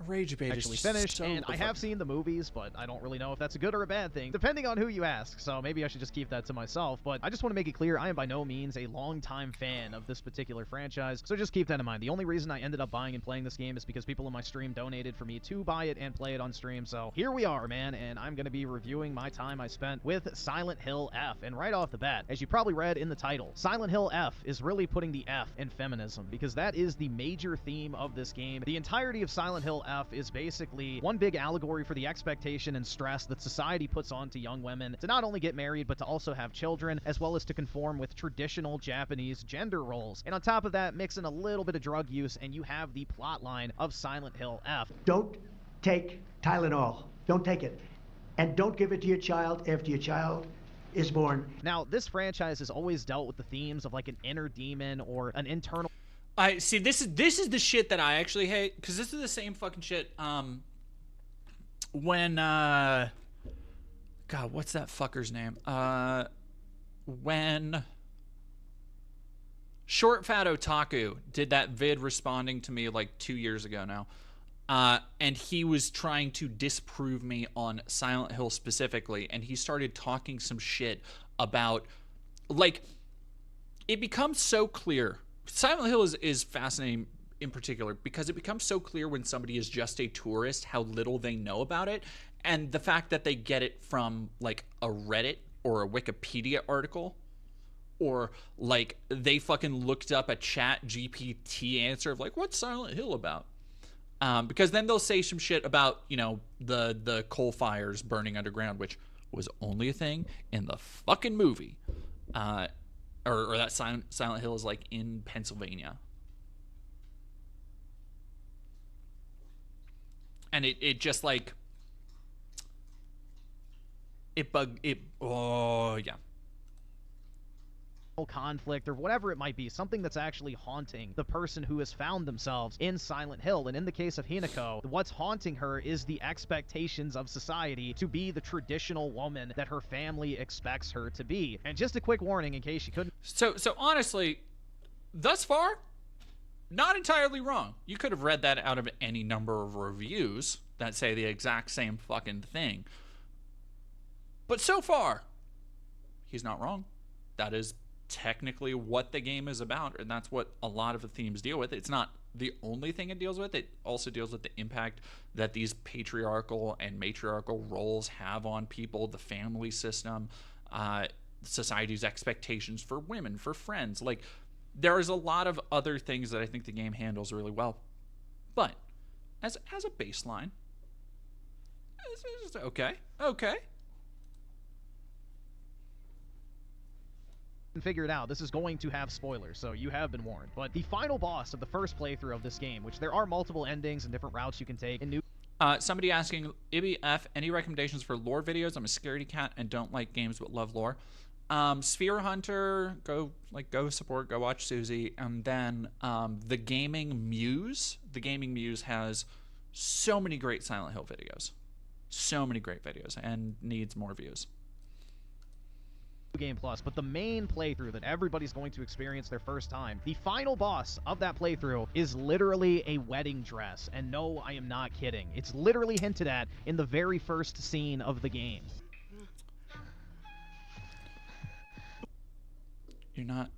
Rage Bait Actually is finished, so and I have seen the movies, but I don't really know if that's a good or a bad thing, depending on who you ask, so maybe I should just keep that to myself. But I just want to make it clear, I am by no means a longtime fan of this particular franchise, so just keep that in mind. The only reason I ended up buying and playing this game is because people in my stream donated for me to buy it and play it on stream, so here we are, man, and I'm going to be reviewing my time I spent with Silent Hill F. And right off the bat, as you probably read in the title, Silent Hill F is really putting the F in feminism, because that is the major theme of this game. The entirety of Silent Hill F is basically one big allegory for the expectation and stress that society puts onto young women to not only get married, but to also have children, as well as to conform with traditional Japanese gender roles. And on top of that, mix in a little bit of drug use, and you have the plot line of Silent Hill F. Don't take Tylenol. Don't take it. And don't give it to your child after your child is born. Now, this franchise has always dealt with the themes of like an inner demon or an internal... I see. This is the shit that I actually hate, because this is the same fucking shit. When God, what's that fucker's name? When Short Fat Otaku did that vid responding to me like 2 years ago now, and he was trying to disprove me on Silent Hill specifically, and he started talking some shit about, like, it becomes so clear. Silent Hill is fascinating in particular because it becomes so clear when somebody is just a tourist how little they know about it, and the fact that they get it from like a Reddit or a Wikipedia article, or like they fucking looked up a Chat GPT answer of like, what's Silent Hill about? Because then they'll say some shit about, you know, the coal fires burning underground, which was only a thing in the fucking movie. Or that Silent Hill is like in Pennsylvania. And it just like oh yeah. conflict or whatever it might be, something that's actually haunting the person who has found themselves in Silent Hill. And in the case of Hinako, what's haunting her is the expectations of society to be the traditional woman that her family expects her to be. And just a quick warning in case you couldn't... So honestly, thus far, not entirely wrong. You could have read that out of any number of reviews that say the exact same fucking thing. But so far, he's not wrong. That is technically what the game is about, and that's what a lot of the themes deal with. It's not the only thing it deals with. It also deals with the impact that these patriarchal and matriarchal roles have on people, the family system, society's expectations for women, for friends. Like, there is a lot of other things that I think the game handles really well. But as a baseline, it's okay. Figure it out. This is going to have spoilers, so you have been warned. But the final boss of the first playthrough of this game, which there are multiple endings and different routes you can take, and new... Somebody asking, Ibby F, any recommendations for lore videos? I'm a scaredy cat and don't like games but love lore. Sphere Hunter, go support, go watch Susie. And then the Gaming Muse. The Gaming Muse has so many great Silent Hill videos. So many great videos and needs more views. Game Plus, but the main playthrough that everybody's going to experience their first time, the final boss of that playthrough is literally a wedding dress. And no, I am not kidding. It's literally hinted at in the very first scene of the game. You're not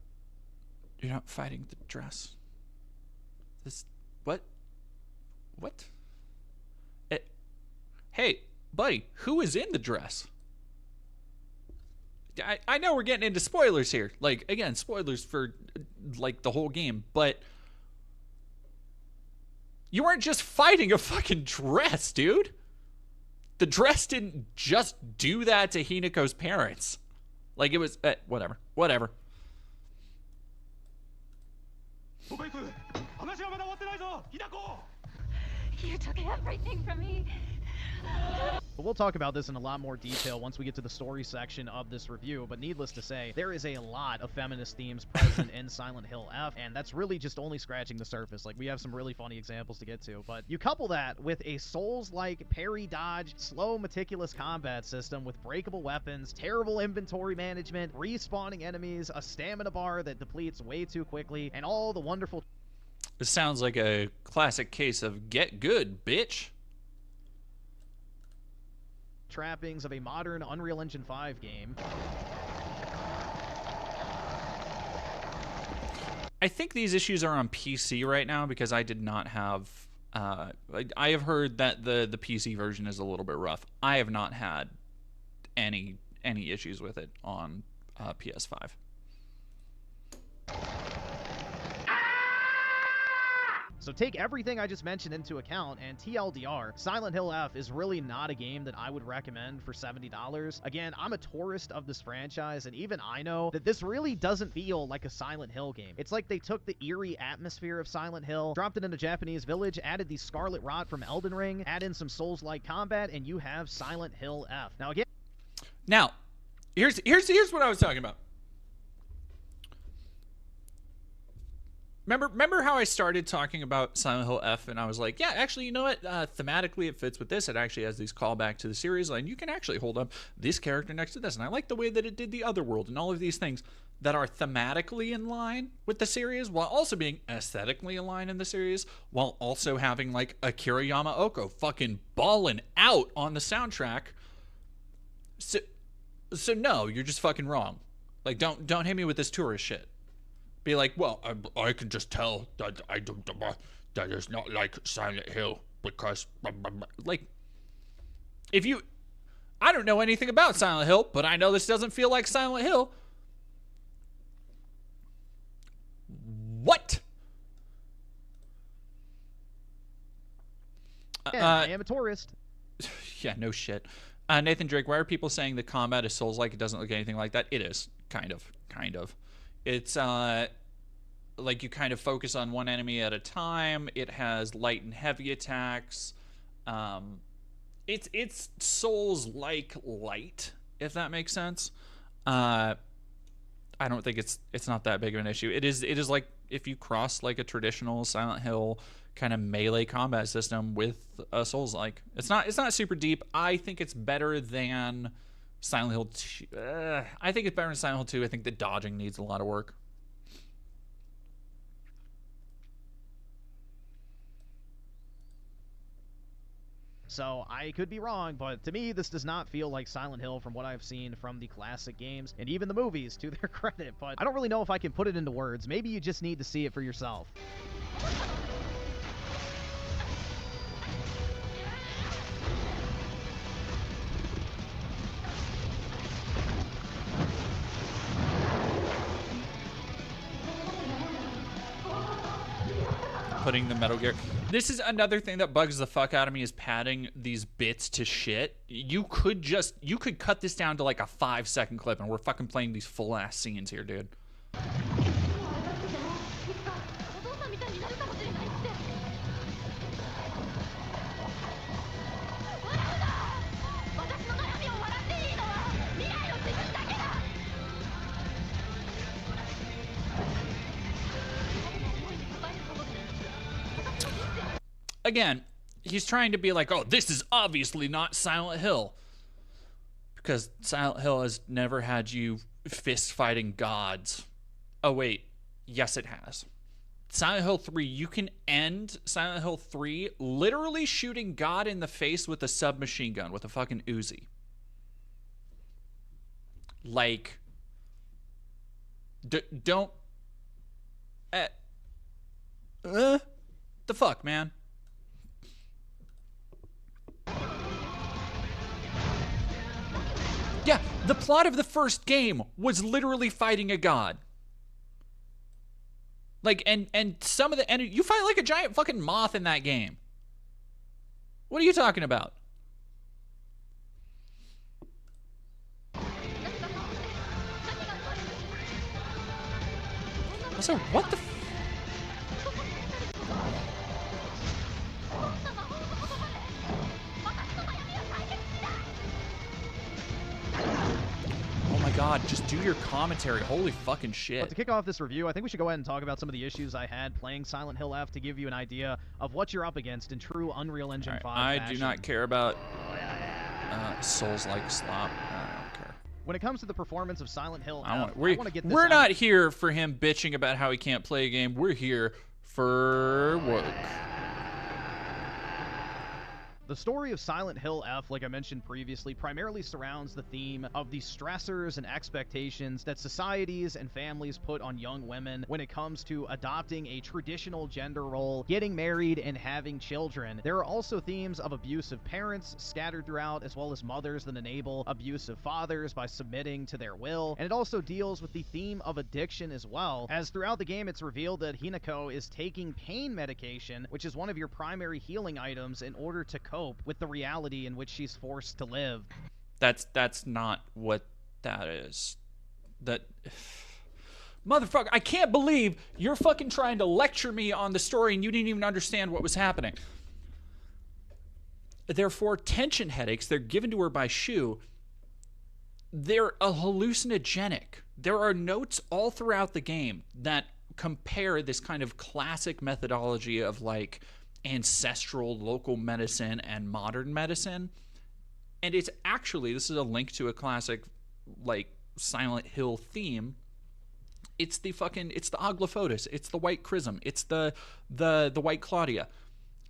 fighting the dress. What? Hey, buddy, who is in the dress? I know we're getting into spoilers here. Like, again, spoilers for, like, the whole game. But you weren't just fighting a fucking dress, dude. The dress didn't just do that to Hinako's parents. Like, it was... whatever. You took everything from me. But we'll talk about this in a lot more detail once we get to the story section of this review, but needless to say, there is a lot of feminist themes present in Silent Hill F, and that's really just only scratching the surface. Like, we have some really funny examples to get to, but you couple that with a Souls-like parry-dodge, slow, meticulous combat system with breakable weapons, terrible inventory management, respawning enemies, a stamina bar that depletes way too quickly, and all the wonderful... This sounds like a classic case of get good, bitch. Trappings of a modern Unreal Engine 5 game. I think these issues are on PC right now because I did not have... I have heard that the PC version is a little bit rough. I have not had any issues with it on PS5. So take everything I just mentioned into account, and TLDR, Silent Hill F is really not a game that I would recommend for $70. Again, I'm a tourist of this franchise, and even I know that this really doesn't feel like a Silent Hill game. It's like they took the eerie atmosphere of Silent Hill, dropped it in a Japanese village, added the Scarlet Rot from Elden Ring, add in some Souls-like combat, and you have Silent Hill F. Now again... Now, here's what I was talking about. Remember how I started talking about Silent Hill F, and I was like, yeah, actually, you know what? Thematically, it fits with this. It actually has these callback to the series, and you can actually hold up this character next to this. And I like the way that it did the other world and all of these things that are thematically in line with the series, while also being aesthetically in line in the series, while also having like Akira Yamaoka fucking balling out on the soundtrack. So no, you're just fucking wrong. Like, don't hit me with this tourist shit. Be like, well, I can just tell that that is not like Silent Hill because, like, if you, I don't know anything about Silent Hill, but I know this doesn't feel like Silent Hill. What? I am a tourist. Yeah, no shit. Nathan Drake, why are people saying the combat is Souls-like? It doesn't look anything like that. It is, kind of. It's like you kind of focus on one enemy at a time. It has light and heavy attacks. It's Souls-like light, if that makes sense. I don't think it's not that big of an issue. It is like if you cross like a traditional Silent Hill kind of melee combat system with a Souls-like. It's not super deep. I think it's better than Silent Hill 2. I think it's better than Silent Hill 2. I think the dodging needs a lot of work. So I could be wrong, but to me, this does not feel like Silent Hill from what I've seen from the classic games, and even the movies, to their credit. But I don't really know if I can put it into words. Maybe you just need to see it for yourself. Putting the Metal Gear. This is another thing that bugs the fuck out of me, is padding these bits to shit. You could cut this down to like a 5-second clip, and we're fucking playing these full ass scenes here, dude. Again, he's trying to be like, oh, this is obviously not Silent Hill. Because Silent Hill has never had you fist fighting gods. Oh, wait. Yes, it has. Silent Hill 3, you can end Silent Hill 3 literally shooting God in the face with a submachine gun, with a fucking Uzi. Like, don't... the fuck, man? Yeah, the plot of the first game was literally fighting a god. Like, and some of the enemies, you fight like a giant fucking moth in that game. What are you talking about? Also, what the God, just do your commentary. Holy fucking shit. But to kick off this review, I think we should go ahead and talk about some of the issues I had playing Silent Hill F to give you an idea of what you're up against in true Unreal Engine 5 I fashion. do not care about Souls-like slop. I don't care. When it comes to the performance of Silent Hill F, I want to get this We're out. not here for him bitching about how he can't play a game. We're here for work. The story of Silent Hill F, like I mentioned previously, primarily surrounds the theme of the stressors and expectations that societies and families put on young women when it comes to adopting a traditional gender role, getting married, and having children. There are also themes of abusive parents scattered throughout, as well as mothers that enable abusive fathers by submitting to their will, and it also deals with the theme of addiction as well, as throughout the game it's revealed that Hinako is taking pain medication, which is one of your primary healing items in order to cope with the reality in which she's forced to live. That's not what that is. That motherfucker, I can't believe you're fucking trying to lecture me on the story and you didn't even understand what was happening. Therefore, tension headaches, they're given to her by Shu. They're a hallucinogenic. There are notes all throughout the game that compare this kind of classic methodology of like ancestral local medicine and modern medicine. And it's actually, this is a link to a classic like Silent Hill theme. It's the Aglafotis, it's the White Chrism, it's the White Claudia.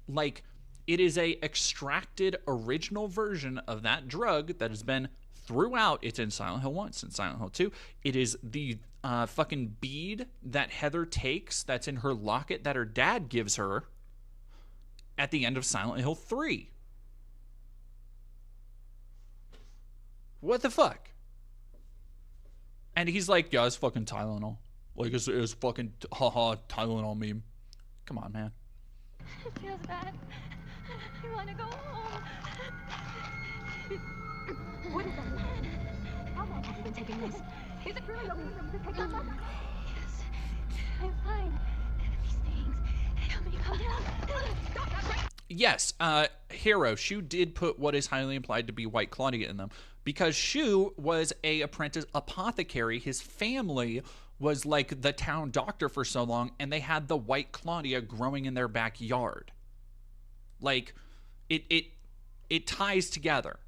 Like, it is a extracted original version of that drug that has been throughout. It's in Silent Hill 1, it's in Silent Hill 2. It is the fucking bead that Heather takes that's in her locket that her dad gives her at the end of Silent Hill 3. What the fuck? And he's like, yeah, it's fucking Tylenol. Like, it's fucking haha Tylenol meme. Come on, man. It feels bad. I want to go home. What is that? How long have you been taking this? Is it really okay for you to take this? Yes, I'm fine. These things, they help me calm down. Yes, Hero, Shu did put what is highly implied to be White Claudia in them. Because Shu was a apprentice apothecary. His family was like the town doctor for so long, and they had the White Claudia growing in their backyard. Like, it ties together.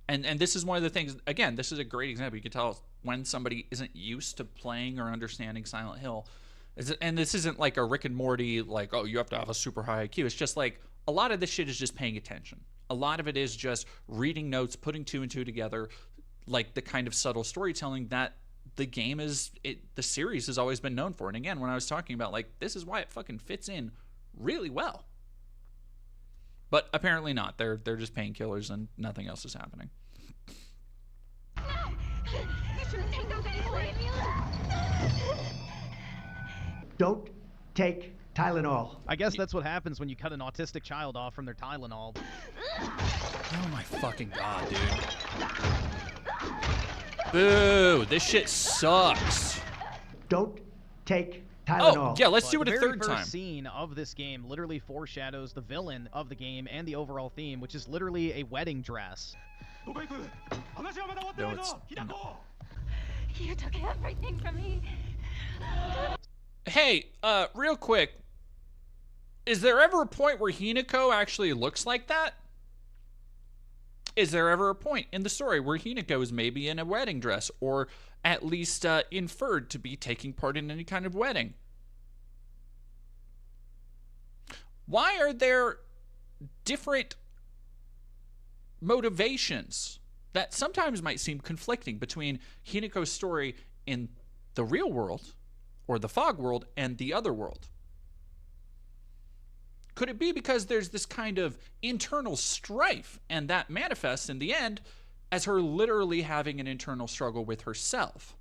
And this is one of the things, again, this is a great example. You can tell when somebody isn't used to playing or understanding Silent Hill. And this isn't like a Rick and Morty, like, oh, you have to have a super high IQ. It's just like, a lot of this shit is just paying attention. A lot of it is just reading notes, putting two and two together, like the kind of subtle storytelling that the game the series has always been known for. And again, when I was talking about, like, this is why it fucking fits in really well. But apparently not. They're just painkillers and nothing else is happening. No! You shouldn't take those anymore! Don't take Tylenol. I guess that's what happens when you cut an autistic child off from their Tylenol. Oh my fucking god, dude. Boo! This shit sucks. Don't take Tylenol. Oh, yeah, let's do it The a very third first time. scene of this game literally foreshadows the villain of the game and the overall theme, which is literally a wedding dress. No, it's not. You took everything from me. Hey, real quick. Is there ever a point where Hinako actually looks like that? Is there ever a point in the story where Hinako is maybe in a wedding dress, or at least inferred to be taking part in any kind of wedding? Why are there different motivations that sometimes might seem conflicting between Hinako's story in the real world, or the fog world, and the other world? Could it be because there's this kind of internal strife, and that manifests in the end as her literally having an internal struggle with herself?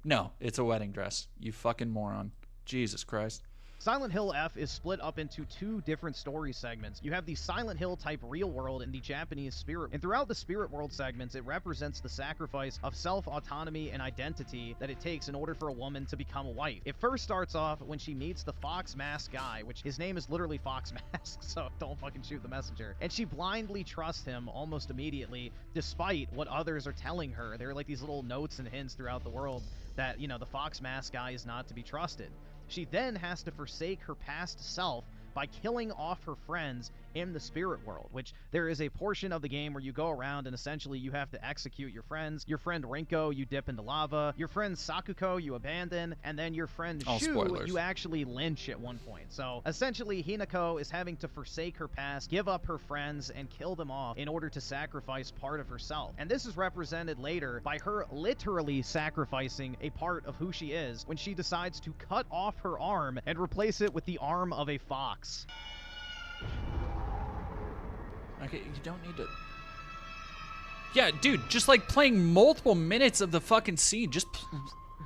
No, it's a wedding dress. You fucking moron. Jesus Christ. Silent Hill F is split up into two different story segments. You have the Silent Hill type real world and the Japanese spirit. And throughout the spirit world segments, it represents the sacrifice of self-autonomy and identity that it takes in order for a woman to become a wife. It first starts off when she meets the Fox Mask guy, which his name is literally Fox Mask, so don't fucking shoot the messenger. And she blindly trusts him almost immediately, despite what others are telling her. There are like these little notes and hints throughout the world that, you know, the Fox Mask guy is not to be trusted. She then has to forsake her past self by killing off her friends in the spirit world, which there is a portion of the game where you go around and essentially you have to execute your friends. Your friend Rinko, you dip into lava. Your friend Sakuko, you abandon. And then your friend All Shu, spoilers. you actually lynch at one point. So essentially, Hinako is having to forsake her past, give up her friends, and kill them off in order to sacrifice part of herself. And this is represented later by her literally sacrificing a part of who she is when she decides to cut off her arm and replace it with the arm of a fox. Okay, you don't need to... Yeah, dude, just like playing multiple minutes of the fucking scene. Just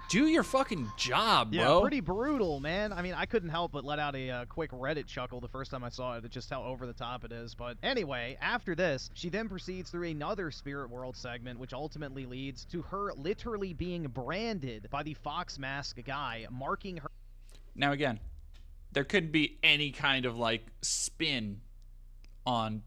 do your fucking job, Yeah, bro. pretty brutal, man. I mean, I couldn't help but let out a quick Reddit chuckle the first time I saw it at just how over the top it is. But anyway, after this, she then proceeds through another Spirit World segment, which ultimately leads to her literally being branded by the Fox Mask guy, marking her... Now, again, there couldn't be any kind of, like, spin on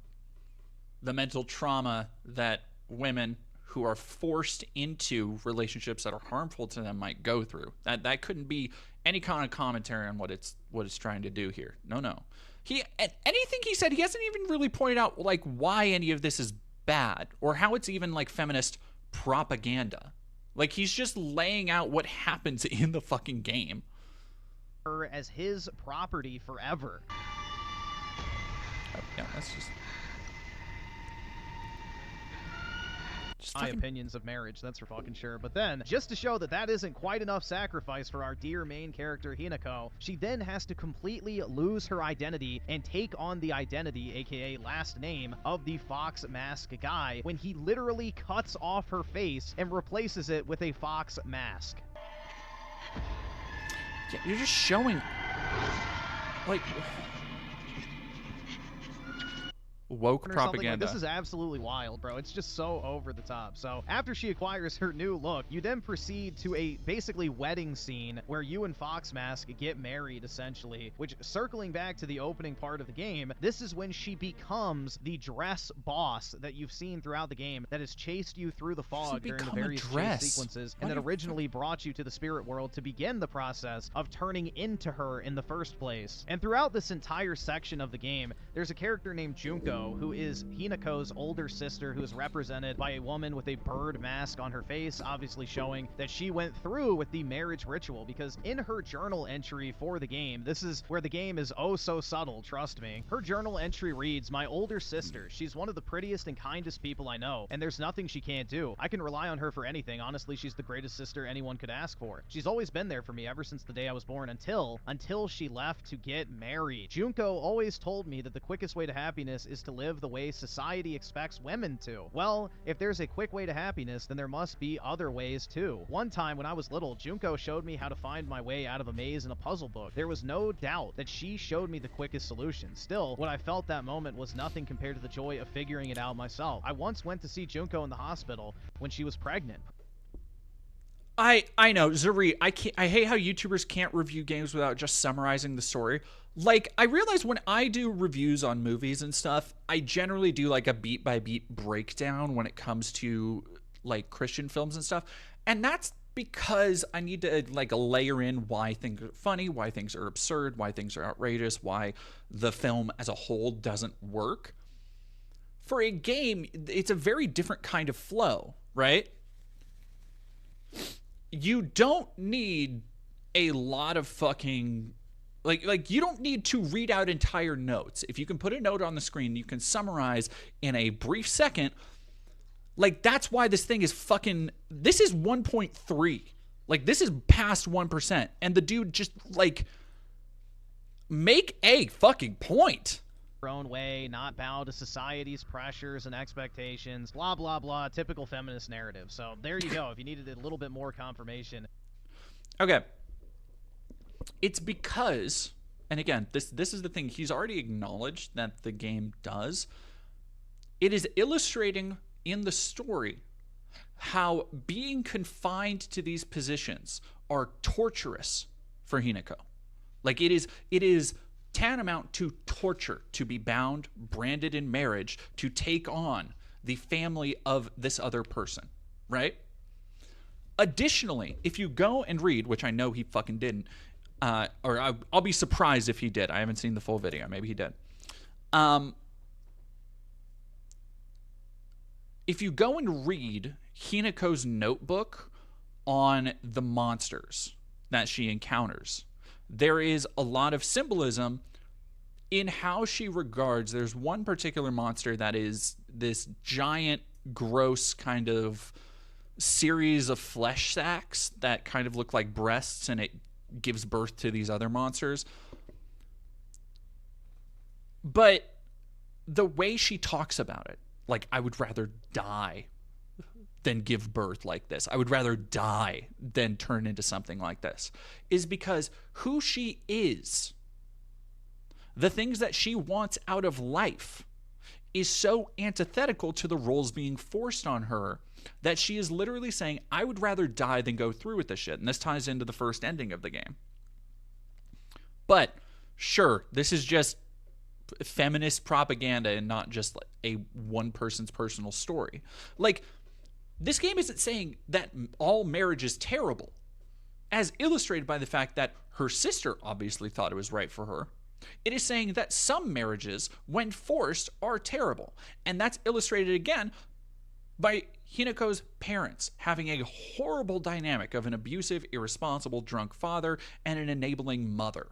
the mental trauma that women who are forced into relationships that are harmful to them might go through. That couldn't be any kind of commentary on what it's trying to do here. No. Anything he said, he hasn't even really pointed out like why any of this is bad or how it's even like feminist propaganda. Like he's just laying out what happens in the fucking game. her as his property forever. Oh, yeah, that's just My fucking... opinions of marriage, that's for fucking sure. But then, just to show that that isn't quite enough sacrifice for our dear main character Hinako, she then has to completely lose her identity and take on the identity, aka last name, of the Fox Mask guy when he literally cuts off her face and replaces it with a fox mask. Yeah, you're just showing, like, woke propaganda. Like, this is absolutely wild, bro. It's just so over the top. So after she acquires her new look, you then proceed to a basically wedding scene where you and Fox Mask get married, essentially, which, circling back to the opening part of the game, this is when she becomes the dress boss that you've seen throughout the game that has chased you through the fog during the various chase sequences and that originally brought you to the spirit world to begin the process of turning into her in the first place. And throughout this entire section of the game, there's a character named Junko, who is Hinako's older sister, who is represented by a woman with a bird mask on her face, obviously showing that she went through with the marriage ritual, because in her journal entry for the game, this is where the game is oh so subtle, trust me. Her journal entry reads, "My older sister, she's one of the prettiest and kindest people I know, and there's nothing she can't do. I can rely on her for anything. Honestly, she's the greatest sister anyone could ask for. She's always been there for me ever since the day I was born until she left to get married. Junko always told me that the quickest way to happiness is to live the way society expects women to. Well, if there's a quick way to happiness, then there must be other ways too. One time when I was little, Junko showed me how to find my way out of a maze in a puzzle book. There was no doubt that she showed me the quickest solution. Still, what I felt that moment was nothing compared to the joy of figuring it out myself. I once went to see Junko in the hospital when she was pregnant." I know, Zuri, I hate how YouTubers can't review games without just summarizing the story. Like, I realize when I do reviews on movies and stuff, I generally do like a beat-by-beat breakdown when it comes to like Christian films and stuff. And that's because I need to like layer in why things are funny, why things are absurd, why things are outrageous, why the film as a whole doesn't work. For a game, it's a very different kind of flow, right? You don't need a lot of fucking like you don't need to read out entire notes. If you can put a note on the screen, you can summarize in a brief second. Like, that's why this thing is fucking, this is 1.3. Like, this is past 1%. And the dude just like make a fucking point. Her own way, not bow to society's pressures and expectations, blah blah blah, typical feminist narrative. So there you go, if you needed a little bit more confirmation. Okay. It's because, and again, this is the thing, he's already acknowledged that the game does. It is illustrating in the story how being confined to these positions are torturous for Hinako. Like, it is tantamount to torture to be bound, branded in marriage, to take on the family of this other person, right? Additionally, if you go and read, which I know he fucking didn't, Or I'll be surprised if he did. I haven't seen the full video. Maybe he did. If you go and read Hinako's notebook on the monsters that she encounters, there is a lot of symbolism in how she regards. There's one particular monster that is this giant, gross kind of series of flesh sacks that kind of look like breasts, and it gives birth to these other monsters. But the way she talks about it, like, I would rather die than give birth like this. I would rather die than turn into something like this, is because who she is, the things that she wants out of life, is so antithetical to the roles being forced on her that she is literally saying, I would rather die than go through with this shit. And this ties into the first ending of the game. But sure, this is just feminist propaganda and not just like a one person's personal story. Like, this game isn't saying that all marriage is terrible, as illustrated by the fact that her sister obviously thought it was right for her. It is saying that some marriages, when forced, are terrible. And that's illustrated again by Hinako's parents having a horrible dynamic of an abusive, irresponsible, drunk father and an enabling mother.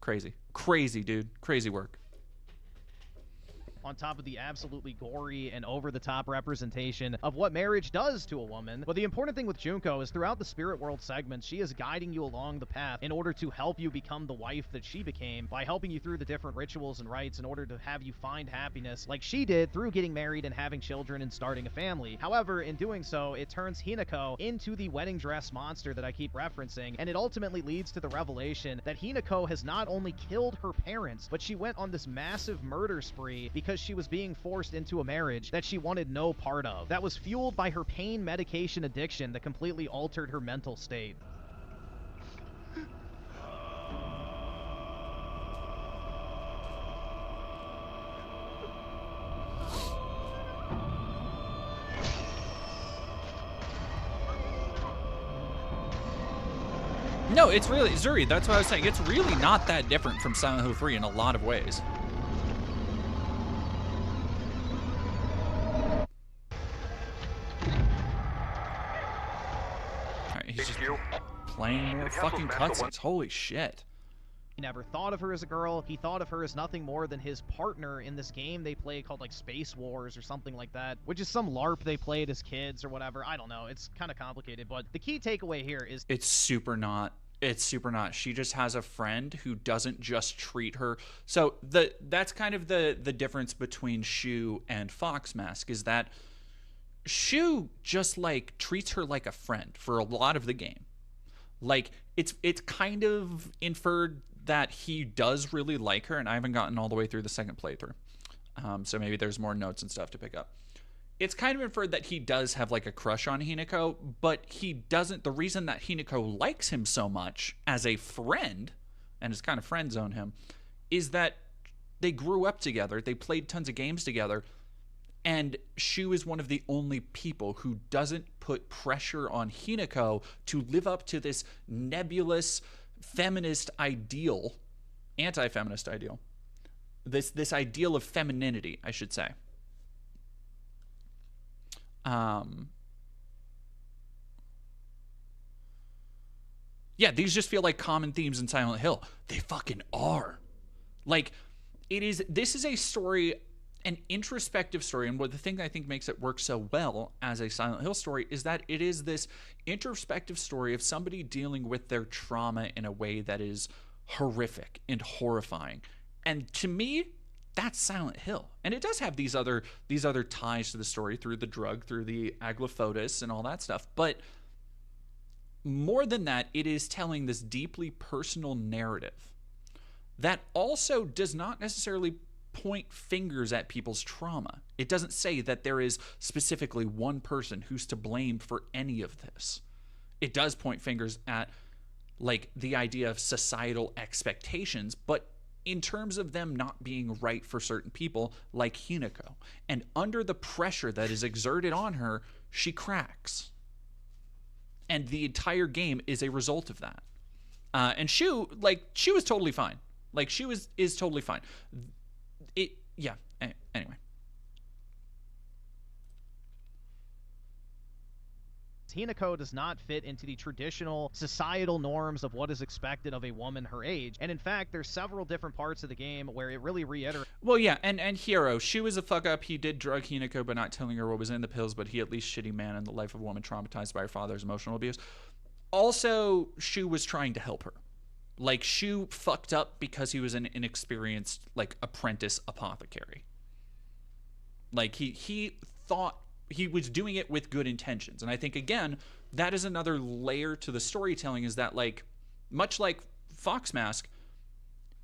Crazy, dude. Crazy work. On top of the absolutely gory and over-the-top representation of what marriage does to a woman. But the important thing with Junko is throughout the Spirit World segments, she is guiding you along the path in order to help you become the wife that she became by helping you through the different rituals and rites in order to have you find happiness like she did through getting married and having children and starting a family. However, in doing so, it turns Hinako into the wedding dress monster that I keep referencing, and it ultimately leads to the revelation that Hinako has not only killed her parents, but she went on this massive murder spree because she was being forced into a marriage that she wanted no part of, that was fueled by her pain medication addiction that completely altered her mental state. No, it's really, Zuri, that's what I was saying. It's really not that different from Silent Hill 3 in a lot of ways. He's just playing more fucking cutscenes. Holy shit. He never thought of her as a girl. He thought of her as nothing more than his partner in this game they play called like Space Wars or something like that, which is some LARP they played as kids or whatever. I don't know. It's kind of complicated, but the key takeaway here is it's super not. It's super not. She just has a friend who doesn't just treat her. So that's kind of the difference between Shu and Foxmask, is that Shu just like treats her like a friend for a lot of the game. Like it's kind of inferred that he does really like her, and I haven't gotten all the way through the second playthrough. So maybe there's more notes and stuff to pick up. It's kind of inferred that he does have like a crush on Hinako, but he doesn't. The reason that Hinako likes him so much as a friend, and has kind of friend zoned him, is that they grew up together. They played tons of games together. And Shu is one of the only people who doesn't put pressure on Hinako to live up to this nebulous feminist ideal, anti-feminist ideal. This ideal of femininity, I should say. Yeah, these just feel like common themes in Silent Hill. They fucking are. Like, this is a story, an introspective story, and what the thing I think makes it work so well as a Silent Hill story is that it is this introspective story of somebody dealing with their trauma in a way that is horrific and horrifying. And to me, that's Silent Hill. And it does have these other ties to the story through the drug, through the aglyphotis and all that stuff. But more than that, it is telling this deeply personal narrative that also does not necessarily point fingers at people's trauma. It doesn't say that there is specifically one person who's to blame for any of this. It does point fingers at like the idea of societal expectations, but in terms of them not being right for certain people, like Hinako. And under the pressure that is exerted on her, she cracks. And the entire game is a result of that. And Shu, like, she was totally fine. Like, she is totally fine. Yeah. Anyway. Hinako does not fit into the traditional societal norms of what is expected of a woman her age. And in fact, there's several different parts of the game where it really reiterates. Well, yeah, and Hiro, Shu was a fuck up. He did drug Hinako by not telling her what was in the pills, but he at least shitty man in the life of a woman traumatized by her father's emotional abuse. Also, Shu was trying to help her. Like, Shu fucked up because he was an inexperienced, like, apprentice apothecary. Like, he thought he was doing it with good intentions. And I think, again, that is another layer to the storytelling, is that, like, much like Fox Mask,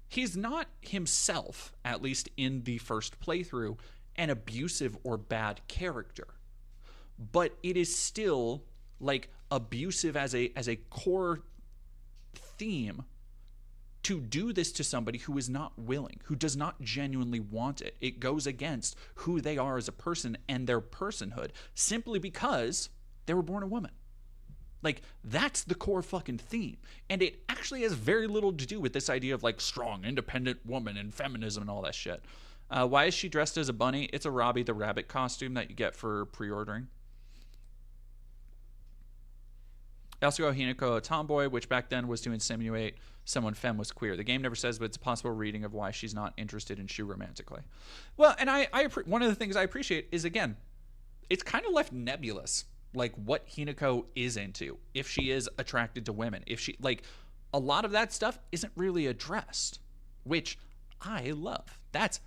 he's not himself, at least in the first playthrough, an abusive or bad character. But it is still, like, abusive as a core theme to do this to somebody who is not willing, who does not genuinely want it. It goes against who they are as a person and their personhood, simply because they were born a woman. Like, that's the core fucking theme. And it actually has very little to do with this idea of, like, strong, independent woman and feminism and all that shit. Why is she dressed as a bunny? It's a Robbie the Rabbit costume that you get for pre-ordering. I also got Hinako a tomboy, which back then was to insinuate someone femme was queer. The game never says, but it's a possible reading of why she's not interested in Shu romantically. Well, and one of the things I appreciate is, again, it's kind of left nebulous, like, what Hinako is into, if she is attracted to women, if she, like, a lot of that stuff isn't really addressed, which I love. That's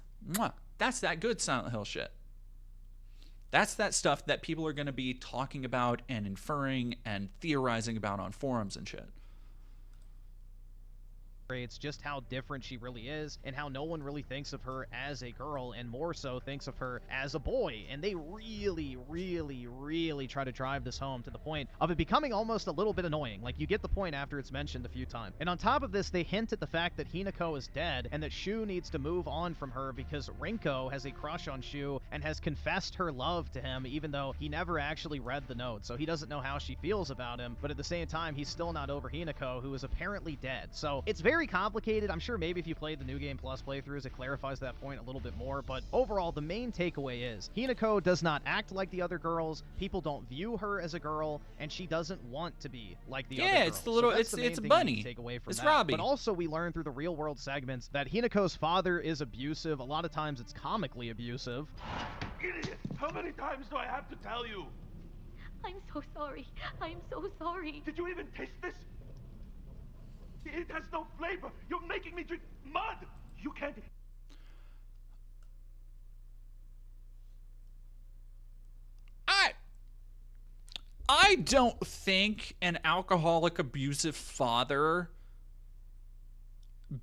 that good Silent Hill shit. That's that stuff that people are going to be talking about and inferring and theorizing about on forums and shit. It's just how different she really is, and how no one really thinks of her as a girl, and more so thinks of her as a boy. And they really, really, really try to drive this home to the point of it becoming almost a little bit annoying. Like, you get the point after it's mentioned a few times. And on top of this, they hint at the fact that Hinako is dead, and that Shu needs to move on from her because Rinko has a crush on Shu and has confessed her love to him, even though he never actually read the note. So he doesn't know how she feels about him, but at the same time, he's still not over Hinako, who is apparently dead. So it's very complicated. I'm sure maybe if you played the New Game Plus playthroughs, it clarifies that point a little bit more, but overall, the main takeaway is Hinako does not act like the other girls, people don't view her as a girl, and she doesn't want to be like the other girls. Yeah, it's the little, so it's a bunny. Take away from it's that. Robbie. But also, we learn through the real-world segments that Hinako's father is abusive. A lot of times, it's comically abusive. Idiot! How many times do I have to tell you? I'm so sorry. I'm so sorry. Did you even taste this? It has no flavor. You're making me drink mud. You can't. I don't think an alcoholic, abusive father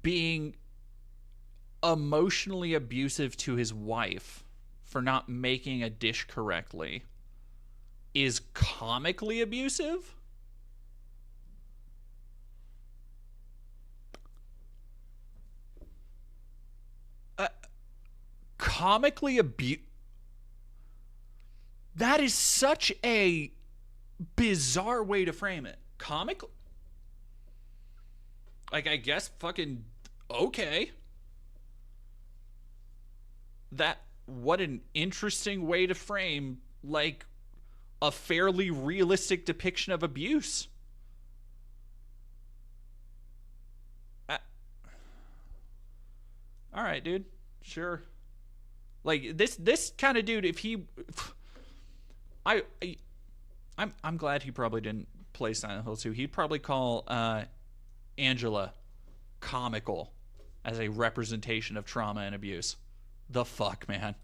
being emotionally abusive to his wife for not making a dish correctly is comically abusive. Comically that is such a bizarre way to frame it. Comic, like, I guess fucking okay. That, what an interesting way to frame, like, a fairly realistic depiction of abuse. All right, dude. Sure. Like, this kind of dude, if he, I'm glad he probably didn't play Silent Hill 2. He'd probably call Angela comical as a representation of trauma and abuse. The fuck, man.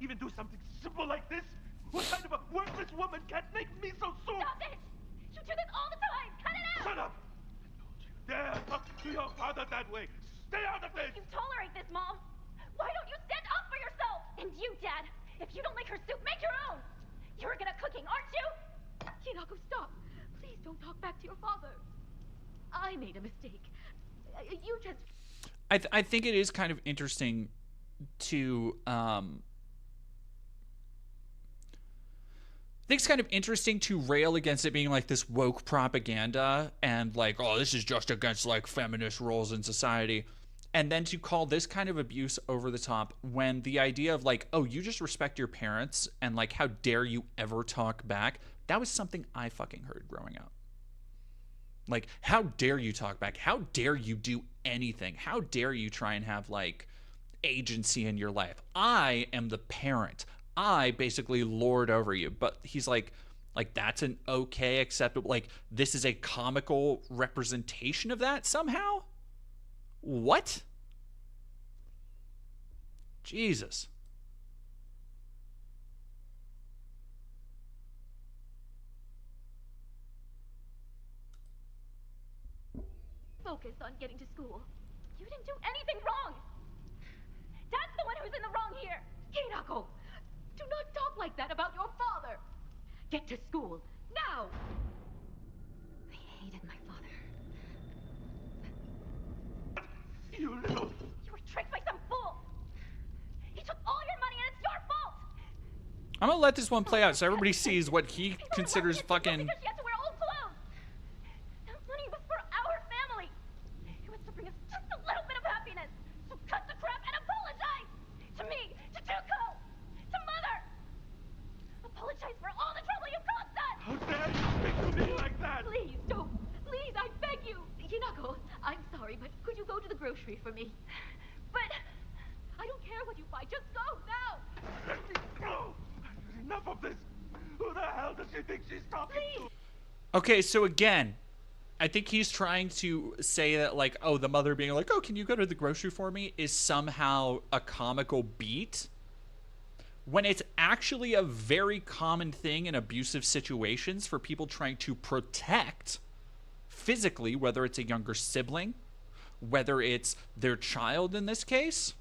Even do something simple like this? What kind of a worthless woman can't make me so sore? Stop it! You do this all the time! Cut it out! Shut up! Don't you dare talk to your father that way! Stay out of this! You tolerate this, Mom! Why don't you stand up for yourself? And you, Dad! If you don't like her soup, make your own! You're good at cooking, aren't you? Hinako, stop! Please don't talk back to your father. I made a mistake. You just... I think it is kind of interesting to think it's kind of interesting to rail against it being like this woke propaganda and like, oh, this is just against like feminist roles in society. And then to call this kind of abuse over the top when the idea of like, oh, you just respect your parents and like, how dare you ever talk back? That was something I fucking heard growing up. Like, how dare you talk back? How dare you do anything? How dare you try and have like agency in your life? I am the parent. I basically lord over you. But he's like that's an okay, acceptable, like this is a comical representation of that somehow? What? Jesus. Focus on getting to school. You didn't do anything wrong. Dad's the one who's in the wrong here. Hinako, do not talk like that about your father. Get to school, now. I hated my father. You little... You were tricked by some fool. He took all your money and it's your fault. I'm gonna let this one play out so everybody sees what he He's only considers wanting to fucking... because she had to wear old clothes. That money was for our family. It was to bring us just a little bit of happiness. So cut the crap and apologize. To me, to Tuko, to Mother. Apologize for all the trouble you caused us. How dare you speak to me like that? Please don't. Please, I beg you. Hinako, I'm sorry, but could you go to the grocery for me? But I don't care what you buy. Just go now. Let me go. Enough of this. Who the hell does she think she's talking to? Okay, so again, I think he's trying to say that like, oh, the mother being like, oh, can you go to the grocery for me is somehow a comical beat, when it's actually a very common thing in abusive situations for people trying to protect physically, whether it's a younger sibling, whether it's their child in this case,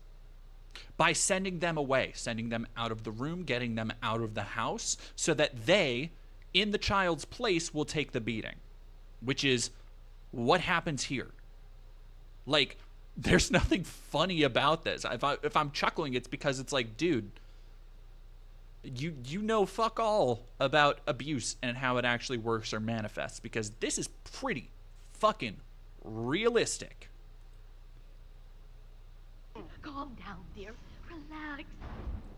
by sending them away, sending them out of the room, getting them out of the house, so that they, in the child's place, will take the beating, which is what happens here. Like, there's nothing funny about this. If I'm chuckling, it's because it's like, dude, you know fuck all about abuse and how it actually works or manifests, because this is pretty fucking realistic. Calm down, dear. Relax.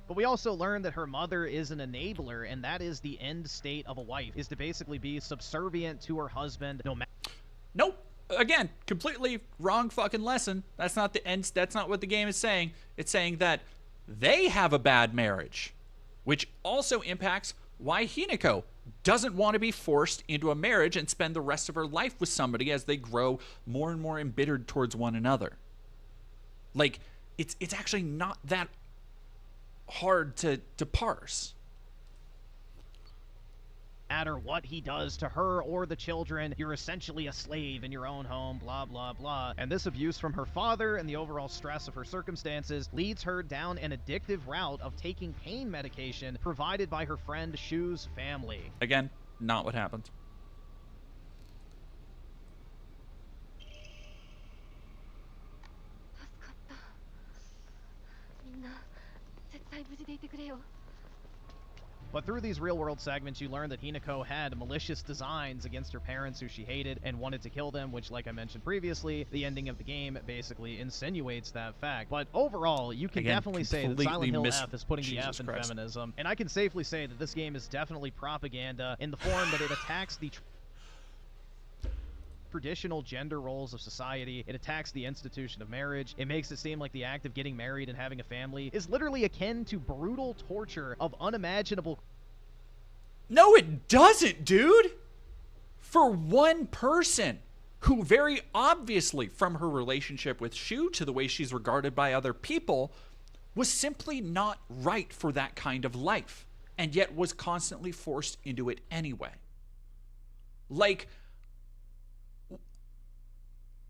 But we also learn that her mother is an enabler, and that is the end state of a wife, is to basically be subservient to her husband no matter. Nope. Again, completely wrong fucking lesson. That's not the end. That's not what the game is saying. It's saying that they have a bad marriage, which also impacts why Hinako doesn't want to be forced into a marriage and spend the rest of her life with somebody as they grow more and more embittered towards one another. Like, it's actually not that hard to parse. Matter what he does to her or the children, you're essentially a slave in your own home, blah, blah, blah. And this abuse from her father and the overall stress of her circumstances leads her down an addictive route of taking pain medication provided by her friend Shu's family. Again, not what happened. 助かった。みんな絶対無事でいてくれよ。 But through these real-world segments, you learn that Hinako had malicious designs against her parents who she hated and wanted to kill them, which, like I mentioned previously, the ending of the game basically insinuates that fact. But overall, you can definitely say that Silent Hill F is putting the F in feminism, and I can safely say that this game is definitely propaganda in the form that it attacks the traditional gender roles of society. It attacks the institution of marriage. It makes it seem like the act of getting married and having a family is literally akin to brutal torture of unimaginable... No, it doesn't, dude! For one person who very obviously, from her relationship with Shu to the way she's regarded by other people, was simply not right for that kind of life, and yet was constantly forced into it anyway. Like...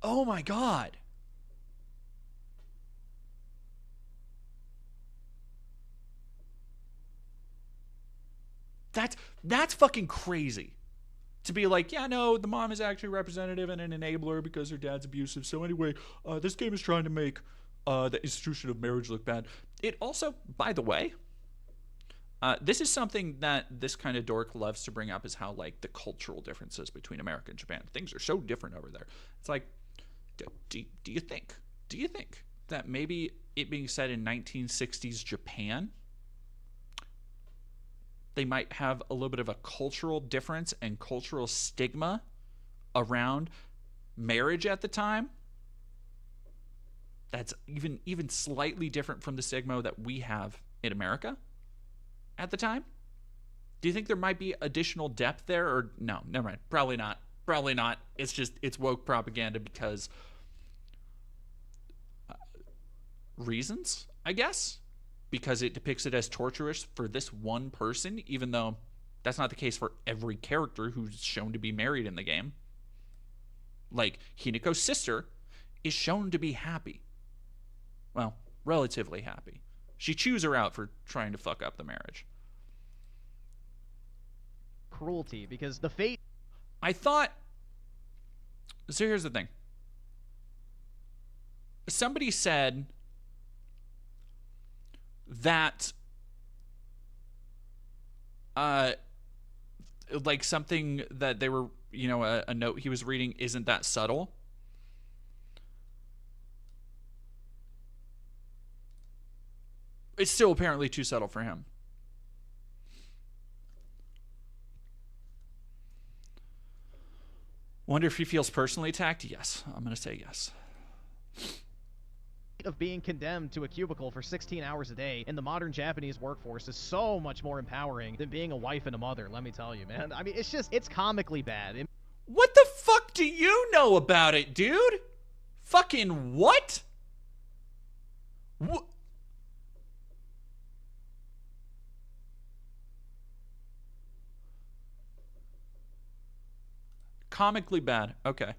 oh my god. That's fucking crazy. To be like, yeah, no, the mom is actually representative and an enabler because her dad's abusive. So anyway, this game is trying to make the institution of marriage look bad. It also, by the way, This is something that this kind of dork loves to bring up, is how, like, the cultural differences between America and Japan. Things are so different over there. It's like, do you think that maybe it being set in 1960s Japan, they might have a little bit of a cultural difference and cultural stigma around marriage at the time that's even slightly different from the stigma that we have in America at the time? Do you think there might be additional depth there? Or no, never mind. Probably not. It's woke propaganda because reasons, I guess, because it depicts it as torturous for this one person, even though that's not the case for every character who's shown to be married in the game. Like, Hinako's sister is shown to be happy. Well, relatively happy. She chews her out for trying to fuck up the marriage. Cruelty, because the fate... I thought... So here's the thing. Somebody said that... like something that they were... You know, a note he was reading isn't that subtle. It's still apparently too subtle for him. Wonder if he feels personally attacked? Yes. I'm going to say yes. Of being condemned to a cubicle for 16 hours a day in the modern Japanese workforce is so much more empowering than being a wife and a mother, let me tell you, man. I mean, it's comically bad. What the fuck do you know about it, dude? Fucking what? What? Comically bad. Okay.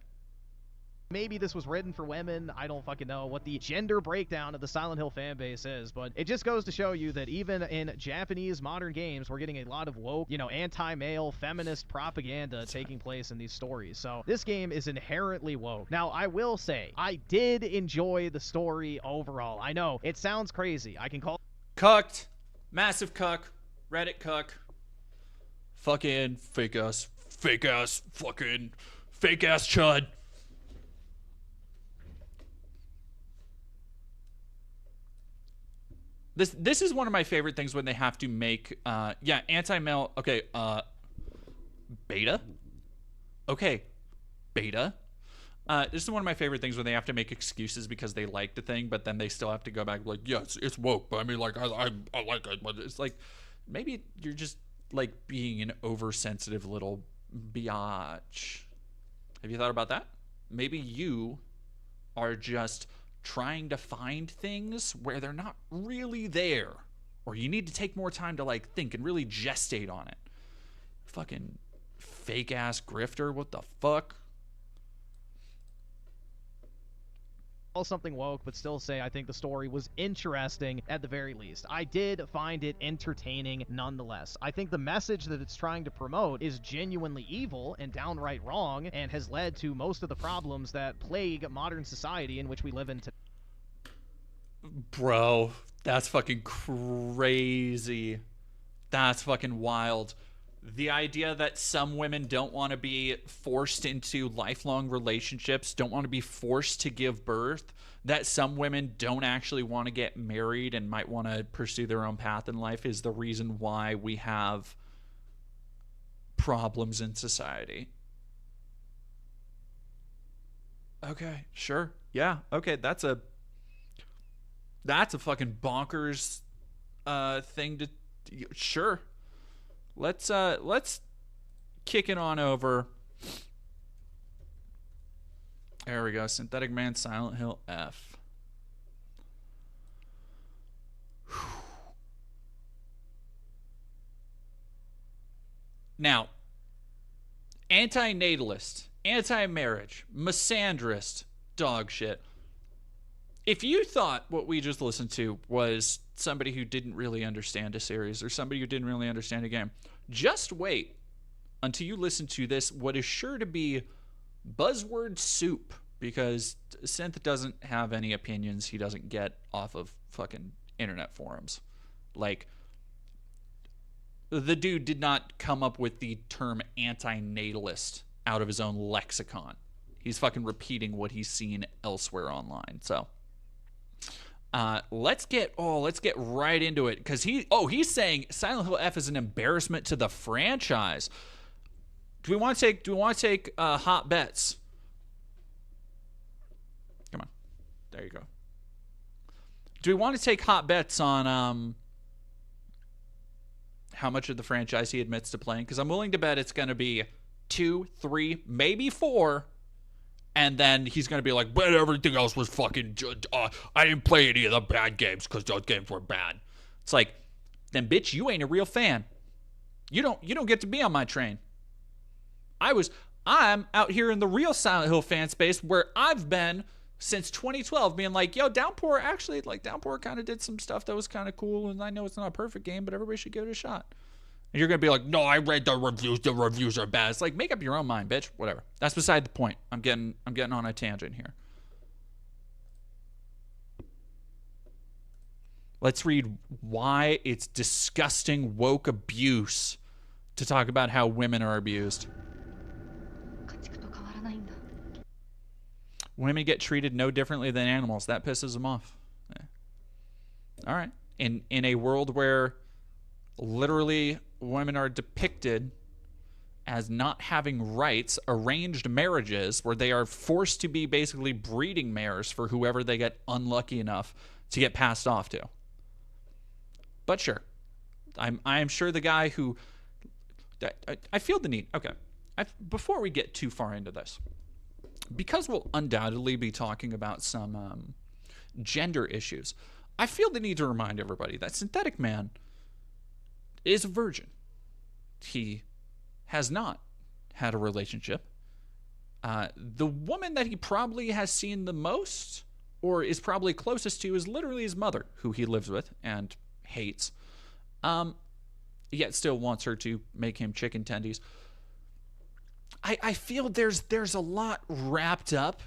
Maybe this was written for women. I don't fucking know what the gender breakdown of the Silent Hill fan base is, but it just goes to show you that even in Japanese modern games, we're getting a lot of woke, you know, anti-male feminist propaganda taking place in these stories. So this game is inherently woke. Now, I will say, I did enjoy the story overall. I know, it sounds crazy. I can call... Cucked. Massive cuck. Reddit cuck. Fucking fake ass, fucking fake ass chud. This is one of my favorite things when they have to make anti-male. Okay, beta. Okay, beta. This is one of my favorite things when they have to make excuses because they like the thing, but then they still have to go back like, yeah, it's woke, but I mean, like, I like it, but it's like, maybe you're just like being an oversensitive little biatch. Have you thought about that? Maybe you are just trying to find things where they're not really there, or you need to take more time to like think and really gestate on it. Fucking fake ass grifter, what the fuck? Something woke, but still say I think the story was interesting at the very least. I did find it entertaining nonetheless. I think the message that it's trying to promote is genuinely evil and downright wrong, and has led to most of the problems that plague modern society in which we live in today. Bro, that's fucking crazy. That's fucking wild. The idea that some women don't want to be forced into lifelong relationships, don't want to be forced to give birth, that some women don't actually want to get married and might want to pursue their own path in life is the reason why we have problems in society. Okay, sure. Yeah, okay, that's a fucking bonkers thing to... Sure. Let's kick it on over. There we go. Synthetic Man, Silent Hill F. Now, anti-natalist, anti-marriage, misandrist, dog shit. If you thought what we just listened to was somebody who didn't really understand a series or somebody who didn't really understand a game, just wait until you listen to this, what is sure to be buzzword soup, because Synth doesn't have any opinions he doesn't get off of fucking internet forums. Like, the dude did not come up with the term anti-natalist out of his own lexicon. He's fucking repeating what he's seen elsewhere online. So let's get right into it, because he's saying Silent Hill F is an embarrassment to the franchise. Do we want to take hot bets? Come on, there you go. Do we want to take hot bets on how much of the franchise he admits to playing? Because I'm willing to bet it's going to be 2, 3, maybe 4. And then he's going to be like, but everything else was fucking, I didn't play any of the bad games because those games were bad. It's like, then bitch, you ain't a real fan. You don't get to be on my train. I'm out here in the real Silent Hill fan space where I've been since 2012 being like, yo, Downpour kind of did some stuff that was kind of cool. And I know it's not a perfect game, but everybody should give it a shot. And you're going to be like, no, I read the reviews are bad. It's like, make up your own mind, bitch. Whatever. That's beside the point. I'm getting on a tangent here. Let's read why it's disgusting woke abuse to talk about how women are abused. Women get treated no differently than animals. That pisses them off. Yeah. All right. In a world where literally women are depicted as not having rights, arranged marriages where they are forced to be basically breeding mares for whoever they get unlucky enough to get passed off to. But sure, I'm sure the guy who I feel the need. Okay, before we get too far into this, because we'll undoubtedly be talking about some gender issues, I feel the need to remind everybody that Synthetic Man is a virgin. He has not had a relationship. The woman that he probably has seen the most, or is probably closest to, is literally his mother, who he lives with and hates, yet still wants her to make him chicken tendies. I feel there's a lot wrapped up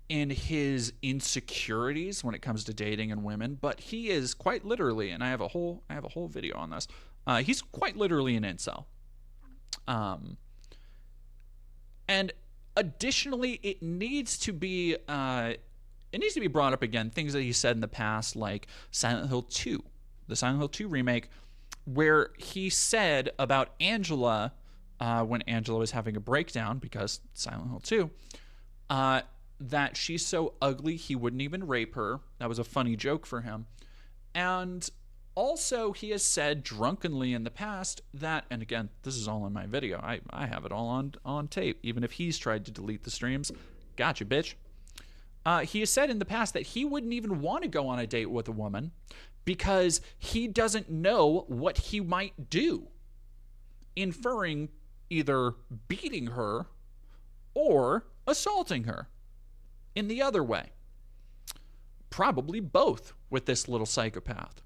in his insecurities when it comes to dating and women, but he is quite literally, and I have a whole video on this. He's quite literally an incel. And additionally, it needs to be brought up again, things that he said in the past, like Silent Hill 2, the Silent Hill 2 remake, where he said about Angela, when Angela was having a breakdown, because Silent Hill 2, that she's so ugly he wouldn't even rape her. That was a funny joke for him. And also, he has said drunkenly in the past that, and again, this is all in my video. I have it all on tape, even if he's tried to delete the streams. Gotcha, bitch. He has said in the past that he wouldn't even want to go on a date with a woman because he doesn't know what he might do, inferring either beating her or assaulting her in the other way. Probably both with this little psychopath.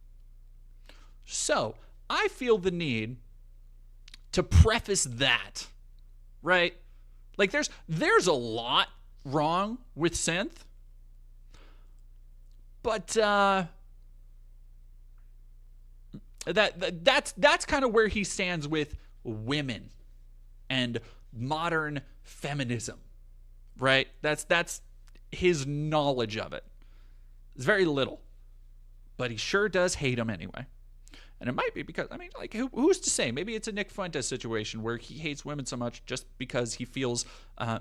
So, I feel the need to preface that, right? Like, there's a lot wrong with Synth, but that's kind of where he stands with women and modern feminism, right? That's his knowledge of it. It's very little, but he sure does hate them anyway. And it might be because, I mean, like, who's to say? Maybe it's a Nick Fuentes situation where he hates women so much just because he feels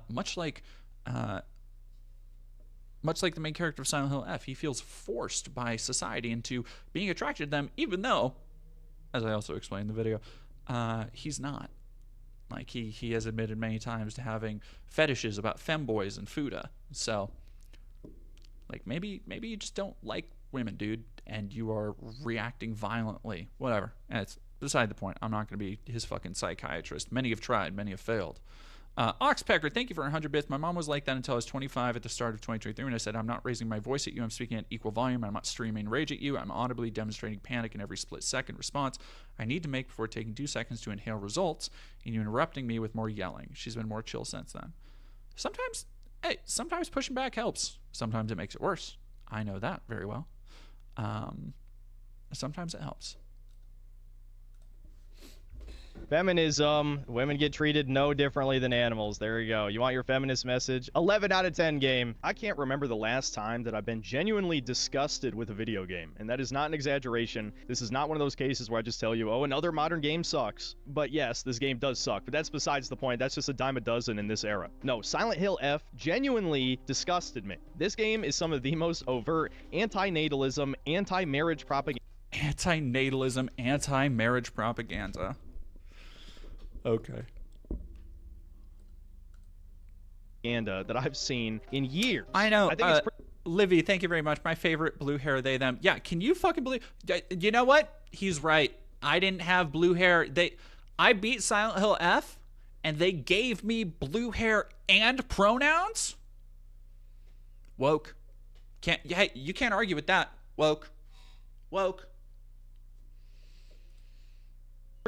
much like the main character of Silent Hill F, he feels forced by society into being attracted to them, even though, as I also explained in the video, he's not. Like, he has admitted many times to having fetishes about femboys and fuda. So, like, maybe you just don't like women, dude, and you are reacting violently. Whatever. And it's beside the point. I'm not going to be his fucking psychiatrist. Many have tried. Many have failed. Oxpecker, thank you for 100 bits. My mom was like that until I was 25 at the start of 2023, and I said, I'm not raising my voice at you. I'm speaking at equal volume. I'm not streaming rage at you. I'm audibly demonstrating panic in every split-second response I need to make before taking 2 seconds to inhale results, and you interrupting me with more yelling. She's been more chill since then. Sometimes pushing back helps. Sometimes it makes it worse. I know that very well. Sometimes it helps. Feminism. Women get treated no differently than animals. There you go. You want your feminist message? 11 out of 10 game. I can't remember the last time that I've been genuinely disgusted with a video game. And that is not an exaggeration. This is not one of those cases where I just tell you, oh, another modern game sucks. But yes, this game does suck. But that's besides the point. That's just a dime a dozen in this era. No, Silent Hill F genuinely disgusted me. This game is some of the most overt anti-natalism, anti-marriage propaganda. Anti-natalism, anti-marriage propaganda. Okay. That I've seen in years. I know. I think it's Livy, thank you very much. My favorite blue hair, they, them. Yeah, can you fucking believe? You know what? He's right. I didn't have blue hair. I beat Silent Hill F, and they gave me blue hair and pronouns? Woke. Hey, you can't argue with that. Woke.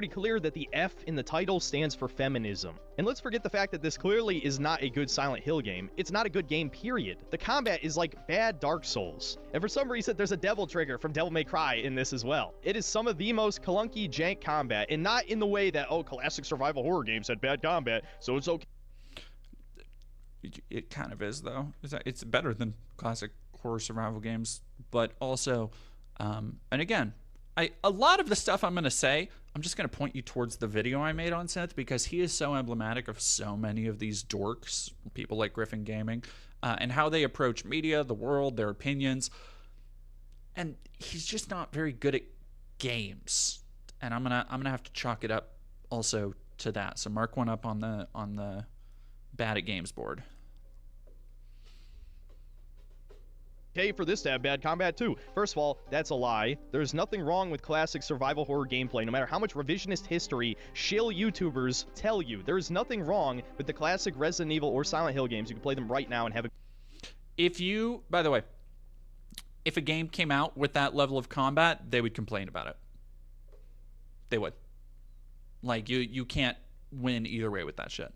pretty clear that the F in the title stands for feminism. And let's forget the fact that this clearly is not a good Silent Hill game. It's not a good game, period. The combat is like bad Dark Souls. And for some reason, there's a devil trigger from Devil May Cry in this as well. It is some of the most clunky jank combat, and not in the way that, oh, classic survival horror games had bad combat, so it's okay. It kind of is, though. It's better than classic horror survival games, but also, and again, a lot of the stuff I'm going to say, I'm just going to point you towards the video I made on Seth, because he is so emblematic of so many of these dorks, people like Griffin Gaming, and how they approach media, the world, their opinions, and he's just not very good at games, and I'm gonna have to chalk it up also to that. So mark one up on the bad at games board. Okay, for this to have bad combat too. First of all, that's a lie. There's nothing wrong with classic survival horror gameplay, no matter how much revisionist history shill YouTubers tell you. There is nothing wrong with the classic Resident Evil or Silent Hill games. You can play them right now and have a... By the way, if a game came out with that level of combat, they would complain about it. They would. Like, you can't win either way with that shit.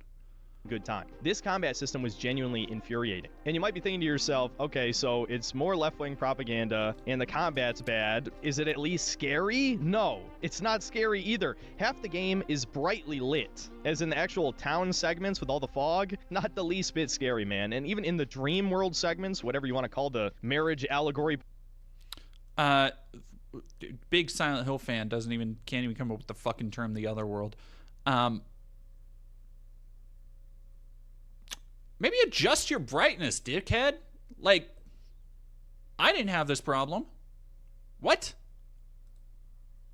Good time. This combat system was genuinely infuriating. And you might be thinking to yourself, okay, so it's more left-wing propaganda and the combat's bad. Is it at least scary? No, it's not scary either. Half the game is brightly lit, as in the actual town segments with all the fog. Not the least bit scary, man. And even in the dream world segments, whatever you want to call the marriage allegory. Big Silent Hill fan can't even come up with the fucking term the other world. Maybe adjust your brightness, dickhead. Like, I didn't have this problem. What?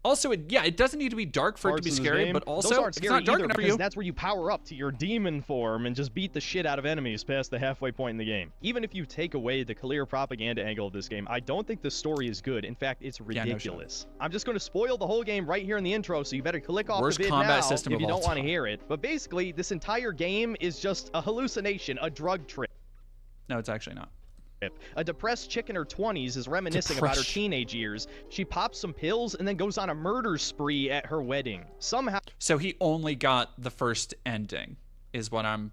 Also, it doesn't need to be dark for it to be scary, but also, it's not dark enough for you. That's where you power up to your demon form and just beat the shit out of enemies past the halfway point in the game. Even if you take away the clear propaganda angle of this game, I don't think the story is good. In fact, it's ridiculous. Yeah, no, I'm just going to spoil the whole game right here in the intro, so you better click off the vid now if you don't want to hear it. But basically, this entire game is just a hallucination, a drug trip. No, it's actually not. A depressed chick in her 20s is reminiscing about her teenage years. She pops some pills and then goes on a murder spree at her wedding. Somehow. So he only got the first ending, is what I'm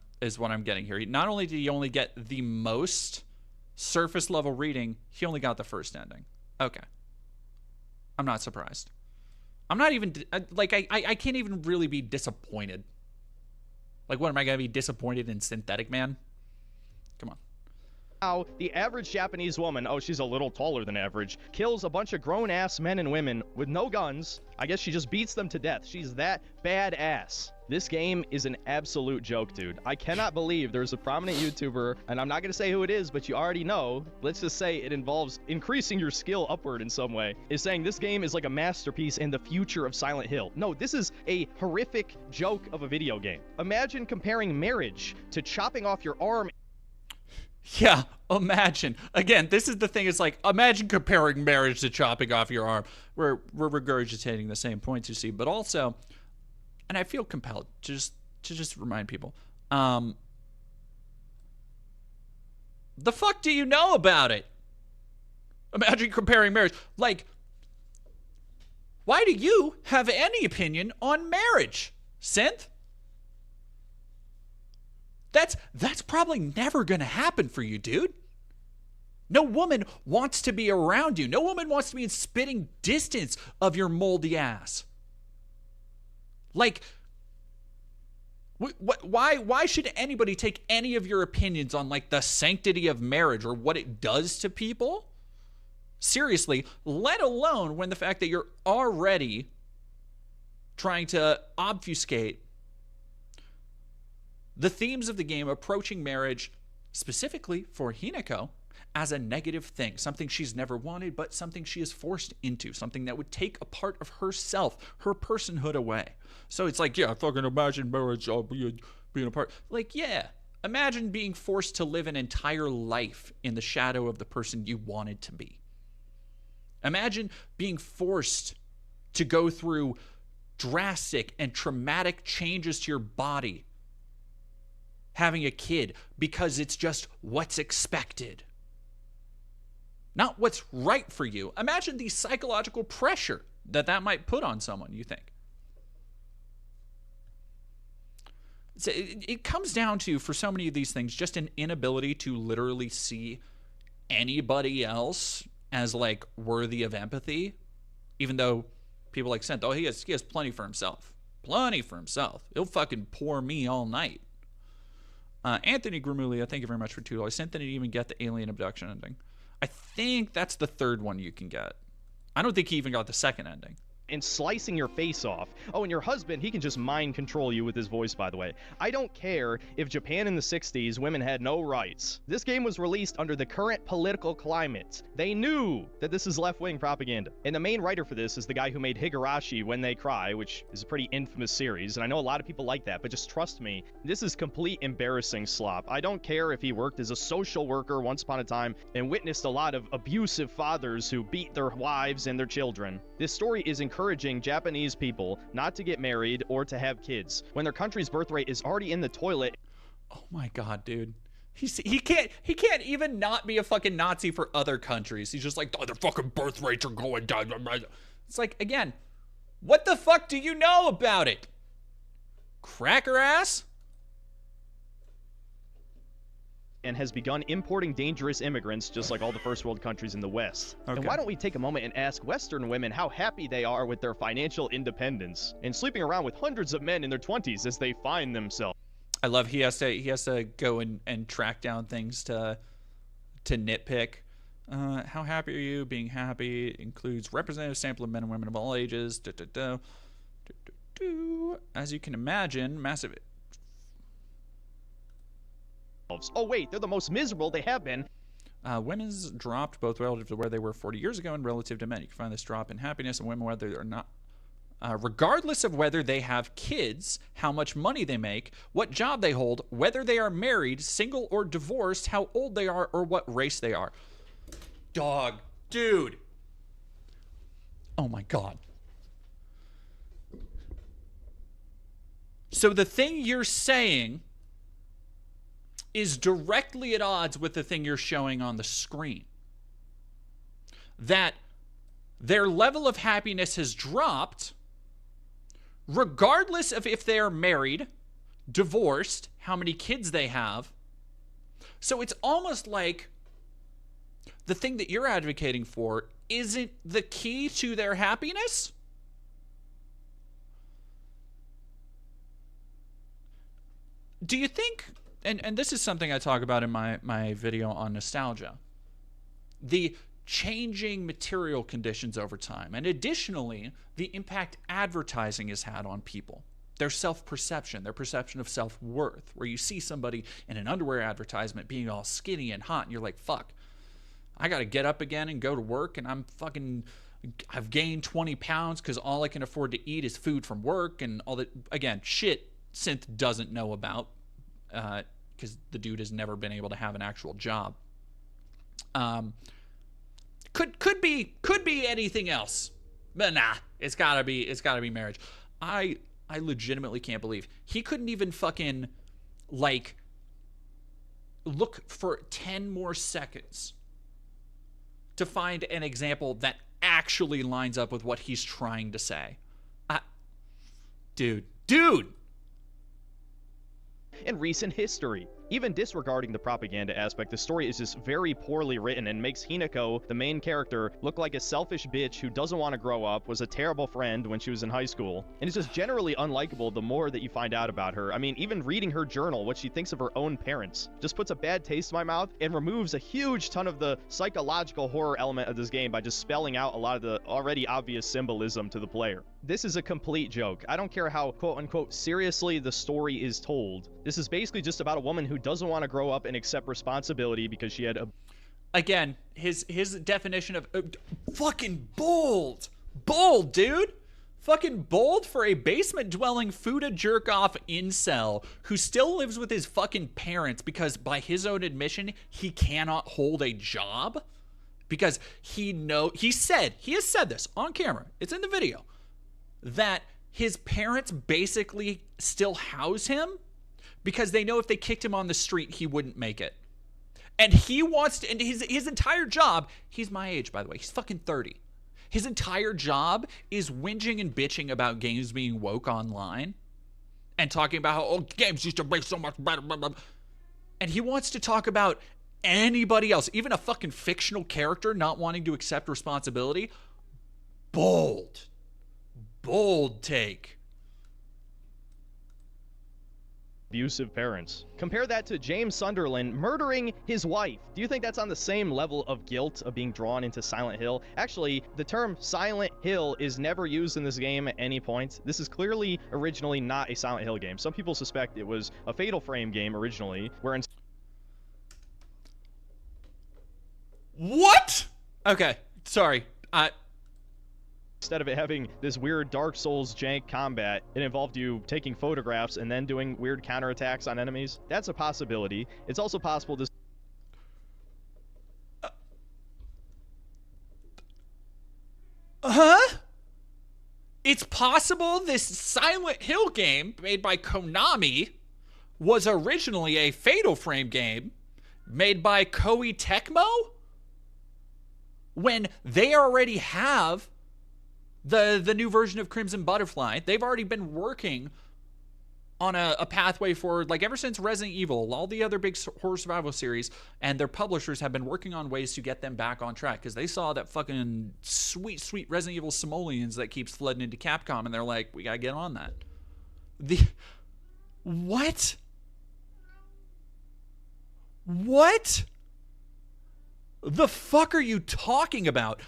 getting here. Not only did he only get the most surface level reading, he only got the first ending. Okay. I'm not surprised. I'm not even like I can't even really be disappointed. Like, what am I gonna be disappointed in Synthetic Man? Come on. How the average Japanese woman, oh, she's a little taller than average, kills a bunch of grown-ass men and women with no guns. I guess she just beats them to death. She's that badass. This game is an absolute joke, dude. I cannot believe there's a prominent YouTuber, and I'm not going to say who it is, but you already know. Let's just say it involves increasing your skill upward in some way. Is saying this game is like a masterpiece and the future of Silent Hill. No, this is a horrific joke of a video game. Imagine comparing marriage to chopping off your arm. Yeah, imagine. Again, this is the thing. It's like, imagine comparing marriage to chopping off your arm. We're regurgitating the same points, you see, but also, and I feel compelled to just remind people, the fuck do you know about it? Imagine comparing marriage. Like, why do you have any opinion on marriage, Synth? That's probably never going to happen for you, dude. No woman wants to be around you. No woman wants to be in spitting distance of your moldy ass. Like, Why should anybody take any of your opinions on like the sanctity of marriage or what it does to people seriously, let alone when the fact that you're already trying to obfuscate the themes of the game approaching marriage, specifically for Hinako, as a negative thing, something she's never wanted, but something she is forced into, something that would take a part of herself, her personhood away. So it's like, yeah, fucking imagine marriage being a part. Like, yeah, imagine being forced to live an entire life in the shadow of the person you wanted to be. Imagine being forced to go through drastic and traumatic changes to your body, having a kid, because it's just what's expected, not what's right for you. Imagine the psychological pressure that might put on someone, you think. So it comes down to, for so many of these things, just an inability to literally see anybody else as like worthy of empathy, even though people like Sent, he has plenty for himself. Plenty for himself. He'll fucking pour me all night. Anthony Gramulia, thank you very much for $2. Sent didn't even get the alien abduction ending. I think that's the third one you can get. I don't think he even got the second ending. And slicing your face off. Oh, and your husband, he can just mind control you with his voice, by the way. I don't care if Japan in the 60s, women had no rights. This game was released under the current political climate. They knew that this is left-wing propaganda. And the main writer for this is the guy who made Higurashi When They Cry, which is a pretty infamous series, and I know a lot of people like that, but just trust me, this is complete embarrassing slop. I don't care if he worked as a social worker once upon a time and witnessed a lot of abusive fathers who beat their wives and their children. This story is encouraging Japanese people not to get married or to have kids when their country's birth rate is already in the toilet. Oh my god, dude. He can't even not be a fucking Nazi for other countries. He's just like, oh, their fucking birth rates are going down. It's like, again, what the fuck do you know about it? Cracker ass? And has begun importing dangerous immigrants just like all the first world countries in the West. Okay. And why don't we take a moment and ask Western women how happy they are with their financial independence and sleeping around with hundreds of men in their 20s as they find themselves. I love he has to go and track down things to nitpick. How happy are you? Being happy includes representative sample of men and women of all ages. As you can imagine, massive. Oh wait, they're the most miserable they have been. Women's dropped both relative to where they were 40 years ago and relative to men. You can find this drop in happiness in women whether they're not, regardless of whether they have kids, how much money they make, what job they hold, whether they are married, single or divorced, how old they are, or what race they are. Dog, dude. Oh my god. So the thing you're saying is directly at odds with the thing you're showing on the screen. That their level of happiness has dropped regardless of if they are married, divorced, how many kids they have. So it's almost like the thing that you're advocating for isn't the key to their happiness. Do you think, and this is something I talk about in my video on nostalgia, the changing material conditions over time, and additionally, the impact advertising has had on people. Their self-perception, their perception of self-worth, where you see somebody in an underwear advertisement being all skinny and hot, and you're like, fuck, I gotta get up again and go to work, and I've gained 20 pounds because all I can afford to eat is food from work, and all that, again, shit Synth doesn't know about, because the dude has never been able to have an actual job. Could be anything else, but nah, it's gotta be marriage. I legitimately can't believe he couldn't even fucking like look for 10 more seconds to find an example that actually lines up with what he's trying to say. Dude. in recent history. Even disregarding the propaganda aspect, the story is just very poorly written and makes Hinako, the main character, look like a selfish bitch who doesn't want to grow up, was a terrible friend when she was in high school, and is just generally unlikable the more that you find out about her. I mean, even reading her journal, what she thinks of her own parents, just puts a bad taste in my mouth and removes a huge ton of the psychological horror element of this game by just spelling out a lot of the already obvious symbolism to the player. This is a complete joke. I don't care how quote-unquote seriously the story is told. This is basically just about a woman who doesn't want to grow up and accept responsibility because she had a... Again, his definition of fucking bold, dude. Fucking bold for a basement-dwelling Fuda jerk-off incel who still lives with his fucking parents because, by his own admission, he cannot hold a job because he has said this on camera. It's in the video that his parents basically still house him because they know if they kicked him on the street, he wouldn't make it. And he wants to, and his entire job, he's my age, by the way, he's fucking 30. His entire job is whinging and bitching about games being woke online and talking about how, games used to be so much better, blah, blah. And he wants to talk about anybody else, even a fucking fictional character not wanting to accept responsibility. Bold take. Abusive parents. Compare that to James Sunderland murdering his wife. Do you think that's on the same level of guilt of being drawn into Silent Hill? Actually, the term Silent Hill is never used in this game at any point. This is clearly originally not a Silent Hill game. Some people suspect it was a Fatal Frame game originally, where What? Okay, sorry. instead of it having this weird Dark Souls jank combat, it involved you taking photographs and then doing weird counterattacks on enemies. That's a possibility. It's also possible this... It's possible this Silent Hill game made by Konami was originally a Fatal Frame game made by Koei Tecmo when they already have the new version of Crimson Butterfly. They've already been working on a pathway forward, like ever since Resident Evil, all the other big horror survival series, and their publishers have been working on ways to get them back on track because they saw that fucking sweet Resident Evil simoleons that keeps flooding into Capcom, and they're like, we gotta get on that. What? The fuck are you talking about?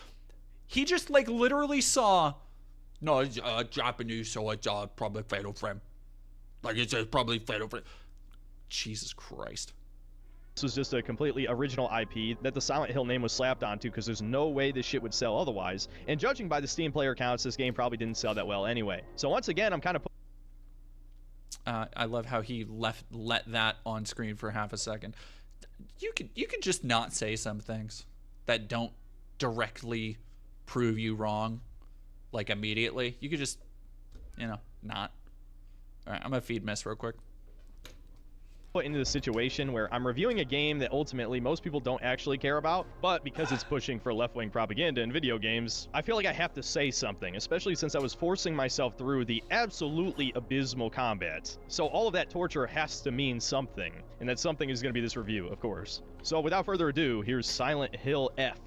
He just, like, literally saw, no, it's Japanese, so it's probably Fatal Frame. Like, it's probably Fatal Frame. Jesus Christ. This was just a completely original IP that the Silent Hill name was slapped onto because there's no way this shit would sell otherwise. And judging by the Steam player counts, this game probably didn't sell that well anyway. So once again, I'm kind of... I love how he let that on screen for half a second. You could just not say some things that don't directly prove you wrong, like immediately. You could just, not. All right, I'm gonna feed Miss real quick. Put into the situation where I'm reviewing a game that ultimately most people don't actually care about, but because it's pushing for left-wing propaganda in video games, I feel like I have to say something, especially since I was forcing myself through the absolutely abysmal combat. So all of that torture has to mean something, and that something is going to be this review, of course. So without further ado, here's Silent Hill F.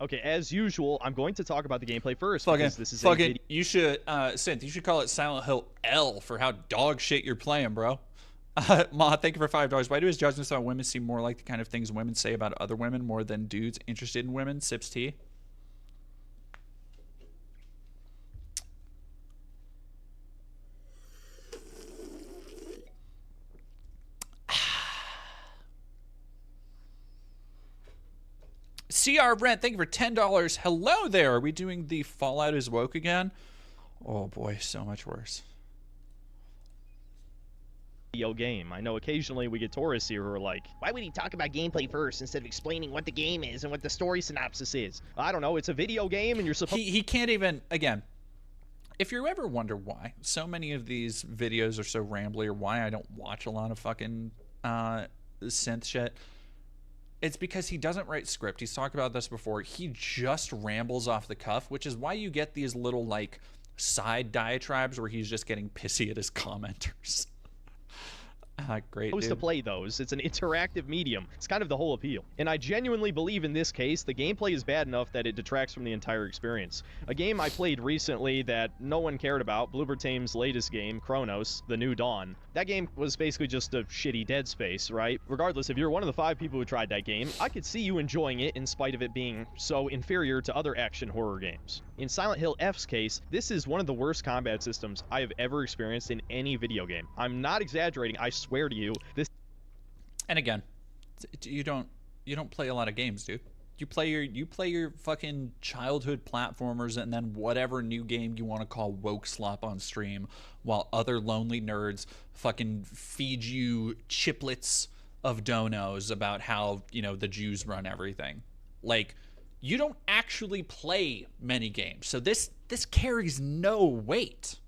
Okay, as usual, I'm going to talk about the gameplay first. Because this is you should, Synth, you should call it Silent Hill L for how dog shit you're playing, bro. Ma, thank you for $5. Why do his judgments on women seem more like the kind of things women say about other women more than dudes interested in women? Sips tea. CR Brent, thank you for $10. Hello there. Are we doing the Fallout is woke again? Oh boy, so much worse. Video game. I know occasionally we get tourists here who are like, why would he talk about gameplay first instead of explaining what the game is and what the story synopsis is? I don't know, it's a video game and you're supposed... He can't even, again, if you ever wonder why so many of these videos are so rambly or why I don't watch a lot of fucking synth shit, it's because he doesn't write script. He's talked about this before. He just rambles off the cuff, which is why you get these little, like, side diatribes where he's just getting pissy at his commenters. Great, supposed to dude. play those. It's an interactive medium. It's kind of the whole appeal. And I genuinely believe in this case, the gameplay is bad enough that it detracts from the entire experience. A game I played recently that no one cared about, Bloober Team's latest game, Chronos, The New Dawn. That game was basically just a shitty Dead Space, right? Regardless, if you're one of the 5 people who tried that game, I could see you enjoying it in spite of it being so inferior to other action horror games. In Silent Hill F's case, this is one of the worst combat systems I have ever experienced in any video game. I'm not exaggerating, I swear to you, this. And again, you don't play a lot of games, dude. You play your fucking childhood platformers and then whatever new game you want to call woke slop on stream, while other lonely nerds fucking feed you chiplets of donos about how, you know, the Jews run everything. Like, you don't actually play many games, so this carries no weight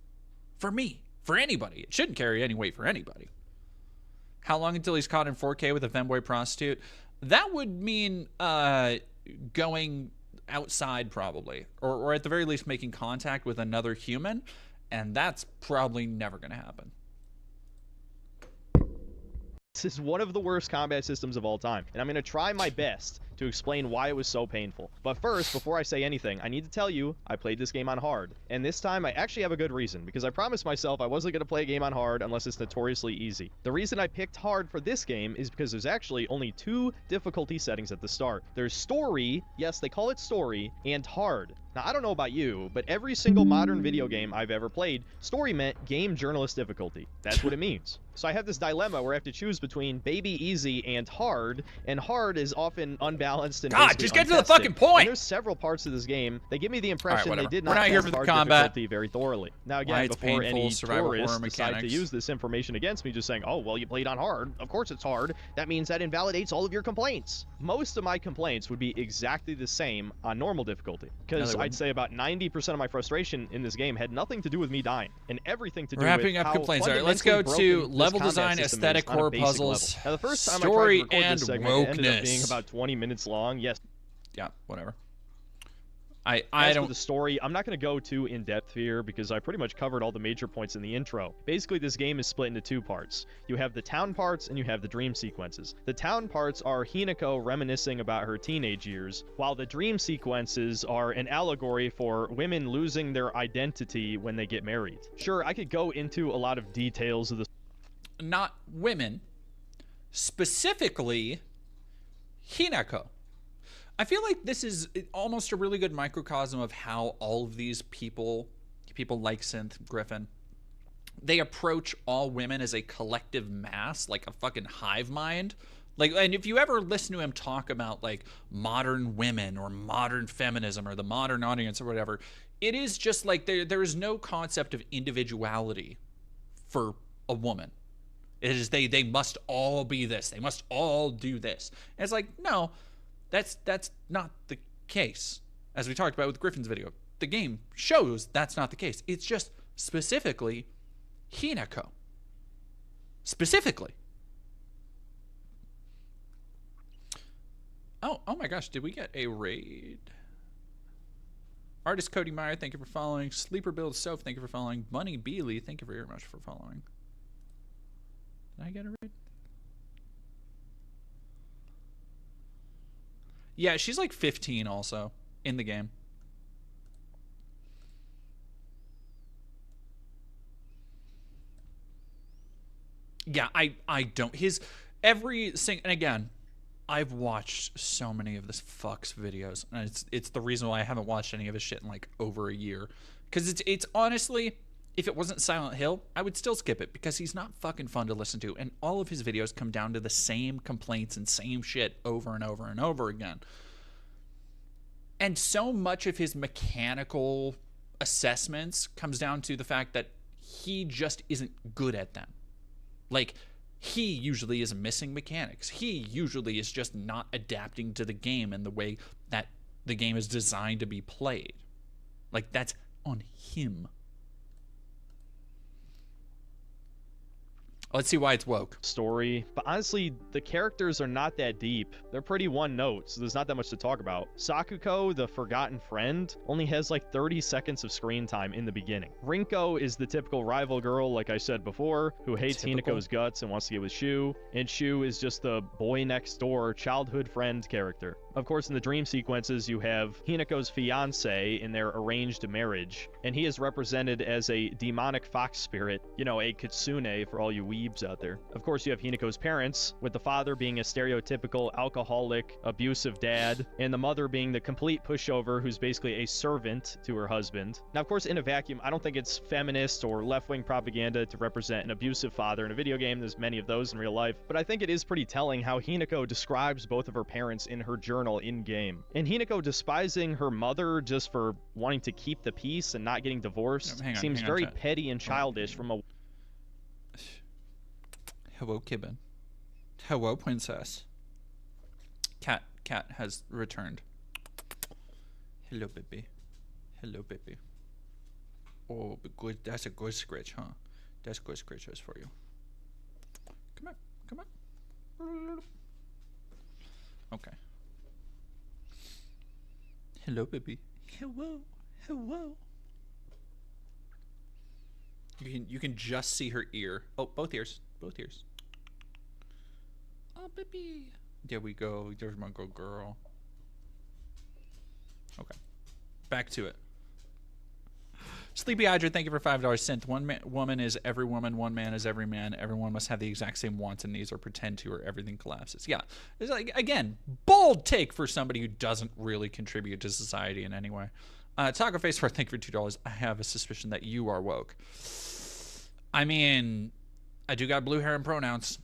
for me, for anybody. It shouldn't carry any weight for anybody. How long until he's caught in 4K with a femboy prostitute? That would mean going outside probably, or at the very least making contact with another human, and that's probably never going to happen. This is one of the worst combat systems of all time, and I'm going to try my best to explain why it was so painful. But first, before I say anything, I need to tell you I played this game on hard. And this time I actually have a good reason, because I promised myself I wasn't going to play a game on hard unless it's notoriously easy. The reason I picked hard for this game is because there's actually only 2 difficulty settings at the start. There's story, yes, they call it story, and hard. Now, I don't know about you, but every single modern video game I've ever played, story meant game journalist difficulty. That's what it means. So I have this dilemma where I have to choose between baby easy and hard is often unbalanced and God, just get to the untested. fucking point! And there's several parts of this game that give me the impression All right, they did we're not not here test for the hard combat. difficulty very thoroughly. Now Why again, it's before painful, any survival horror tourists decide to mechanics. use this information against me just saying, oh, well, you played on hard, of course it's hard, that means that invalidates all of your complaints. Most of my complaints would be exactly the same on normal difficulty, because I'd say about 90% of my frustration in this game had nothing to do with me dying, and everything to do Wrapping with up how complaints. All right, let's go fundamentally to broken this level combat design, system aesthetic is on a horror basic puzzles, level. Now, the first time story, I tried to record and this segment, it ended up being wokeness. about 20 minutes long. Yes. Yeah, whatever. I As don't. for the story, I'm not going to go too in-depth here because I pretty much covered all the major points in the intro. Basically, this game is split into 2 parts. You have the town parts and you have the dream sequences. The town parts are Hinako reminiscing about her teenage years, while the dream sequences are an allegory for women losing their identity when they get married. Sure, I could go into a lot of details of the Not women, specifically Hinako. I feel like this is almost a really good microcosm of how all of these people like Synth Griffin, they approach all women as a collective mass, like a fucking hive mind. Like, and if you ever listen to him talk about like modern women or modern feminism or the modern audience or whatever, it is just like there is no concept of individuality for a woman. It is they must all be this. They must all do this. And it's like, no, that's not the case. As we talked about with Griffin's video, the game shows that's not the case. It's just specifically Hinako. Specifically. Oh my gosh, did we get a raid? Artist Cody Meyer, thank you for following. Sleeper Build Soph, thank you for following. Bunny Beely, thank you very much for following. Did I get a raid? Yeah, she's like 15 also in the game. Yeah, I don't. And again, I've watched so many of this fuck's videos, and it's the reason why I haven't watched any of his shit in like over a year. Because it's honestly, if it wasn't Silent Hill, I would still skip it because he's not fucking fun to listen to, and all of his videos come down to the same complaints and same shit over and over and over again. And so much of his mechanical assessments comes down to the fact that he just isn't good at them. Like, he usually is missing mechanics. He usually is just not adapting to the game and the way that the game is designed to be played. Like, that's on him. Let's see why it's woke. Story, but honestly, the characters are not that deep. They're pretty one note, so there's not that much to talk about. Sakuko, the forgotten friend, only has like 30 seconds of screen time in the beginning. Rinko is the typical rival girl, like I said before, who hates Hinako's guts and wants to get with Shu, and Shu is just the boy next door childhood friend character. Of course, in the dream sequences, you have Hinako's fiance in their arranged marriage, and he is represented as a demonic fox spirit, you know, a kitsune for all you weebs out there. Of course, you have Hinako's parents, with the father being a stereotypical alcoholic, abusive dad, and the mother being the complete pushover who's basically a servant to her husband. Now, of course, in a vacuum, I don't think it's feminist or left-wing propaganda to represent an abusive father in a video game. There's many of those in real life, but I think it is pretty telling how Hinako describes both of her parents in her journal in-game. And Hinako despising her mother just for wanting to keep the peace and not getting divorced seems very petty and childish from a... Hello, Kibben. Hello, princess. Cat has returned. Hello, baby. Hello, baby. Oh, good. That's a good scratch, huh? That's good scratches for you. Come on, come on. Okay. Hello, baby. Hello, hello. You can just see her ear. Oh, both ears. Both ears. Oh, baby. There we go. There's my good girl. Okay. Back to it. Sleepy Hydra, thank you for $5 sent. Woman is every woman. One man is every man. Everyone must have the exact same wants and needs or pretend to, or everything collapses. Yeah. It's like, again, bold take for somebody who doesn't really contribute to society in any way. Taco Face for thank you for $2. I have a suspicion that you are woke. I mean, I do got blue hair and pronouns.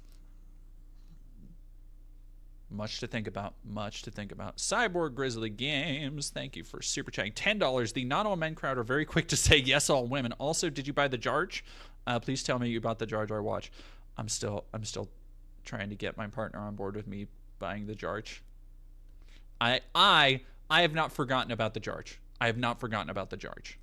Much to think about. Much to think about. Cyborg Grizzly Games, thank you for super chatting. $10. The not all men crowd are very quick to say yes, all women. Also, did you buy the Jarge? Please tell me you bought the Jar Jar watch. I'm still trying to get my partner on board with me buying the Jarge. I have not forgotten about the Jarge. I have not forgotten about the Jarge.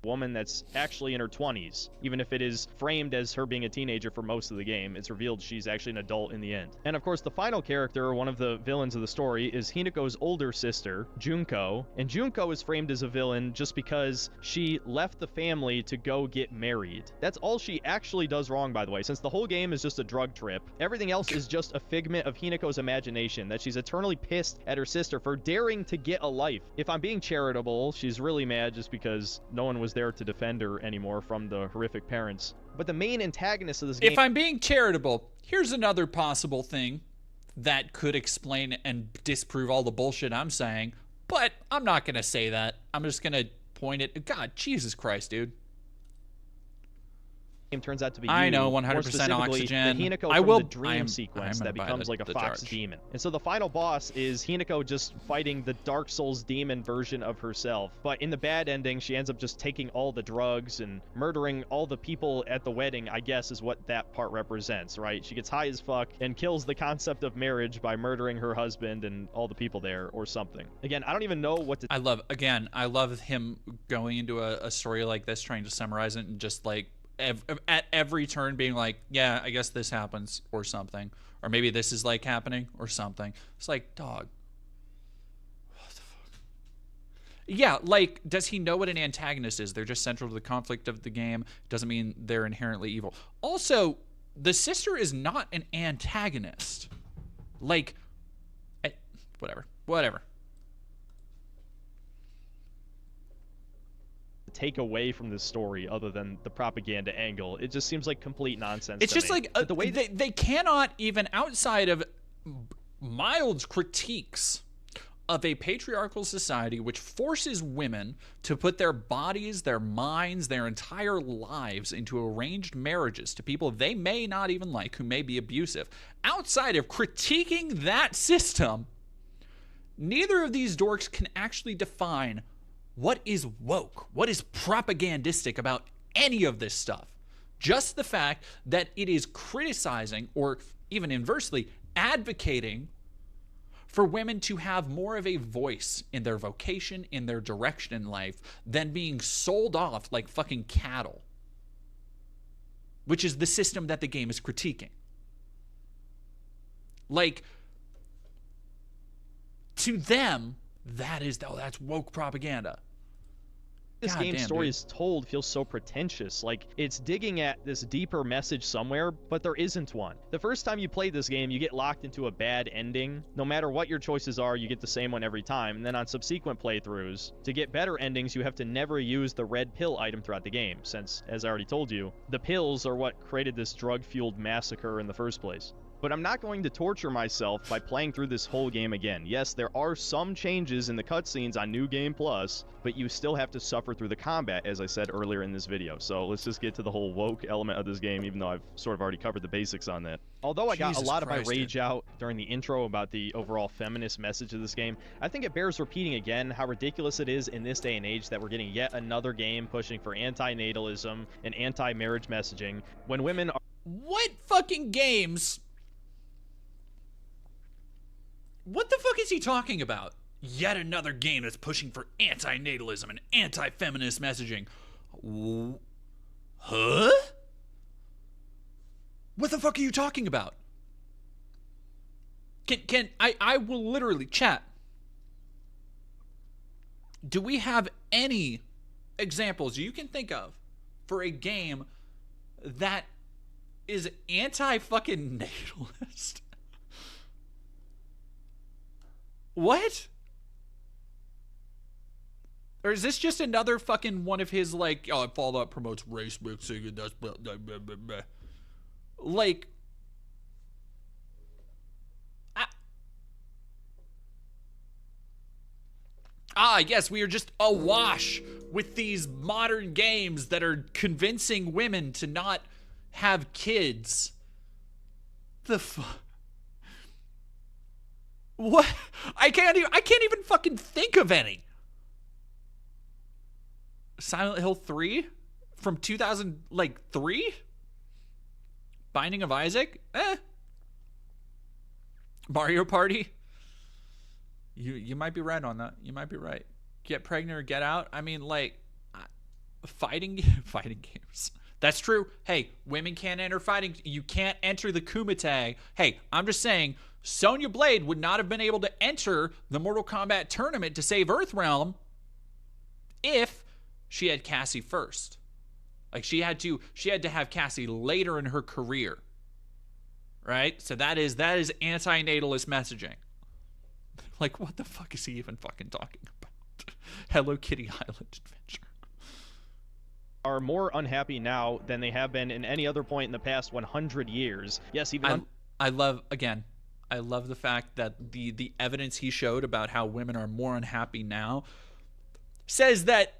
Woman that's actually in her 20s. Even if it is framed as her being a teenager for most of the game, it's revealed she's actually an adult in the end. And of course, the final character, one of the villains of the story, is Hinako's older sister, Junko. And Junko is framed as a villain just because she left the family to go get married. That's all she actually does wrong, by the way, since the whole game is just a drug trip. Everything else is just a figment of Hinako's imagination, that she's eternally pissed at her sister for daring to get a life. If I'm being charitable, she's really mad just because no one was there to defend her anymore from the horrific parents. But the main antagonist of this game... If I'm being charitable, here's another possible thing that could explain and disprove all the bullshit I'm saying, but I'm not going to say that. I'm just going to point it... God, Jesus Christ, dude. Turns out to be I know 100% oxygen. The Hinako I from will the dream sequence that becomes like a fox demon. And so the final boss is Hinako just fighting the Dark Souls demon version of herself. But in the bad ending, she ends up just taking all the drugs and murdering all the people at the wedding, I guess is what that part represents, right? She gets high as fuck and kills the concept of marriage by murdering her husband and all the people there or something. Again, I don't even know what to... I love him going into a story like this, trying to summarize it and just like at every turn being like, yeah, I guess this happens or something, or maybe this is like happening or something. It's like, dog, what the fuck? Yeah, like, does he know what an antagonist is? They're just central to the conflict of the game. Doesn't mean they're inherently evil. Also, the sister is not an antagonist. Like, whatever. Take away from this story other than the propaganda angle. It just seems like complete nonsense. It's just like the way they cannot, even outside of mild critiques of a patriarchal society which forces women to put their bodies, their minds, their entire lives into arranged marriages to people they may not even like, who may be abusive. Outside of critiquing that system, neither of these dorks can actually define what is woke, what is propagandistic about any of this stuff. Just the fact that it is criticizing, or even inversely, advocating for women to have more of a voice in their vocation, in their direction in life, than being sold off like fucking cattle. which is the system that the game is critiquing. Like, to them, that's woke propaganda. This God game's damn, story dude. is told feels so pretentious, like it's digging at this deeper message somewhere, but there isn't one. The first time you play this game, you get locked into a bad ending. No matter what your choices are, you get the same one every time, and then on subsequent playthroughs, to get better endings, you have to never use the red pill item throughout the game, since, as I already told you, the pills are what created this drug-fueled massacre in the first place. But I'm not going to torture myself by playing through this whole game again. Yes, there are some changes in the cutscenes on New Game Plus, but you still have to suffer through the combat, as I said earlier in this video. So let's just get to the whole woke element of this game, even though I've sort of already covered the basics on that. Although I got Jesus a lot Christ, of my rage out during the intro about the overall feminist message of this game, I think it bears repeating again how ridiculous it is in this day and age that we're getting yet another game pushing for anti-natalism and anti-marriage messaging when women are... What fucking games? What the fuck is he talking about? Yet another game that's pushing for anti-natalism and anti-feminist messaging. Huh? What the fuck are you talking about? I will literally chat. Do we have any examples you can think of for a game that is anti-fucking natalist? What? Or is this just another fucking one of his, like, oh, Fallout promotes race mixing and that's blah, blah, blah, blah, blah. Like, yes, we are just awash with these modern games that are convincing women to not have kids. The fuck? What? I can't even fucking think of any. Silent Hill 3 from 2003? Binding of Isaac? Mario Party? You might be right on that. You might be right. Get Pregnant or Get Out? I mean, like, fighting games. That's true. Hey, women can't enter fighting. You can't enter the Kumite. Hey, I'm just saying, Sonya Blade would not have been able to enter the Mortal Kombat tournament to save Earthrealm if she had Cassie first. Like, she had to have Cassie later in her career. Right? So that is anti-natalist messaging. Like, what the fuck is he even fucking talking about? Hello Kitty Island Adventure. Are more unhappy now than they have been in any other point in the past 100 years. Yes, even I love the fact that the evidence he showed about how women are more unhappy now says that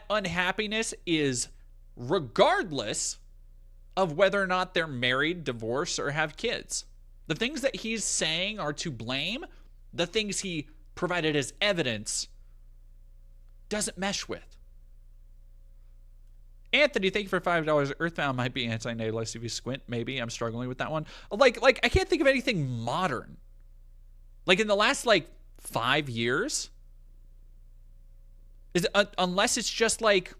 unhappiness is regardless of whether or not they're married, divorced, or have kids. The things that he's saying are to blame. The things he provided as evidence doesn't mesh with. Anthony, thank you for $5. Earthbound might be anti-natalist if you squint. Maybe. I'm struggling with that one. Like I can't think of anything modern. Like in the last 5 years. Unless it's just like,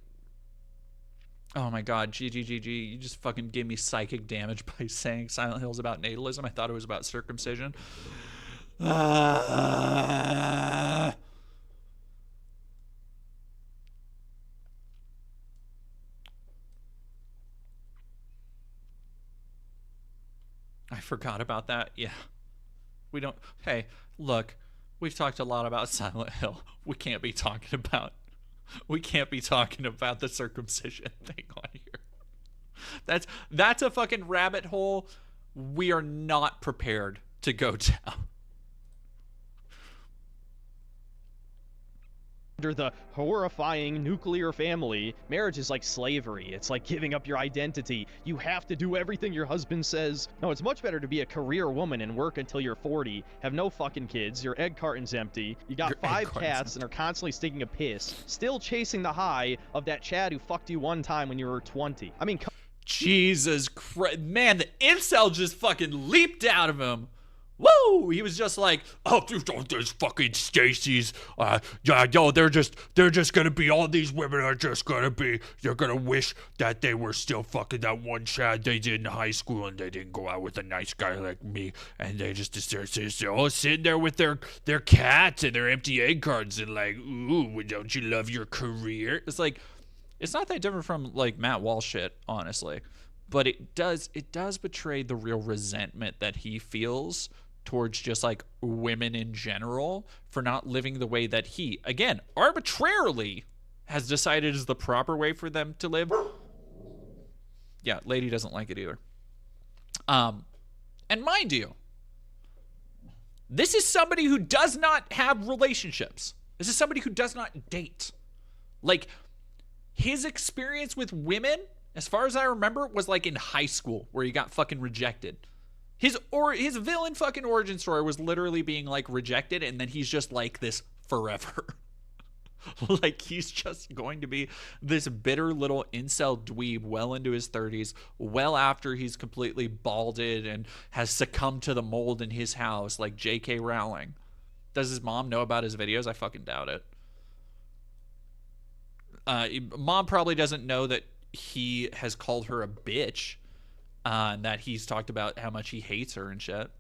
oh my god, GGGG, you just fucking gave me psychic damage by saying Silent Hill's about natalism. I thought it was about circumcision. I forgot about that. Yeah. Hey, look, we've talked a lot about Silent Hill. We can't be talking about the circumcision thing on here. That's a fucking rabbit hole we are not prepared to go down. Under the horrifying nuclear family, marriage is like slavery. It's like giving up your identity. You have to do everything your husband says. No, it's much better to be a career woman and work until you're 40, have no fucking kids, your egg carton's empty, you got 5 cats and are constantly stinking a piss, still chasing the high of that Chad who fucked you one time when you were 20. I mean, Jesus Christ. Man, the incel just fucking leaped out of him. Woo! He was just like, oh, there's fucking Stacy's. Yeah, yo, they're just gonna be, all these women are just gonna be, they're gonna wish that they were still fucking that one Chad they did in high school and they didn't go out with a nice guy like me. And they're all sitting there with their cats and their empty egg cartons and like, ooh, don't you love your career? It's like, it's not that different from like Matt Walsh shit, honestly. But it does betray the real resentment that he feels towards just like women in general for not living the way that he, again, arbitrarily has decided is the proper way for them to live. Yeah, lady doesn't like it either. And mind you, this is somebody who does not have relationships. This is somebody who does not date. Like, his experience with women, as far as I remember, was like in high school where he got fucking rejected. His villain fucking origin story was literally being like rejected, and then he's just like this forever. Like, he's just going to be this bitter little incel dweeb well into his 30s, well after he's completely balded and has succumbed to the mold in his house like J.K. Rowling. Does his mom know about his videos? I fucking doubt it. Mom probably doesn't know that he has called her a bitch. And that he's talked about how much he hates her and shit.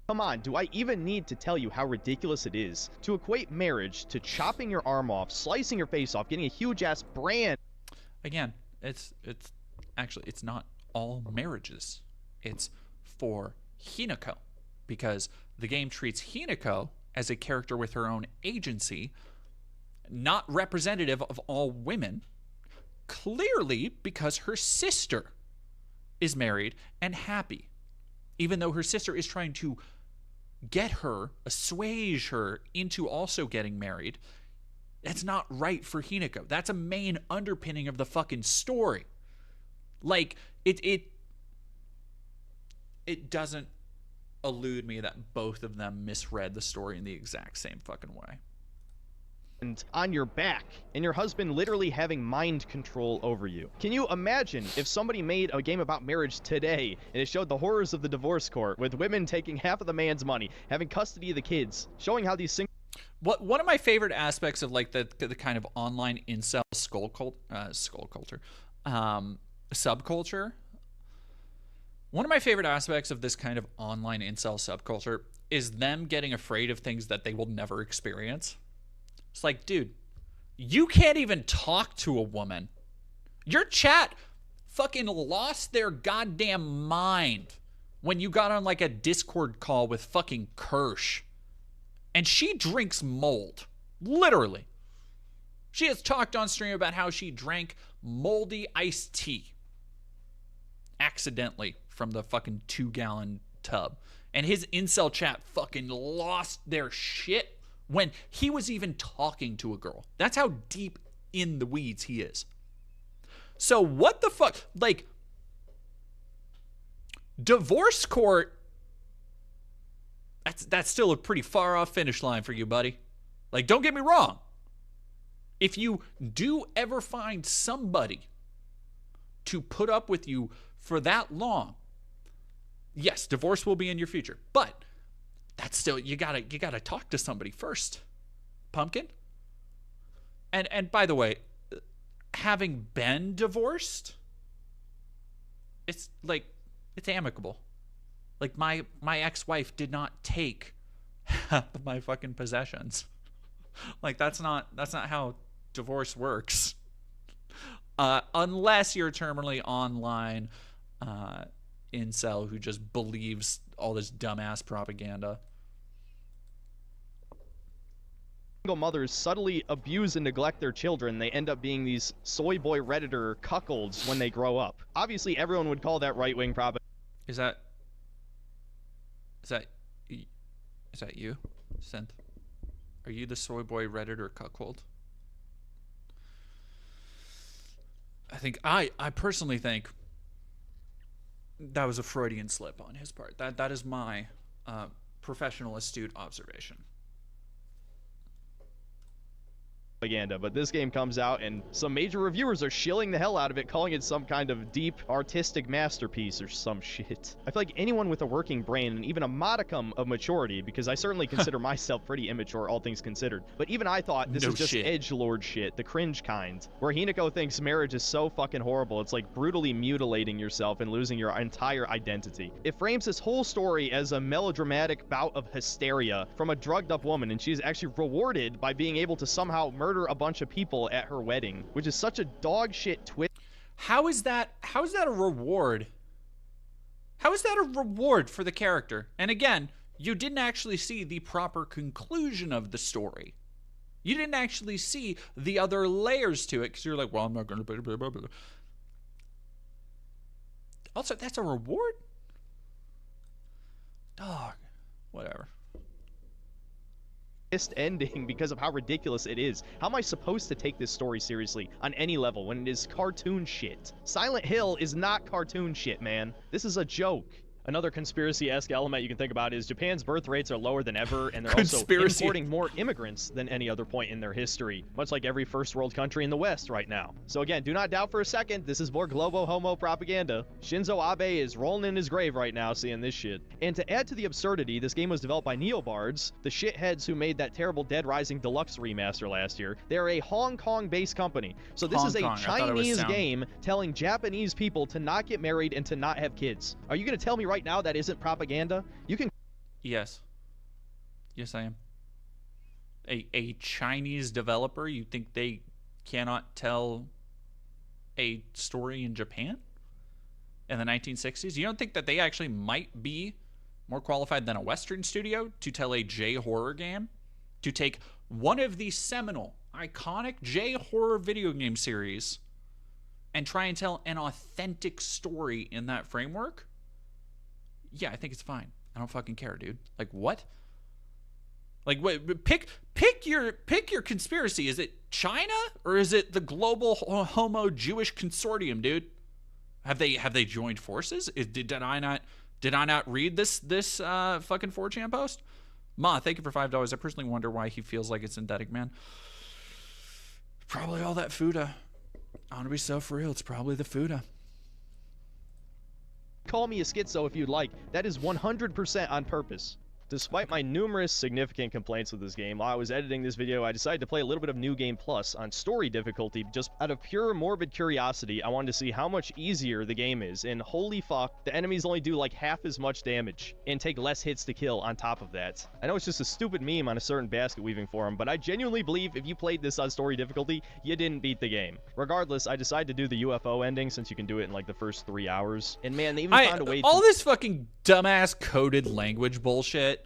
Come on, do I even need to tell you how ridiculous it is to equate marriage to chopping your arm off, slicing your face off, getting a huge-ass brand? Again, it's not all marriages. It's for Hinako, because the game treats Hinako as a character with her own agency, not representative of all women. Clearly because her sister is married and happy, even though her sister is trying to get her, assuage her into also getting married. That's not right for Hinako. That's a main underpinning of the fucking story. Like, it doesn't elude me that both of them misread the story in the exact same fucking way. On your back, and your husband literally having mind control over you. Can you imagine if somebody made a game about marriage today and it showed the horrors of the divorce court with women taking half of the man's money, having custody of the kids, showing how these single... One of my favorite aspects of like the kind of online incel subculture. One of my favorite aspects of this kind of online incel subculture is them getting afraid of things that they will never experience. It's like, dude, you can't even talk to a woman. Your chat fucking lost their goddamn mind when you got on like a Discord call with fucking Kirsch. And she drinks mold. Literally. She has talked on stream about how she drank moldy iced tea. Accidentally from the fucking 2-gallon tub. And his incel chat fucking lost their shit when he was even talking to a girl. That's how deep in the weeds he is. So what the fuck? Like, divorce court, that's still a pretty far off finish line for you, buddy. Like, don't get me wrong. If you do ever find somebody to put up with you for that long, yes, divorce will be in your future. But that's still, you gotta talk to somebody first, pumpkin. And by the way, having been divorced, it's like, it's amicable. Like, my ex-wife did not take half of my fucking possessions. Like, that's not how divorce works. Unless you're a terminally online incel who just believes all this dumbass propaganda. Single mothers subtly abuse and neglect their children. They end up being these soy boy redditor cuckolds when they grow up. Obviously, everyone would call that right-wing propaganda. Is that you, Synth? Are you the soy boy redditor cuckold? I personally think that was a Freudian slip on his part. That is my professional, astute observation. propaganda, but this game comes out and some major reviewers are shilling the hell out of it, calling it some kind of deep artistic masterpiece or some shit. I feel like anyone with a working brain and even a modicum of maturity, because I certainly consider myself pretty immature, all things considered, but even I thought this is just edgelord shit, the cringe kind, where Hinako thinks marriage is so fucking horrible, it's like brutally mutilating yourself and losing your entire identity. It frames this whole story as a melodramatic bout of hysteria from a drugged up woman, and she's actually rewarded by being able to somehow murder a bunch of people at her wedding, which is such a dog shit twist. How is that a reward? How is that a reward for the character? And again, you didn't actually see the proper conclusion of the story. You didn't actually see the other layers to it, because you're like, well, I'm not going to... Blah, blah, blah. Also, that's a reward? Dog. Whatever. Ending because of how ridiculous it is. How am I supposed to take this story seriously on any level when it is cartoon shit? Silent Hill is not cartoon shit, man. This is a joke. Another conspiracy-esque element you can think about is Japan's birth rates are lower than ever, and they're also importing more immigrants than any other point in their history, much like every first world country in the West right now. So again, do not doubt for a second, this is more globo-homo propaganda. Shinzo Abe is rolling in his grave right now seeing this shit. And to add to the absurdity, this game was developed by Neobards, the shitheads who made that terrible Dead Rising Deluxe remaster last year. They're a Hong Kong-based company. So this is a Chinese game telling Japanese people to not get married and to not have kids. Are you going to tell me right now that isn't propaganda? You can... Yes. Yes, I am. A Chinese developer, you think they cannot tell a story in Japan in the 1960s? You don't think that they actually might be more qualified than a Western studio to tell a J-horror game? To take one of the seminal, iconic J-horror video game series and try and tell an authentic story in that framework? Yeah, I think it's fine. I don't fucking care, dude. Like, what? Like, what? Pick your conspiracy. Is it China or is it the global homo Jewish consortium, dude? Have they joined forces? Did I not read this fucking 4chan post? Ma, thank you for $5. I personally wonder why he feels like it's synthetic, man. Probably all that Fuda. I want to be so for real. It's probably the Fuda. Call me a schizo if you'd like. That is 100% on purpose. Despite my numerous significant complaints with this game, while I was editing this video, I decided to play a little bit of New Game Plus on story difficulty. Just out of pure morbid curiosity, I wanted to see how much easier the game is, and holy fuck, the enemies only do like half as much damage and take less hits to kill on top of that. I know it's just a stupid meme on a certain basket weaving forum, but I genuinely believe if you played this on story difficulty, you didn't beat the game. Regardless, I decided to do the UFO ending since you can do it in like the first 3 hours. And man, they even found a way to... All this fucking dumbass coded language bullshit,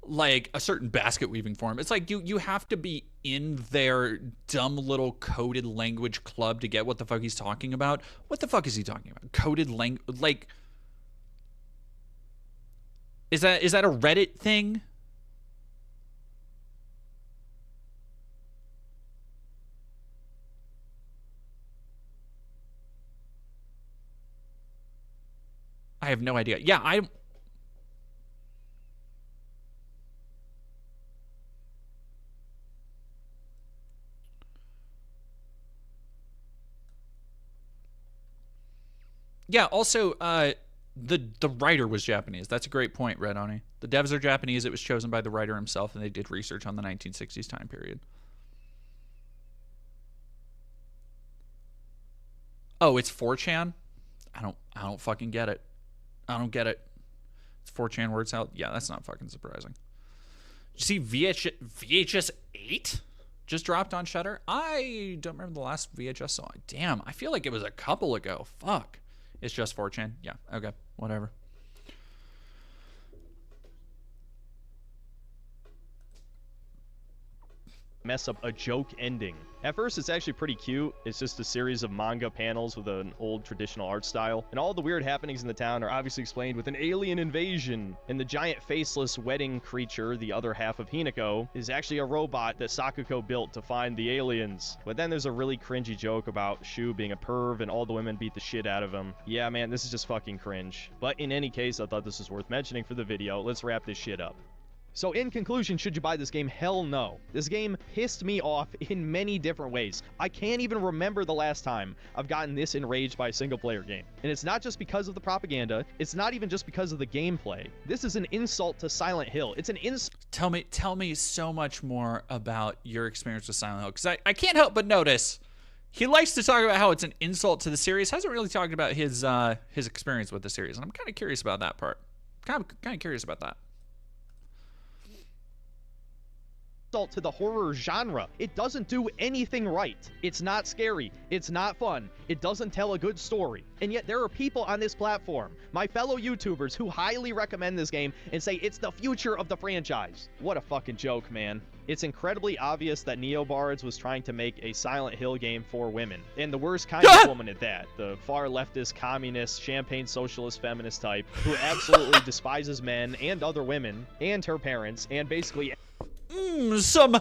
like a certain basket weaving form. It's like you have to be in their dumb little coded language club to get what the fuck he's talking about. What the fuck is he talking about? Coded language, like, is that a Reddit thing? I have no idea. Yeah, yeah, also, the writer was Japanese. That's a great point, Red Oni. The devs are Japanese. It was chosen by the writer himself, and they did research on the 1960s time period. Oh, it's 4chan? I don't fucking get it. I don't get it. It's 4chan word salad. Yeah, that's not fucking surprising. Did you see VHS 8 just dropped on Shudder? I don't remember the last VHS song. Damn, I feel like it was a couple ago. Fuck. It's just 4chan. Yeah, okay, whatever. Mess up a joke ending. At first, it's actually pretty cute. It's just a series of manga panels with an old traditional art style. And all the weird happenings in the town are obviously explained with an alien invasion. And the giant faceless wedding creature, the other half of Hinako, is actually a robot that Sakuko built to find the aliens. But then there's a really cringy joke about Shu being a perv and all the women beat the shit out of him. Yeah, man, this is just fucking cringe. But in any case, I thought this was worth mentioning for the video. Let's wrap this shit up. So in conclusion, should you buy this game? Hell no. This game pissed me off in many different ways. I can't even remember the last time I've gotten this enraged by a single player game. And it's not just because of the propaganda. It's not even just because of the gameplay. This is an insult to Silent Hill. It's an insult. Tell me so much more about your experience with Silent Hill, because I can't help but notice he likes to talk about how it's an insult to the series. Hasn't really talked about his experience with the series, and I'm kind of curious about that part. Kind of curious about that. To the horror genre. It doesn't do anything right. It's not scary. It's not fun. It doesn't tell a good story. And yet there are people on this platform, my fellow YouTubers, who highly recommend this game and say it's the future of the franchise. What a fucking joke, man. It's incredibly obvious that Neobards was trying to make a Silent Hill game for women. And the worst kind of woman at that. The far leftist, communist, champagne socialist, feminist type who absolutely despises men and other women and her parents and basically... Some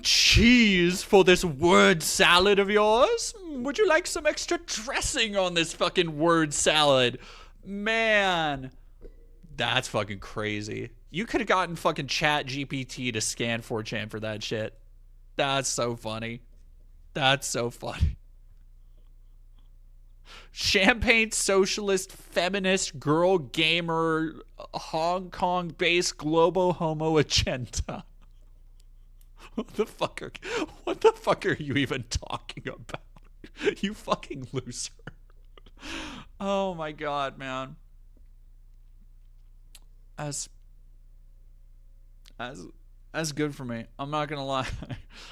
cheese for this word salad of yours? Would you like some extra dressing on this fucking word salad? Man, that's fucking crazy. You could have gotten fucking Chat GPT to scan 4chan for that shit. That's so funny. That's so funny. Champagne socialist, feminist, girl gamer, Hong Kong-based global homo agenda. What the fuck are you even talking about? You fucking loser. Oh my god, man. That's good for me. I'm not gonna lie.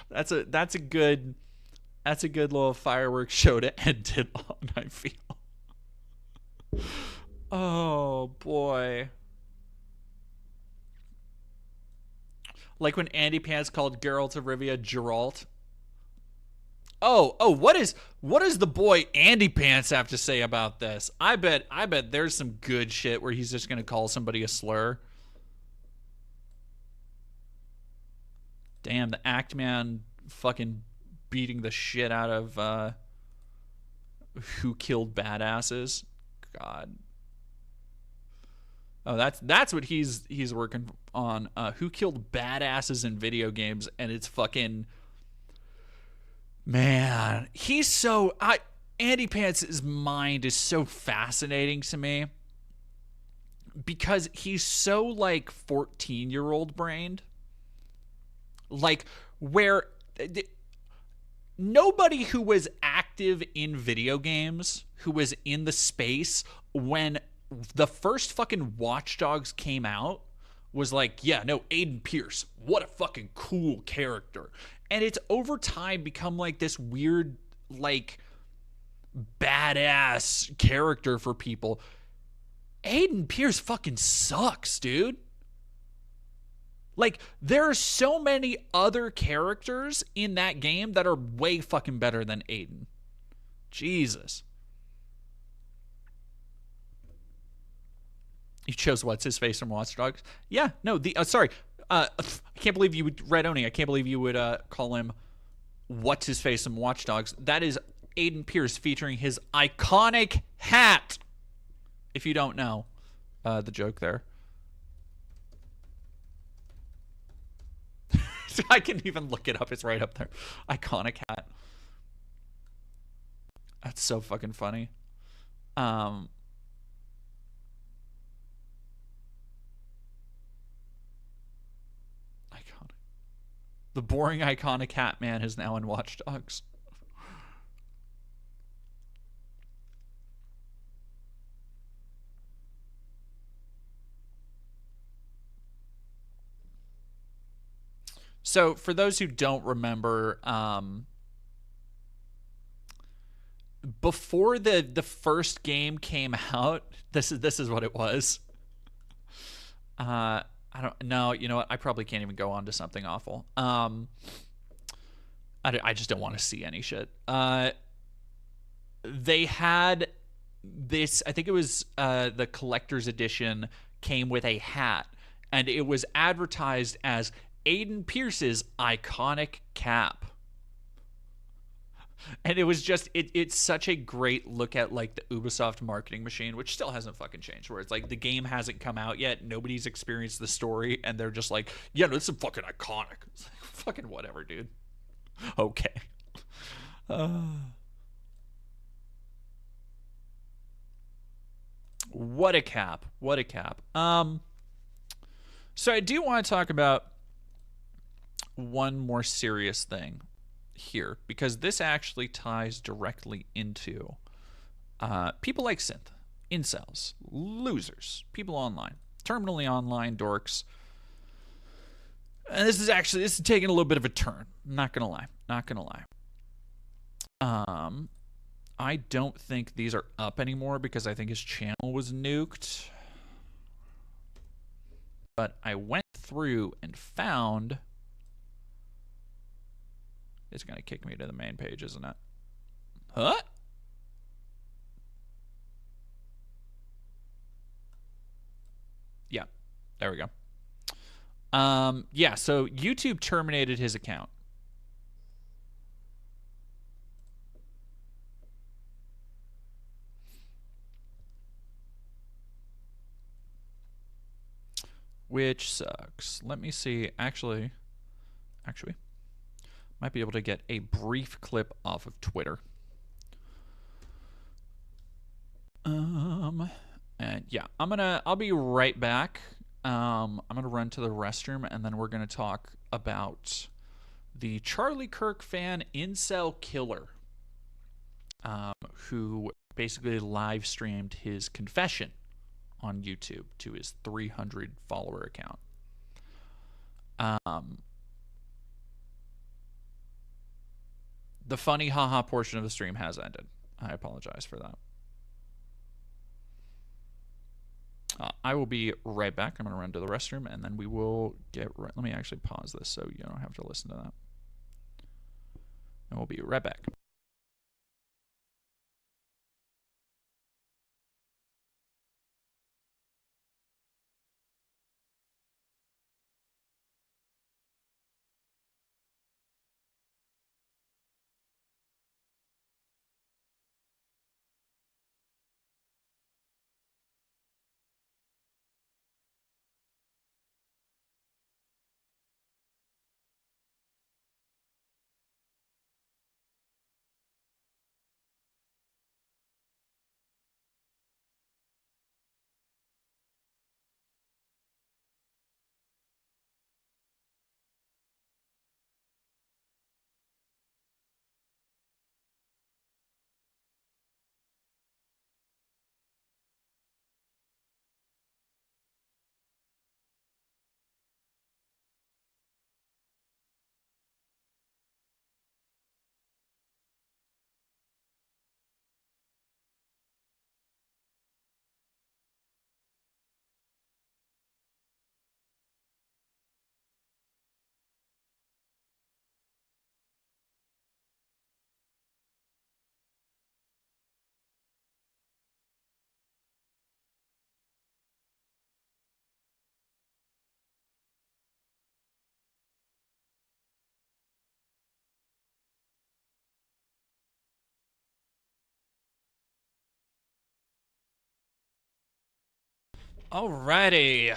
That's a good little fireworks show to end it on, I feel. Oh boy. Like when Andy Pants called Geralt of Rivia Geralt. Oh, what does the boy Andy Pants have to say about this? I bet there's some good shit where he's just gonna call somebody a slur. Damn, the Act Man fucking beating the shit out of Who Killed Badasses. God. Oh, that's what he's working on. Who Killed Badasses in video games, and it's fucking, man. He's so Andy Pants' mind is so fascinating to me because he's so like 14-year-old brained, like where nobody who was active in video games, who was in the space when the first fucking Watch Dogs came out, was like, yeah, no, Aiden Pierce, what a fucking cool character. And it's over time become like this weird, like, badass character for people. Aiden Pierce fucking sucks, dude. Like, there are so many other characters in that game that are way fucking better than Aiden. Jesus. You chose What's-His-Face from Watch Dogs? Yeah, no, sorry. I can't believe you would, Red Oni, I can't believe you would call him What's-His-Face from Watch Dogs. That is Aiden Pierce featuring his iconic hat. If you don't know the joke there. I can even look it up. It's right up there. Iconic hat. That's so fucking funny. Iconic. The boring iconic hat man is now in Watch Dogs. So, for those who don't remember, before the first game came out, this is what it was. I don't know. You know what? I probably can't even go on to something awful. I just don't want to see any shit. They had this. I think it was the collector's edition came with a hat, and it was advertised as Aiden Pierce's iconic cap. And it was just it's such a great look at like the Ubisoft marketing machine, which still hasn't fucking changed, where it's like the game hasn't come out yet, nobody's experienced the story, and they're just like, yeah, no, this is fucking iconic. It's like, fucking whatever, dude. Okay. What a cap. What a cap. So I do want to talk about one more serious thing here, because this actually ties directly into people like Synth, incels, losers, people online, terminally online dorks. And this is taking a little bit of a turn. Not gonna lie. I don't think these are up anymore because I think his channel was nuked. But I went through and found... It's going to kick me to the main page, isn't it? Huh? Yeah. There we go. Yeah, so YouTube terminated his account. Which sucks. Let me see. Actually, might be able to get a brief clip off of Twitter. And yeah, I'll be right back. I'm gonna run to the restroom, and then we're gonna talk about the Charlie Kirk fan incel killer, who basically live streamed his confession on YouTube to his 300 follower account. The funny haha portion of the stream has ended. I apologize for that. I will be right back. I'm going to run to the restroom, and then we will get... Let me actually pause this so you don't have to listen to that. And we'll be right back. Alrighty.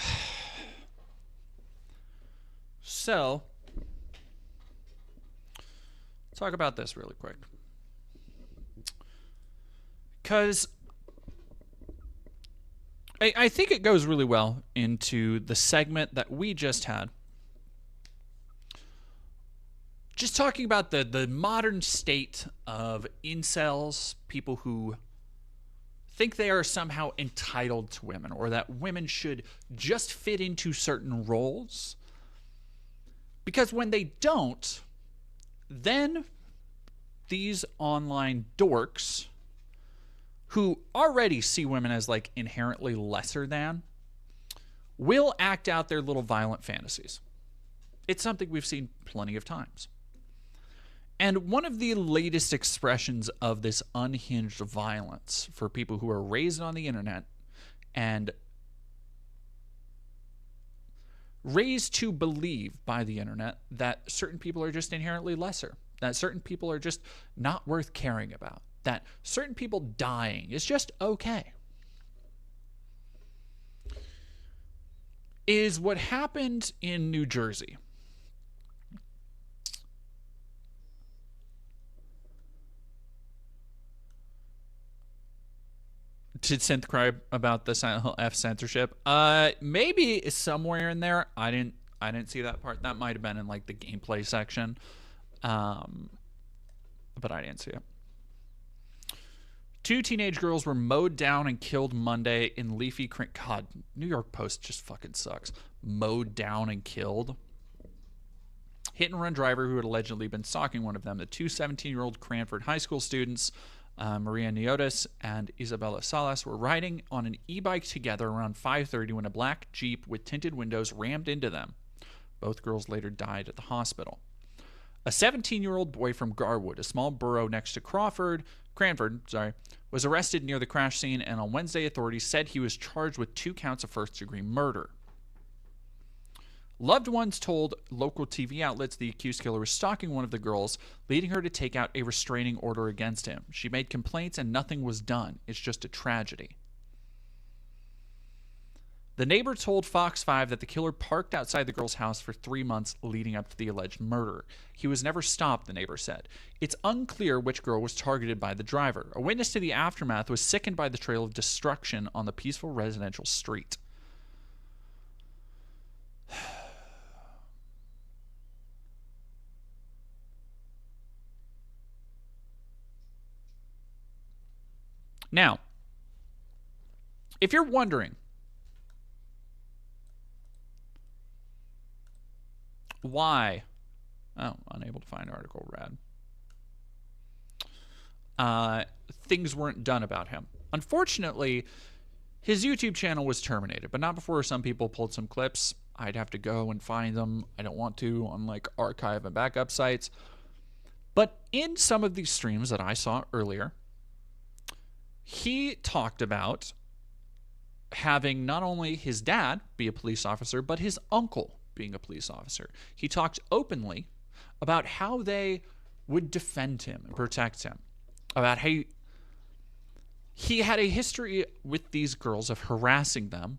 So, talk about this really quick. Because I think it goes really well into the segment that we just had. Just talking about the modern state of incels, people who think they are somehow entitled to women, or that women should just fit into certain roles. Because when they don't, then these online dorks who already see women as like inherently lesser than will act out their little violent fantasies. It's something we've seen plenty of times. And one of the latest expressions of this unhinged violence for people who are raised on the internet and raised to believe by the internet that certain people are just inherently lesser, that certain people are just not worth caring about, that certain people dying is just okay, is what happened in New Jersey. Did Synth cry about the Silent Hill F censorship? Maybe somewhere in there. I didn't see that part. That might have been in like the gameplay section, but I didn't see it. 2 teenage girls were mowed down and killed Monday in Leafy Creek. God, New York Post just fucking sucks. Mowed down and killed. Hit and run driver who had allegedly been stalking one of them. The 2 17-year-old Cranford High School students, Maria Niotis and Isabella Salas, were riding on an e-bike together around 5:30 when a black Jeep with tinted windows rammed into them. Both girls later died at the hospital. A 17-year-old boy from Garwood, a small borough next to Cranford, was arrested near the crash scene, and on Wednesday authorities said he was charged with 2 counts of first-degree murder. Loved ones told local TV outlets the accused killer was stalking one of the girls, leading her to take out a restraining order against him. She made complaints and nothing was done. It's just a tragedy. The neighbor told Fox 5 that the killer parked outside the girl's house for 3 months leading up to the alleged murder. He was never stopped, the neighbor said. It's unclear which girl was targeted by the driver. A witness to the aftermath was sickened by the trail of destruction on the peaceful residential street. Now, if you're wondering why, unable to find article, rad, things weren't done about him. Unfortunately, his YouTube channel was terminated, but not before some people pulled some clips. I'd have to go and find them. I don't want to on like archive and backup sites. But in some of these streams that I saw earlier, he talked about having not only his dad be a police officer, but his uncle being a police officer. He talked openly about how they would defend him and protect him, about how he had a history with these girls of harassing them.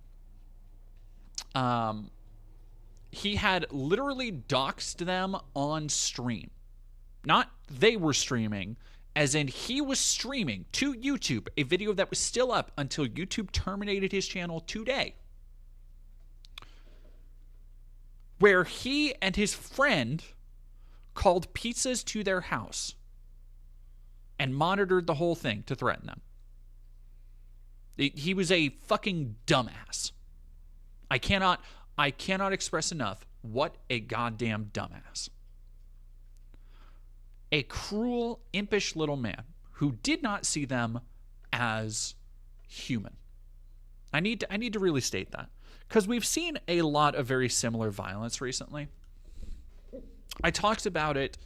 He had literally doxed them on stream. Not they were streaming, as in he was streaming to YouTube a video that was still up until YouTube terminated his channel today, where he and his friend called pizzas to their house and monitored the whole thing to threaten them. He was a fucking dumbass. I cannot express enough what a goddamn dumbass. A cruel, impish little man who did not see them as human. I need to really state that, because we've seen a lot of very similar violence recently. I talked about it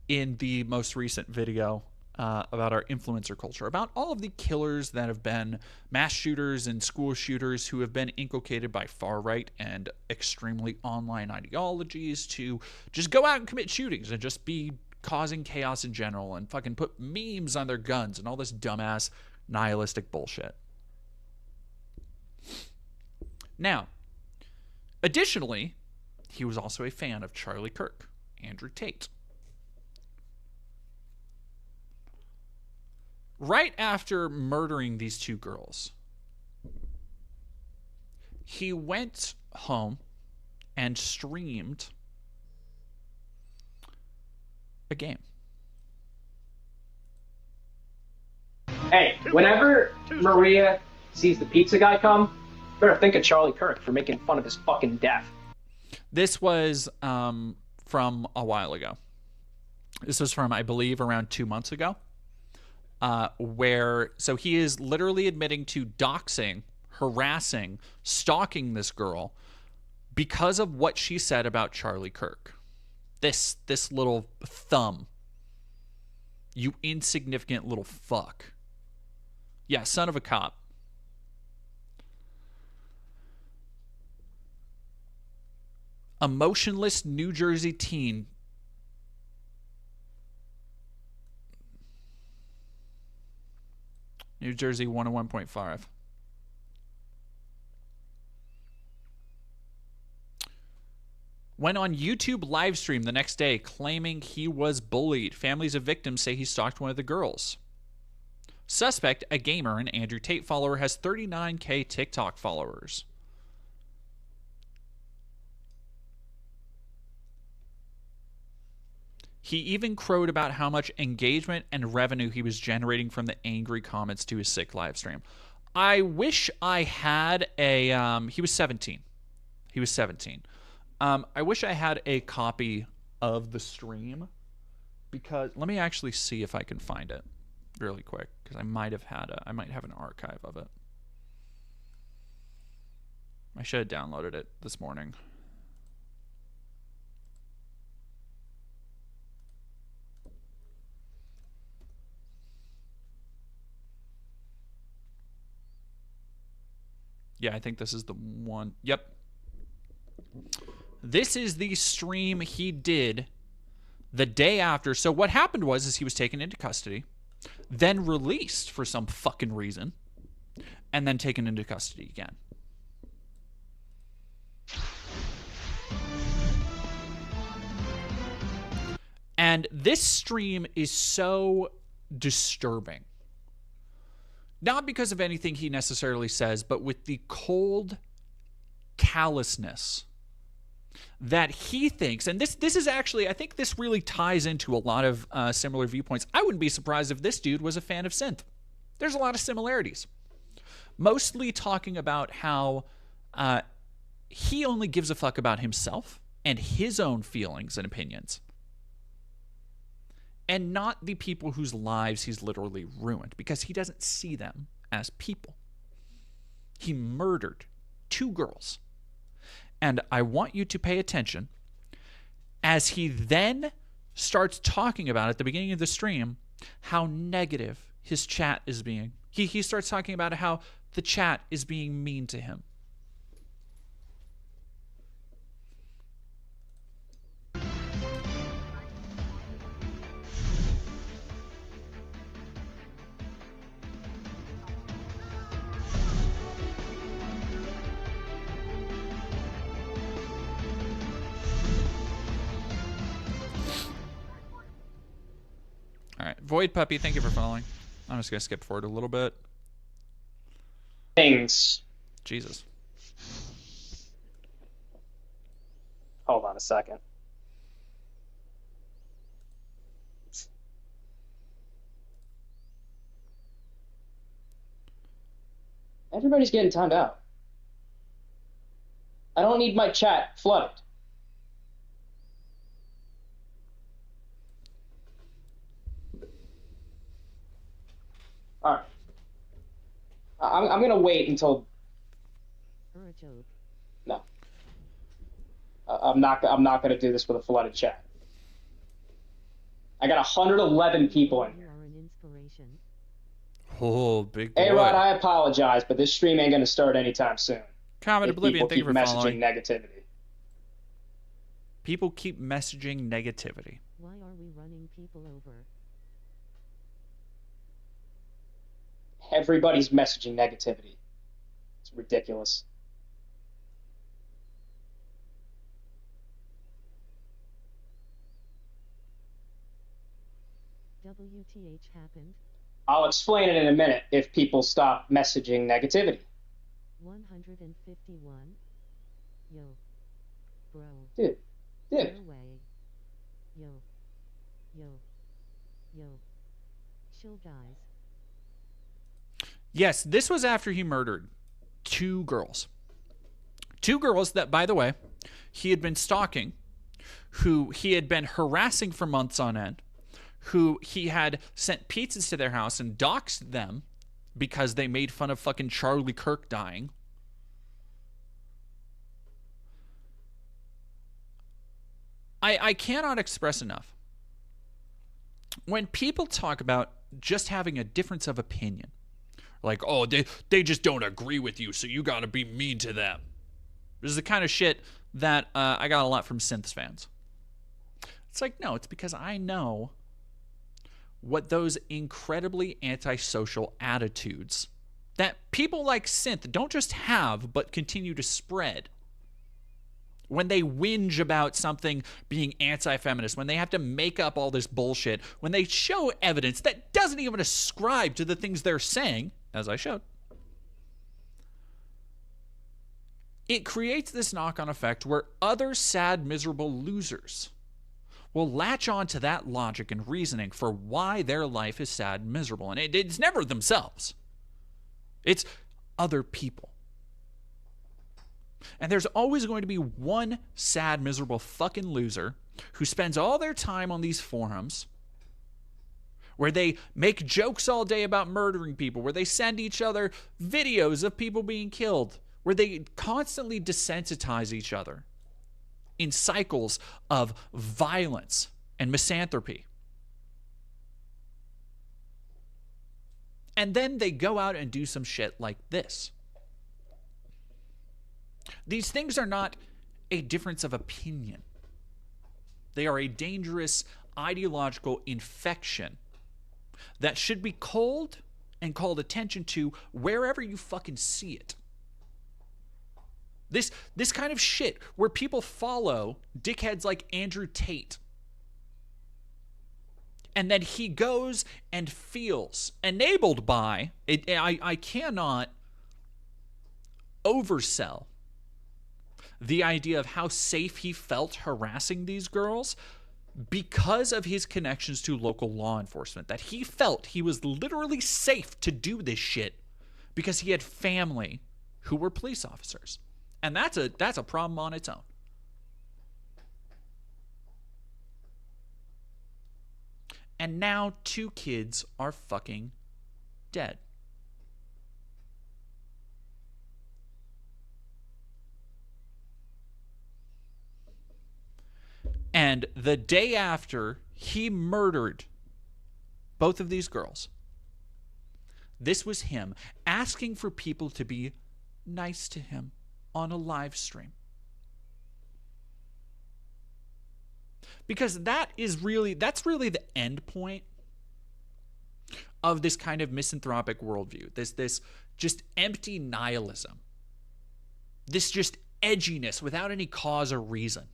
in the most recent video about our influencer culture, about all of the killers that have been mass shooters and school shooters who have been inculcated by far-right and extremely online ideologies to just go out and commit shootings and just be causing chaos in general and fucking put memes on their guns and all this dumbass nihilistic bullshit. Now, additionally, he was also a fan of Charlie Kirk, Andrew Tate. Right after murdering these 2 girls, he went home and streamed a game. Hey, whenever Maria sees the pizza guy come, better think of Charlie Kirk for making fun of his fucking death. This was from a while ago. This was from, I believe, around 2 months ago. So he is literally admitting to doxing, harassing, stalking this girl because of what she said about Charlie Kirk. This little thumb. You insignificant little fuck. Yeah, son of a cop. A motionless New Jersey teen New Jersey 101.5. Went on YouTube live stream the next day claiming he was bullied. Families of victims say he stalked one of the girls. Suspect, a gamer and Andrew Tate follower, has 39K TikTok followers. He even crowed about how much engagement and revenue he was generating from the angry comments to his sick live stream. I wish I had a... he was 17. He was 17. I wish I had a copy of the stream, because let me actually see if I can find it really quick, because I might have an archive of it. I should have downloaded it this morning. Yeah, I think this is the one. Yep. This is the stream he did the day after. So what happened was he was taken into custody, then released for some fucking reason, and then taken into custody again. And this stream is so disturbing. Not because of anything he necessarily says, but with the cold callousness that he thinks, and this is actually, I think this really ties into a lot of similar viewpoints. I wouldn't be surprised if this dude was a fan of synth. There's a lot of similarities. Mostly talking about how he only gives a fuck about himself and his own feelings and opinions, and not the people whose lives he's literally ruined, because he doesn't see them as people. He murdered 2 girls. And I want you to pay attention as he then starts talking about, at the beginning of the stream, how negative his chat is being. He starts talking about how the chat is being mean to him. All right, Void Puppy, thank you for following. I'm just gonna skip forward a little bit. Things. Jesus. Hold on a second. Everybody's getting timed out. I don't need my chat flooded. All right. I'm gonna wait until. No. I'm not gonna do this with a flooded chat. I got 111 people in here. Oh, big boy. Hey, Rod, I apologize, but this stream ain't gonna start anytime soon. Comet Oblivion, thank you for following. Messaging negativity. People keep messaging negativity. Why are we running people over? Everybody's messaging negativity. It's ridiculous. WTH happened? I'll explain it in a minute if people stop messaging negativity. 151. Yo. Bro. Dude. No way. Yo. Chill, guys. Yes, this was after he murdered 2 girls. 2 girls that, by the way, he had been stalking, who he had been harassing for months on end, who he had sent pizzas to their house and doxed them because they made fun of fucking Charlie Kirk dying. I cannot express enough. When people talk about just having a difference of opinion, like, oh, they just don't agree with you, so you gotta be mean to them. This is the kind of shit that I got a lot from Synths fans. It's like, no, it's because I know what those incredibly antisocial attitudes that people like Synth don't just have, but continue to spread. When they whinge about something being anti-feminist, when they have to make up all this bullshit, when they show evidence that doesn't even ascribe to the things they're saying, as I showed, it creates this knock-on effect where other sad, miserable losers will latch on to that logic and reasoning for why their life is sad and miserable. And it's never themselves. It's other people. And there's always going to be one sad, miserable fucking loser who spends all their time on these forums where they make jokes all day about murdering people, where they send each other videos of people being killed, where they constantly desensitize each other in cycles of violence and misanthropy. And then they go out and do some shit like this. These things are not a difference of opinion. They are a dangerous ideological infection that should be culled and called attention to wherever you fucking see it. This kind of shit where people follow dickheads like Andrew Tate, and then he goes and feels enabled by it. I cannot oversell the idea of how safe he felt harassing these girls because of his connections to local law enforcement, that he felt he was literally safe to do this shit because he had family who were police officers. And that's a problem on its own. And now 2 kids are fucking dead. And the day after he murdered both of these girls, this was him asking for people to be nice to him on a live stream. Because that's really the end point of this kind of misanthropic worldview. This just empty nihilism. This just edginess without any cause or reason.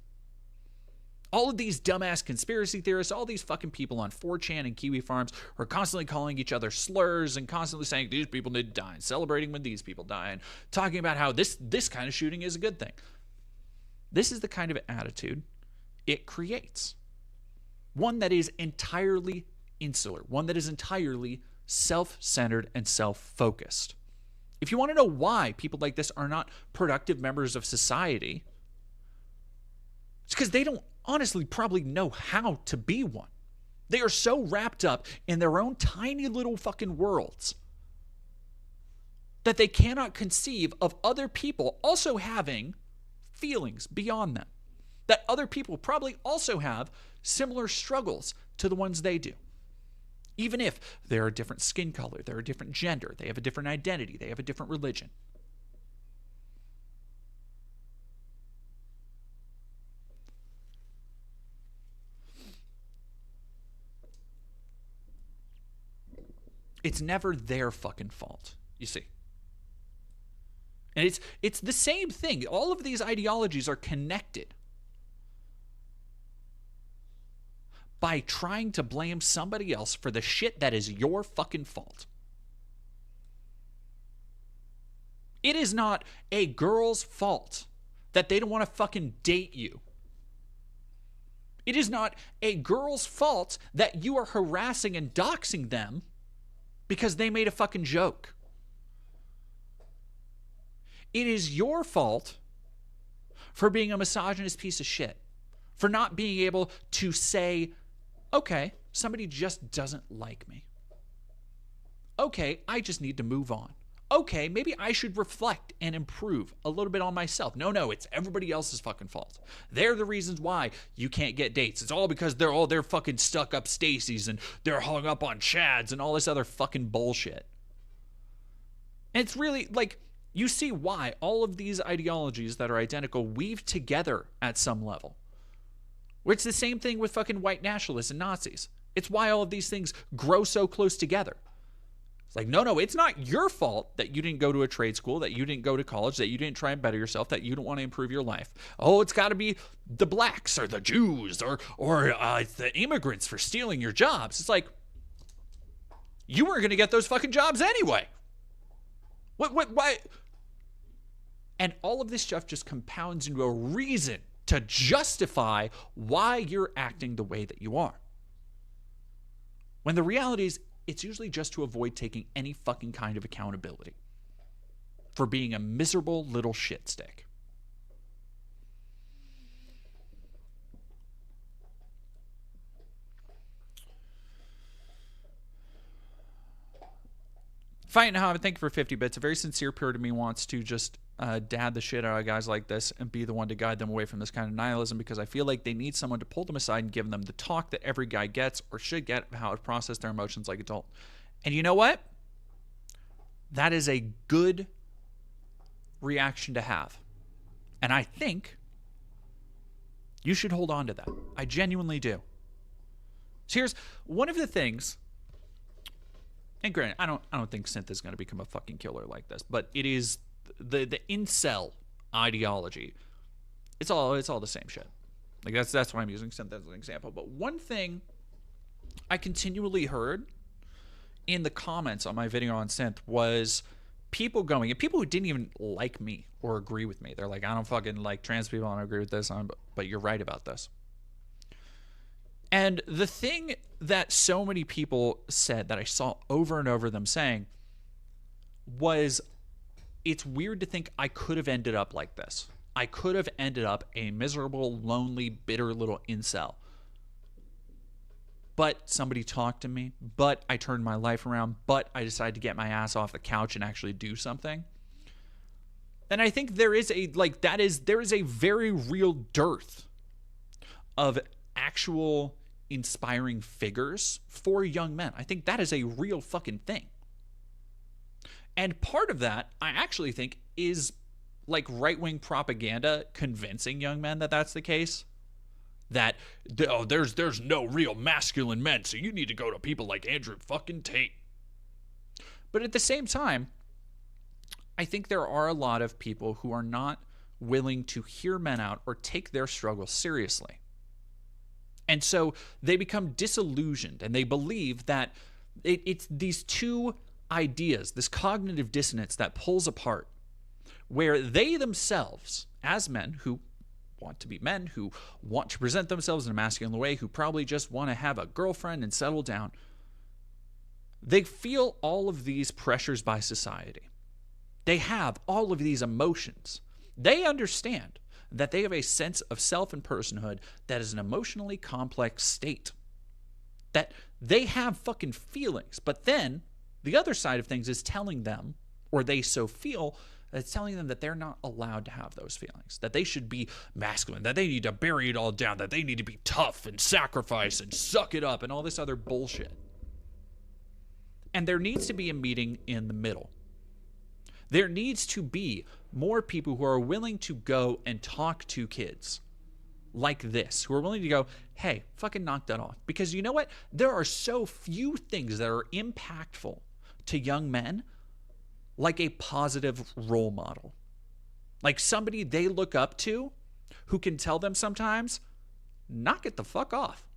All of these dumbass conspiracy theorists, all these fucking people on 4chan and Kiwi Farms are constantly calling each other slurs and constantly saying these people need to die and celebrating when these people die and talking about how this kind of shooting is a good thing. This is the kind of attitude it creates. One that is entirely insular, one that is entirely self-centered and self-focused. If you want to know why people like this are not productive members of society, it's because they don't honestly probably know how to be one. They are so wrapped up in their own tiny little fucking worlds that they cannot conceive of other people also having feelings beyond them. That other people probably also have similar struggles to the ones they do. Even if they're a different skin color, they're a different gender, they have a different identity, they have a different religion. It's never their fucking fault, you see. And it's the same thing. All of these ideologies are connected by trying to blame somebody else for the shit that is your fucking fault. It is not a girl's fault that they don't want to fucking date you. It is not a girl's fault that you are harassing and doxing them because they made a fucking joke. It is your fault for being a misogynist piece of shit, for not being able to say, okay, somebody just doesn't like me. Okay, I just need to move on. Okay, maybe I should reflect and improve a little bit on myself. No, it's everybody else's fucking fault. They're the reasons why you can't get dates. It's all because they're fucking stuck up Stacys and they're hung up on Chads and all this other fucking bullshit. And it's really like, you see why all of these ideologies that are identical weave together at some level. It's the same thing with fucking white nationalists and Nazis. It's why all of these things grow so close together. It's like, no, it's not your fault that you didn't go to a trade school, that you didn't go to college, that you didn't try and better yourself, that you don't want to improve your life. Oh, it's got to be the blacks or the Jews or it's the immigrants for stealing your jobs. It's like, you weren't going to get those fucking jobs anyway. Why? And all of this stuff just compounds into a reason to justify why you're acting the way that you are. When the reality is, it's usually just to avoid taking any fucking kind of accountability for being a miserable little shit stick. Fighting how I think for 50 bits, a very sincere peer to me wants to just dad the shit out of guys like this and be the one to guide them away from this kind of nihilism, because I feel like they need someone to pull them aside and give them the talk that every guy gets or should get of how to process their emotions like adult. And you know what? That is a good reaction to have. And I think you should hold on to that. I genuinely do. So here's one of the things. And granted, I don't think synth is going to become a fucking killer like this, but it is the incel ideology. It's all the same shit. Like that's why I'm using synth as an example. But one thing I continually heard in the comments on my video on synth was people going, and people who didn't even like me or agree with me. They're like, I don't fucking like trans people. I don't agree with this, but you're right about this. And the thing that so many people said that I saw over and over them saying was, it's weird to think I could have ended up like this. I could have ended up a miserable, lonely, bitter little incel. But somebody talked to me, but I turned my life around, but I decided to get my ass off the couch and actually do something. And I think there is a very real dearth of actual inspiring figures for young men. I think that is a real fucking thing. And part of that, I actually think, is like right-wing propaganda convincing young men that that's the case. That, there's no real masculine men, so you need to go to people like Andrew fucking Tate. But at the same time, I think there are a lot of people who are not willing to hear men out or take their struggle seriously. And so they become disillusioned, and they believe that it's these two ideas, this cognitive dissonance that pulls apart, where they themselves, as men who want to be men, who want to present themselves in a masculine way, who probably just want to have a girlfriend and settle down, they feel all of these pressures by society. They have all of these emotions. They understand that they have a sense of self and personhood that is an emotionally complex state. That they have fucking feelings. But then the other side of things is telling them, or they so feel, it's telling them that they're not allowed to have those feelings. That they should be masculine. That they need to bury it all down. That they need to be tough and sacrifice and suck it up and all this other bullshit. And there needs to be a meeting in the middle. There needs to be more people who are willing to go and talk to kids like this, who are willing to go, hey, fucking knock that off. Because you know what? There are so few things that are impactful to young men like a positive role model. Like somebody they look up to who can tell them sometimes, knock it the fuck off.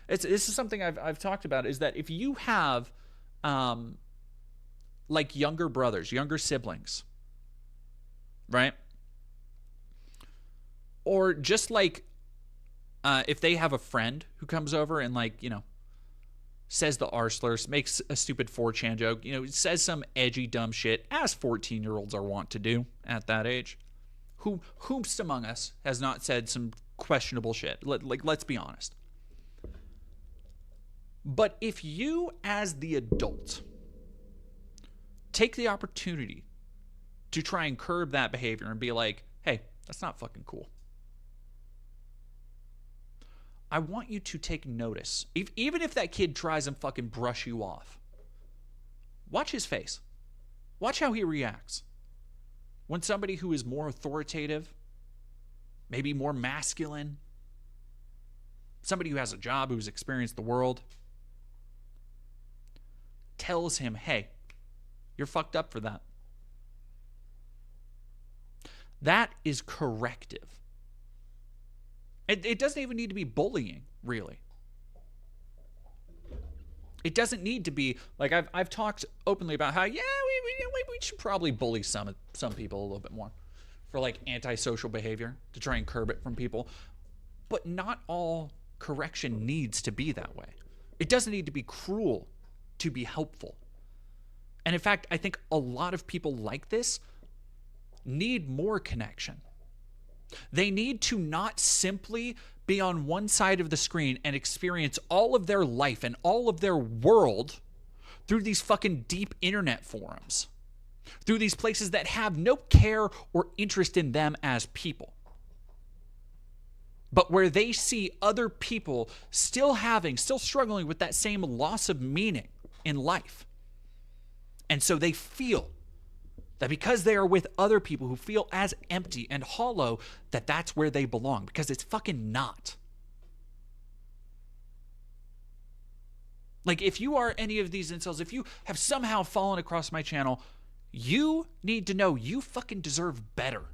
This is something I've talked about, is that if you have like younger brothers, younger siblings, right? Or just like if they have a friend who comes over and like, you know, says the R slurs, makes a stupid 4chan joke, you know, says some edgy, dumb shit, as 14-year-olds are wont to do at that age. Whomst among us has not said some questionable shit? Let's be honest. But if you, as the adult, take the opportunity to try and curb that behavior and be like, hey, that's not fucking cool. I want you to take notice. Even if that kid tries and fucking brush you off, watch his face. Watch how he reacts. When somebody who is more authoritative, maybe more masculine, somebody who has a job, who's experienced the world, tells him, hey, you're fucked up for that. That is corrective. It doesn't even need to be bullying, really. It doesn't need to be, like, I've talked openly about how, yeah, we should probably bully some people a little bit more for, like, antisocial behavior to try and curb it from people. But not all correction needs to be that way. It doesn't need to be cruel to be helpful. And in fact, I think a lot of people like this need more connection. They need to not simply be on one side of the screen and experience all of their life and all of their world through these fucking deep internet forums, through these places that have no care or interest in them as people, but where they see other people still struggling with that same loss of meaning in life. And so they feel that because they are with other people who feel as empty and hollow, that that's where they belong, because it's fucking not. Like, if you are any of these incels, if you have somehow fallen across my channel, you need to know you fucking deserve better.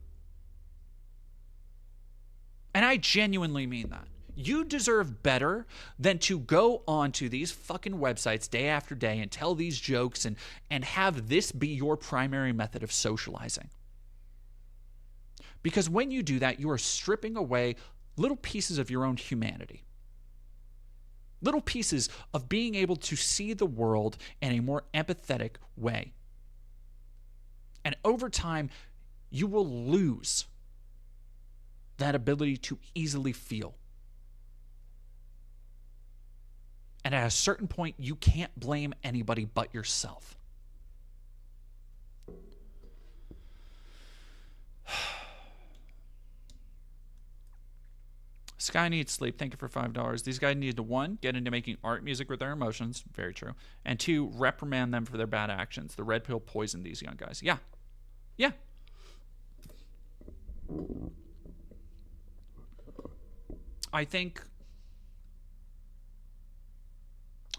And I genuinely mean that. You deserve better than to go onto these fucking websites day after day and tell these jokes and have this be your primary method of socializing. Because when you do that, you are stripping away little pieces of your own humanity. Little pieces of being able to see the world in a more empathetic way. And over time, you will lose that ability to easily feel. And at a certain point, you can't blame anybody but yourself. Sky needs sleep. Thank you for $5. These guys need to, 1, get into making art music with their emotions. Very true. And 2, reprimand them for their bad actions. The red pill poisoned these young guys. Yeah. Yeah. I think...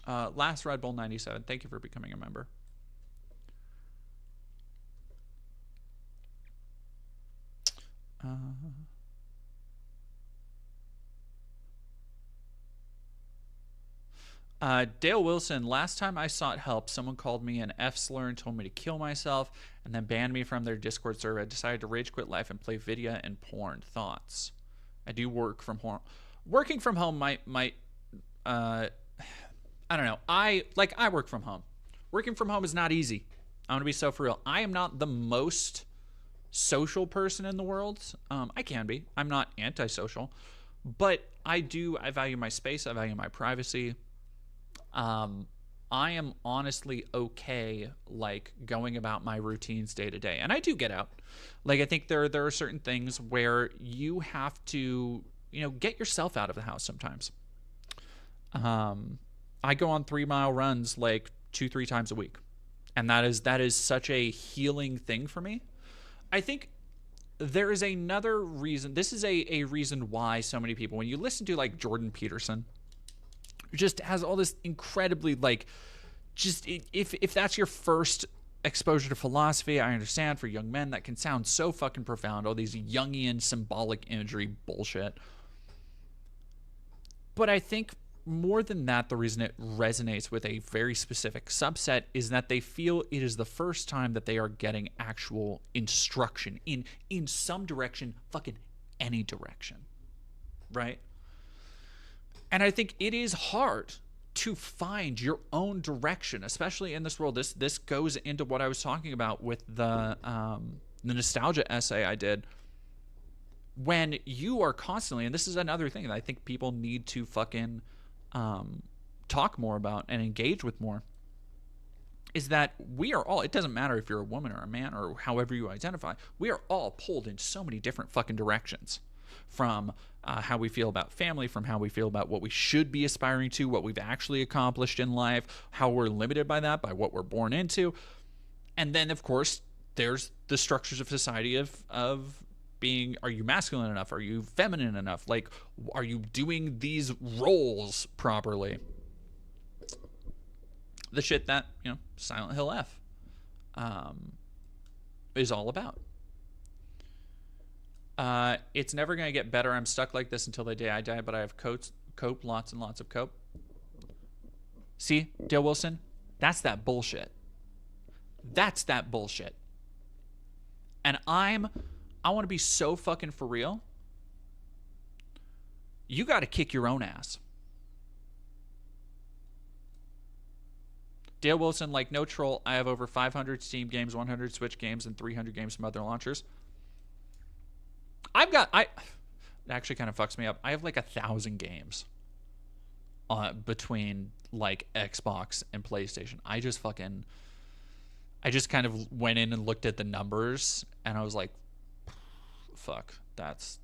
Last Red Bull 97, thank you for becoming a member. Dale Wilson, last time I sought help, someone called me an F-slur and told me to kill myself and then banned me from their Discord server. I decided to rage quit life and play video and porn. Thoughts? I do work from home. Working from home might I don't know. I work from home. Working from home is not easy. I'm going to be so for real. I am not the most social person in the world. I can be. I'm not antisocial. But I value my space. I value my privacy. I am honestly okay, like, going about my routines day to day. And I do get out. Like, I think there are certain things where you have to, get yourself out of the house sometimes. I go on 3-mile runs like 2-3 times a week. And that is such a healing thing for me. I think there is another reason. This is a reason why so many people, when you listen to like Jordan Peterson, just has all this incredibly like, just if that's your first exposure to philosophy, I understand for young men that can sound so fucking profound, all these Jungian symbolic imagery bullshit. But I think more than that, the reason it resonates with a very specific subset is that they feel it is the first time that they are getting actual instruction in some direction, fucking any direction, right? And I think it is hard to find your own direction, especially in this world. This goes into what I was talking about with the nostalgia essay I did. When you are constantly, and this is another thing that I think people need to fucking talk more about and engage with more, is that we are all, it doesn't matter if you're a woman or a man or however you identify, we are all pulled in so many different fucking directions. From how we feel about family, from how we feel about what we should be aspiring to, what we've actually accomplished in life, how we're limited by that, by what we're born into. And then, of course, there's the structures of society of are you masculine enough? Are you feminine enough? Like, are you doing these roles properly? The shit that, you know, Silent Hill F is all about. It's never going to get better. I'm stuck like this until the day I die, but I have cope, lots and lots of cope. See, Dale Wilson? That's that bullshit. That's that bullshit. And I want to be so fucking for real. You got to kick your own ass. Dale Wilson, like no troll, I have over 500 Steam games, 100 Switch games, and 300 games from other launchers. It actually kind of fucks me up. I have like 1,000 games between like Xbox and PlayStation. I just kind of went in and looked at the numbers, and I was like, fuck, that's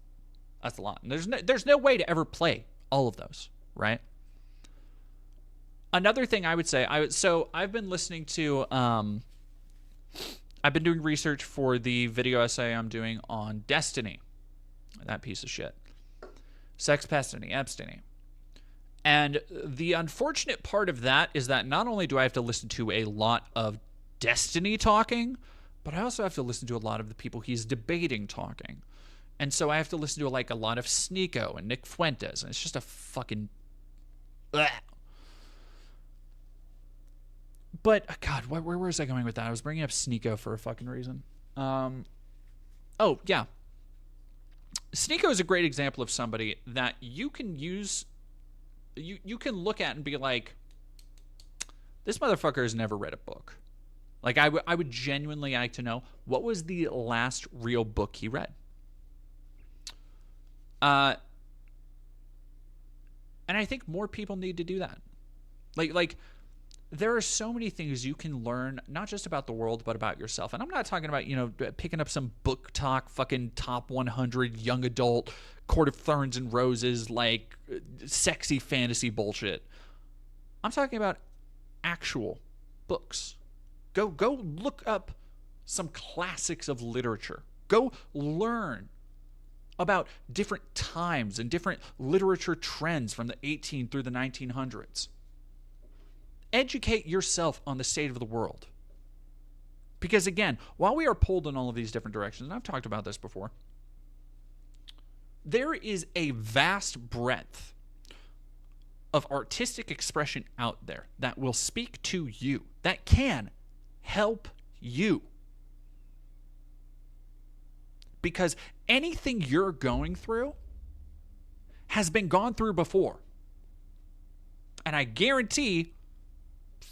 a lot. And there's no way to ever play all of those, right? Another thing I would say, I've been listening to, I've been doing research for the video essay I'm doing on Destiny. That piece of shit. Sex, Pestiny, Epstiny. And the unfortunate part of that is that not only do I have to listen to a lot of Destiny talking, but I also have to listen to a lot of the people he's debating talking. And so I have to listen to like a lot of Sneeko and Nick Fuentes, and it's just a fucking... Bleh. But, God, where was I going with that? I was bringing up Sneeko for a fucking reason. Oh, yeah. Sneeko is a great example of somebody that you can use... You can look at and be like, this motherfucker has never read a book. Like, I would genuinely like to know, what was the last real book he read? And I think more people need to do that. Like, there are so many things you can learn, not just about the world, but about yourself. And I'm not talking about, you know, picking up some book talk, fucking top 100 young adult, Court of Thorns and Roses, like sexy fantasy bullshit. I'm talking about actual books. Go look up some classics of literature. Go learn about different times and different literature trends from the 18 through the 1900s. Educate yourself on the state of the world. Because again, while we are pulled in all of these different directions, and I've talked about this before, there is a vast breadth of artistic expression out there that will speak to you, that can help you. Because anything you're going through has been gone through before. And I guarantee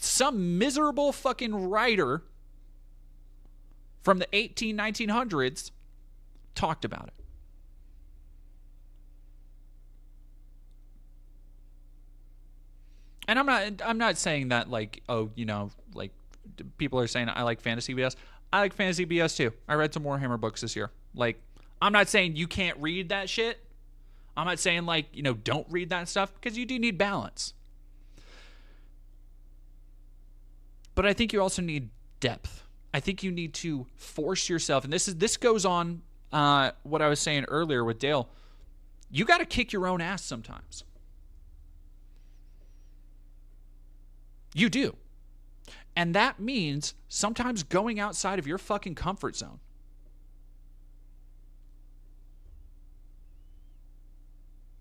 some miserable fucking writer from the 1900s talked about it. And I'm not saying that like, oh, you know, like people are saying I like fantasy BS. I like fantasy BS too. I read some Warhammer books this year. Like, I'm not saying you can't read that shit. I'm not saying like, you know, don't read that stuff, because you do need balance. But I think you also need depth. I think you need to force yourself, and this goes on what I was saying earlier with Dale. You got to kick your own ass sometimes. You do. And that means sometimes going outside of your fucking comfort zone.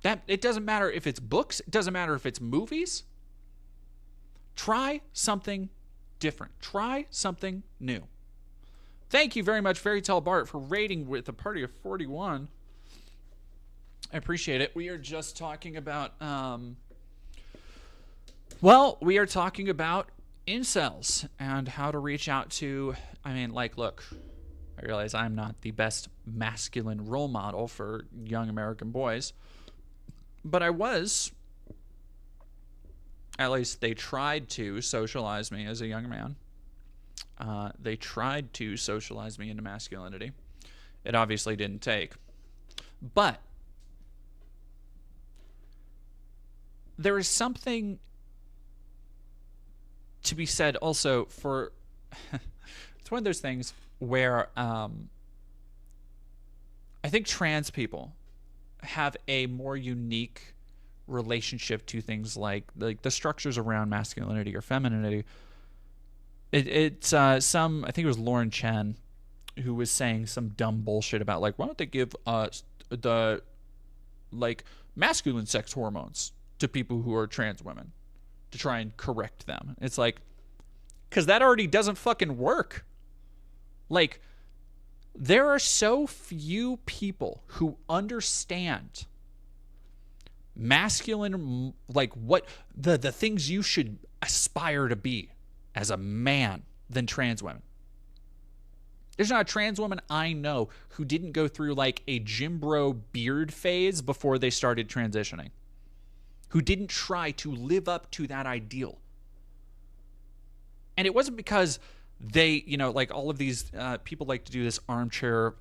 That it doesn't matter if it's books, it doesn't matter if it's movies. Try something different. Try something new. Thank you very much, Fairy Tale Bart, for rating with a party of 41. I appreciate it. We are just talking about, we are talking about incels and how to reach out to, I mean, like, look, I realize I'm not the best masculine role model for young American boys, but I was. At least they tried to socialize me as a young man. They tried to socialize me into masculinity. It obviously didn't take. But there is something to be said also for... it's one of those things where I I think trans people have a more unique relationship to things like the structures around masculinity or femininity. It's some, I think it was Lauren Chen who was saying some dumb bullshit about like, why don't they give the like masculine sex hormones to people who are trans women to try and correct them. It's like, because that already doesn't fucking work. Like, there are so few people who understand masculine, like what the things you should aspire to be as a man than trans women. There's not a trans woman I know who didn't go through like a gym bro beard phase before they started transitioning, who didn't try to live up to that ideal. And it wasn't because they, you know, like all of these people like to do this armchair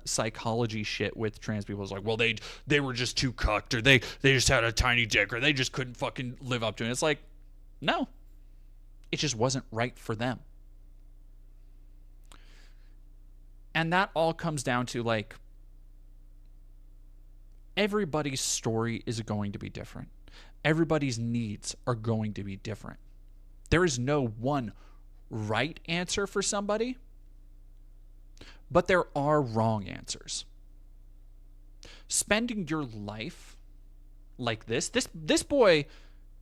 psychology shit with trans people. It's like, well, they were just too cucked, or they just had a tiny dick, or they just couldn't fucking live up to it. It's like, no, it just wasn't right for them. And that all comes down to like, everybody's story is going to be different. Everybody's needs are going to be different. There is no one right answer for somebody, but there are wrong answers. Spending your life like this boy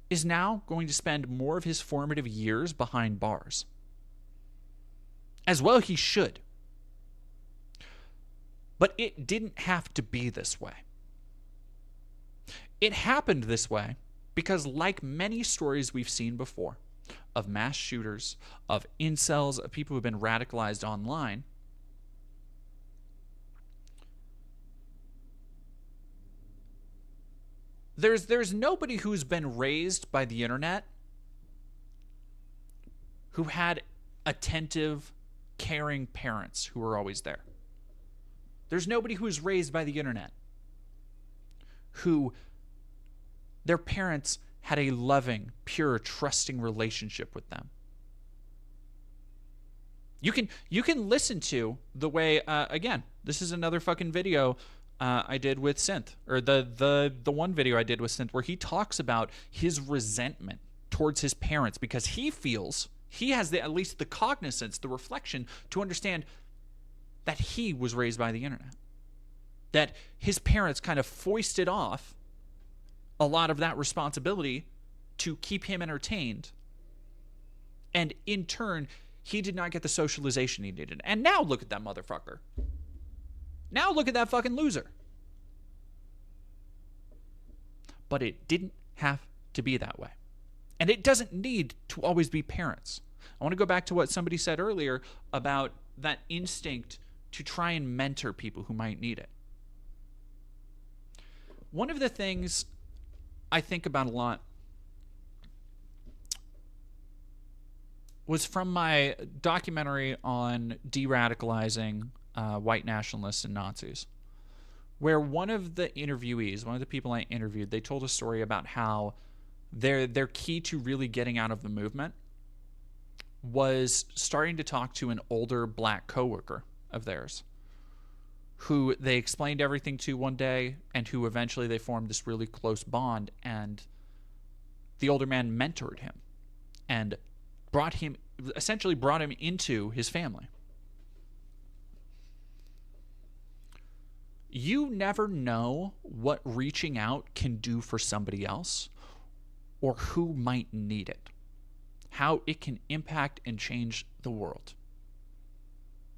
is now going to spend more of his formative years behind bars. As well he should. But it didn't have to be this way. It happened this way because, like many stories we've seen before of mass shooters, of incels, of people who've been radicalized online, there's nobody who's been raised by the internet who had attentive, caring parents who were always there. There's nobody who was raised by the internet who their parents had a loving, pure, trusting relationship with them. You can listen to the way, again, this is another fucking video I did with Synth, or the one video I did with Synth, where he talks about his resentment towards his parents because he feels he has at least the cognizance, the reflection to understand that he was raised by the internet, that his parents kind of foisted off a lot of that responsibility to keep him entertained, and in turn he did not get the socialization he needed. And now look at that motherfucker. Now look at that fucking loser. But it didn't have to be that way, and it doesn't need to always be parents. I want to go back to what somebody said earlier about that instinct to try and mentor people who might need it. One of the things I think about a lot was from my documentary on de-radicalizing white nationalists and Nazis, where one of the interviewees, one of the people I interviewed, they told a story about how their key to really getting out of the movement was starting to talk to an older black coworker of theirs who they explained everything to one day, and who eventually they formed this really close bond, and the older man mentored him and essentially brought him into his family. You never know what reaching out can do for somebody else, or who might need it, how it can impact and change the world,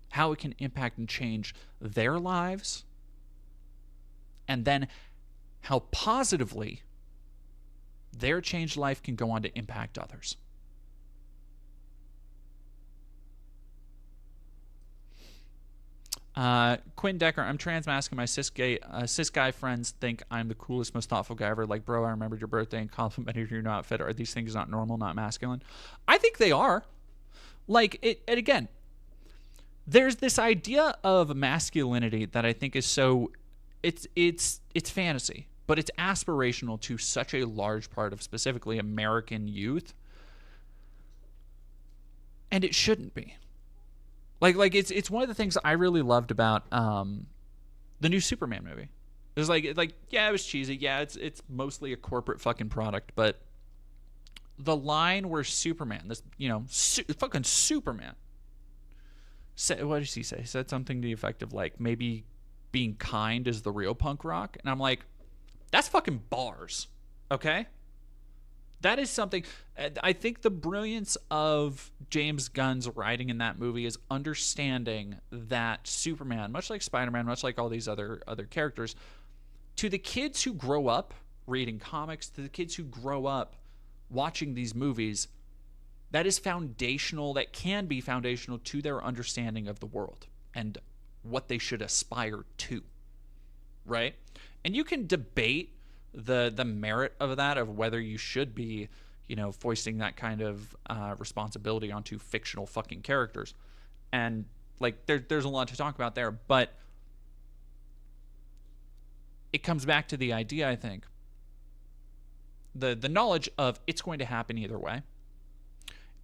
how it can impact and change their lives, and then how positively their changed life can go on to impact others. Quinn Decker, I'm transmasking. My cis guy friends think I'm the coolest, most thoughtful guy ever. Like, bro, I remembered your birthday and complimented your new outfit. Are these things not normal, not masculine? I think they are. Like, and again, there's this idea of masculinity that I think is so, it's fantasy, but it's aspirational to such a large part of specifically American youth, and it shouldn't be. Like it's one of the things I really loved about The new Superman movie. It's like yeah, it was cheesy. Yeah, it's mostly a corporate fucking product, but the line where Superman, this fucking Superman, said, what did he say? He said something to the effect of like, maybe being kind is the real punk rock, and I'm like, that's fucking bars, okay? That is something. I think the brilliance of James Gunn's writing in that movie is understanding that Superman, much like Spider-Man, much like all these other characters, to the kids who grow up reading comics, to the kids who grow up watching these movies, that is foundational, that can be foundational to their understanding of the world and what they should aspire to, right? And you can debate the merit of that, of whether you should be, foisting that kind of responsibility onto fictional fucking characters. And like there's a lot to talk about there, but it comes back to the idea, I think, the knowledge of it's going to happen either way,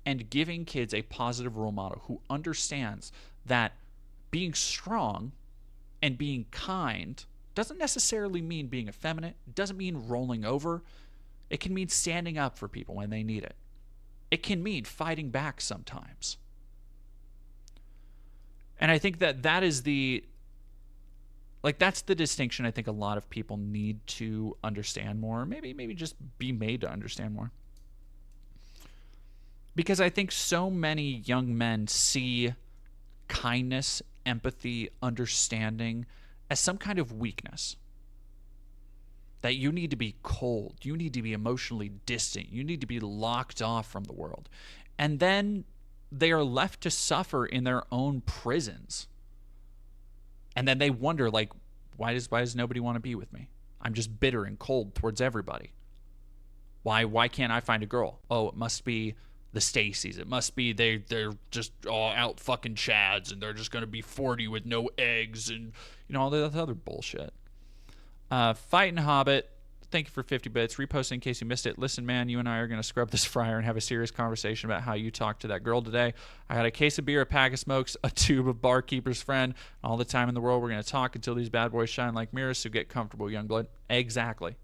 and giving kids a positive role model who understands that being strong and being kind doesn't necessarily mean being effeminate. It doesn't mean rolling over. It can mean standing up for people when they need it. It can mean fighting back sometimes. And I think that is that's the distinction I think a lot of people need to understand more. Maybe just be made to understand more. Because I think so many young men see kindness, empathy, understanding as some kind of weakness. That you need to be cold. You need to be emotionally distant. You need to be locked off from the world. And then they are left to suffer in their own prisons. And then they wonder, like, why does nobody want to be with me? I'm just bitter and cold towards everybody. Why can't I find a girl? Oh, it must be the Stacys. It must be they're just all out fucking chads, and they're just going to be 40 with no eggs, and all that other bullshit. Fightin' Hobbit, thank you for 50 bits. Reposting in case you missed it. Listen, man, you and I are going to scrub this fryer and have a serious conversation about how you talked to that girl today. I got a case of beer, a pack of smokes, a tube of Barkeeper's Friend. All the time in the world, we're going to talk until these bad boys shine like mirrors, so get comfortable, young blood. Exactly.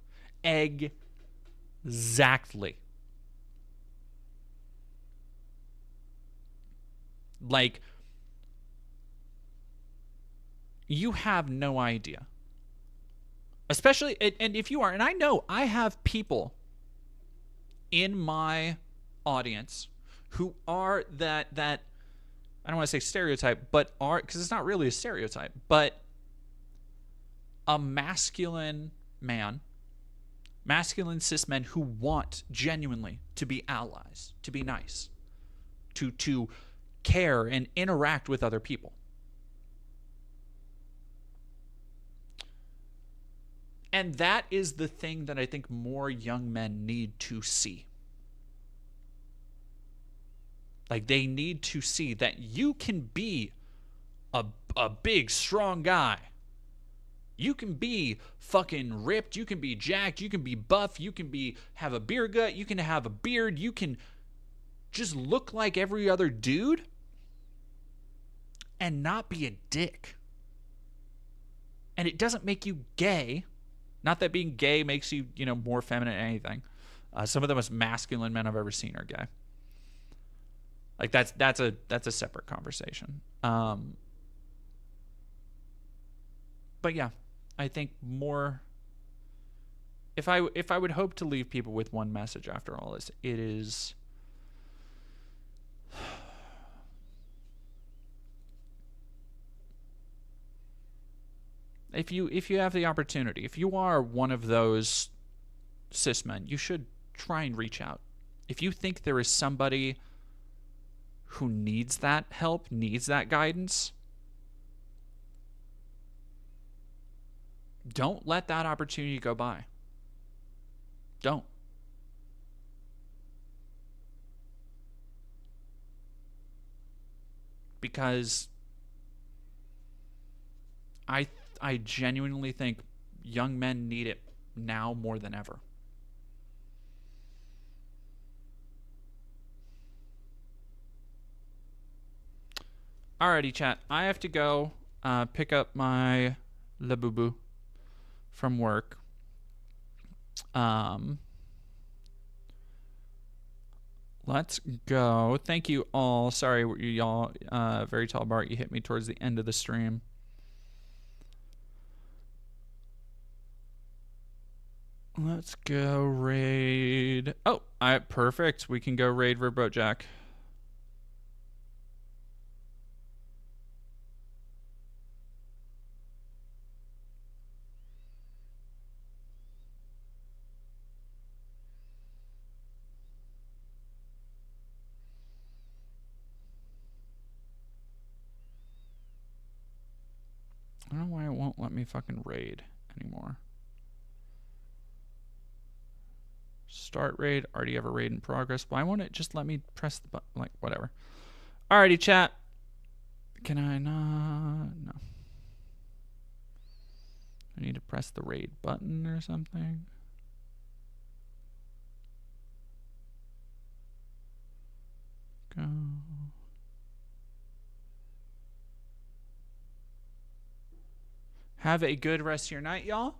Like, you have no idea. Especially, and if you are, and I know I have people in my audience who are that I don't want to say stereotype, but are, because it's not really a stereotype, but a masculine man, masculine cis men who want genuinely to be allies, to be nice, to care and interact with other people. And that is the thing that I think more young men need to see. Like, they need to see that you can be a big, strong guy. You can be fucking ripped. You can be jacked. You can be buff. You can have a beer gut. You can have a beard. You can just look like every other dude and not be a dick. And it doesn't make you gay. Not that being gay makes you, more feminine than anything. Some of the most masculine men I've ever seen are gay. Like, that's a separate conversation. But yeah, I think more. If I would hope to leave people with one message after all this, it is. If you have the opportunity, if you are one of those cis men, you should try and reach out. If you think there is somebody who needs that help, needs that guidance, don't let that opportunity go by. Don't. Because I genuinely think young men need it now more than ever. Alrighty, chat. I have to go pick up my La Boo Boo from work. Let's go. Thank you all. Sorry, y'all. Very tall Bart, you hit me towards the end of the stream. Let's go raid. Oh, perfect. We can go raid Verboat Jack. I don't know why it won't let me fucking raid anymore. Start raid. Already have a raid in progress. Why won't it just let me press the button? Like, whatever. Alrighty, chat. Can I not? No. I need to press the raid button or something. Go. Have a good rest of your night, y'all.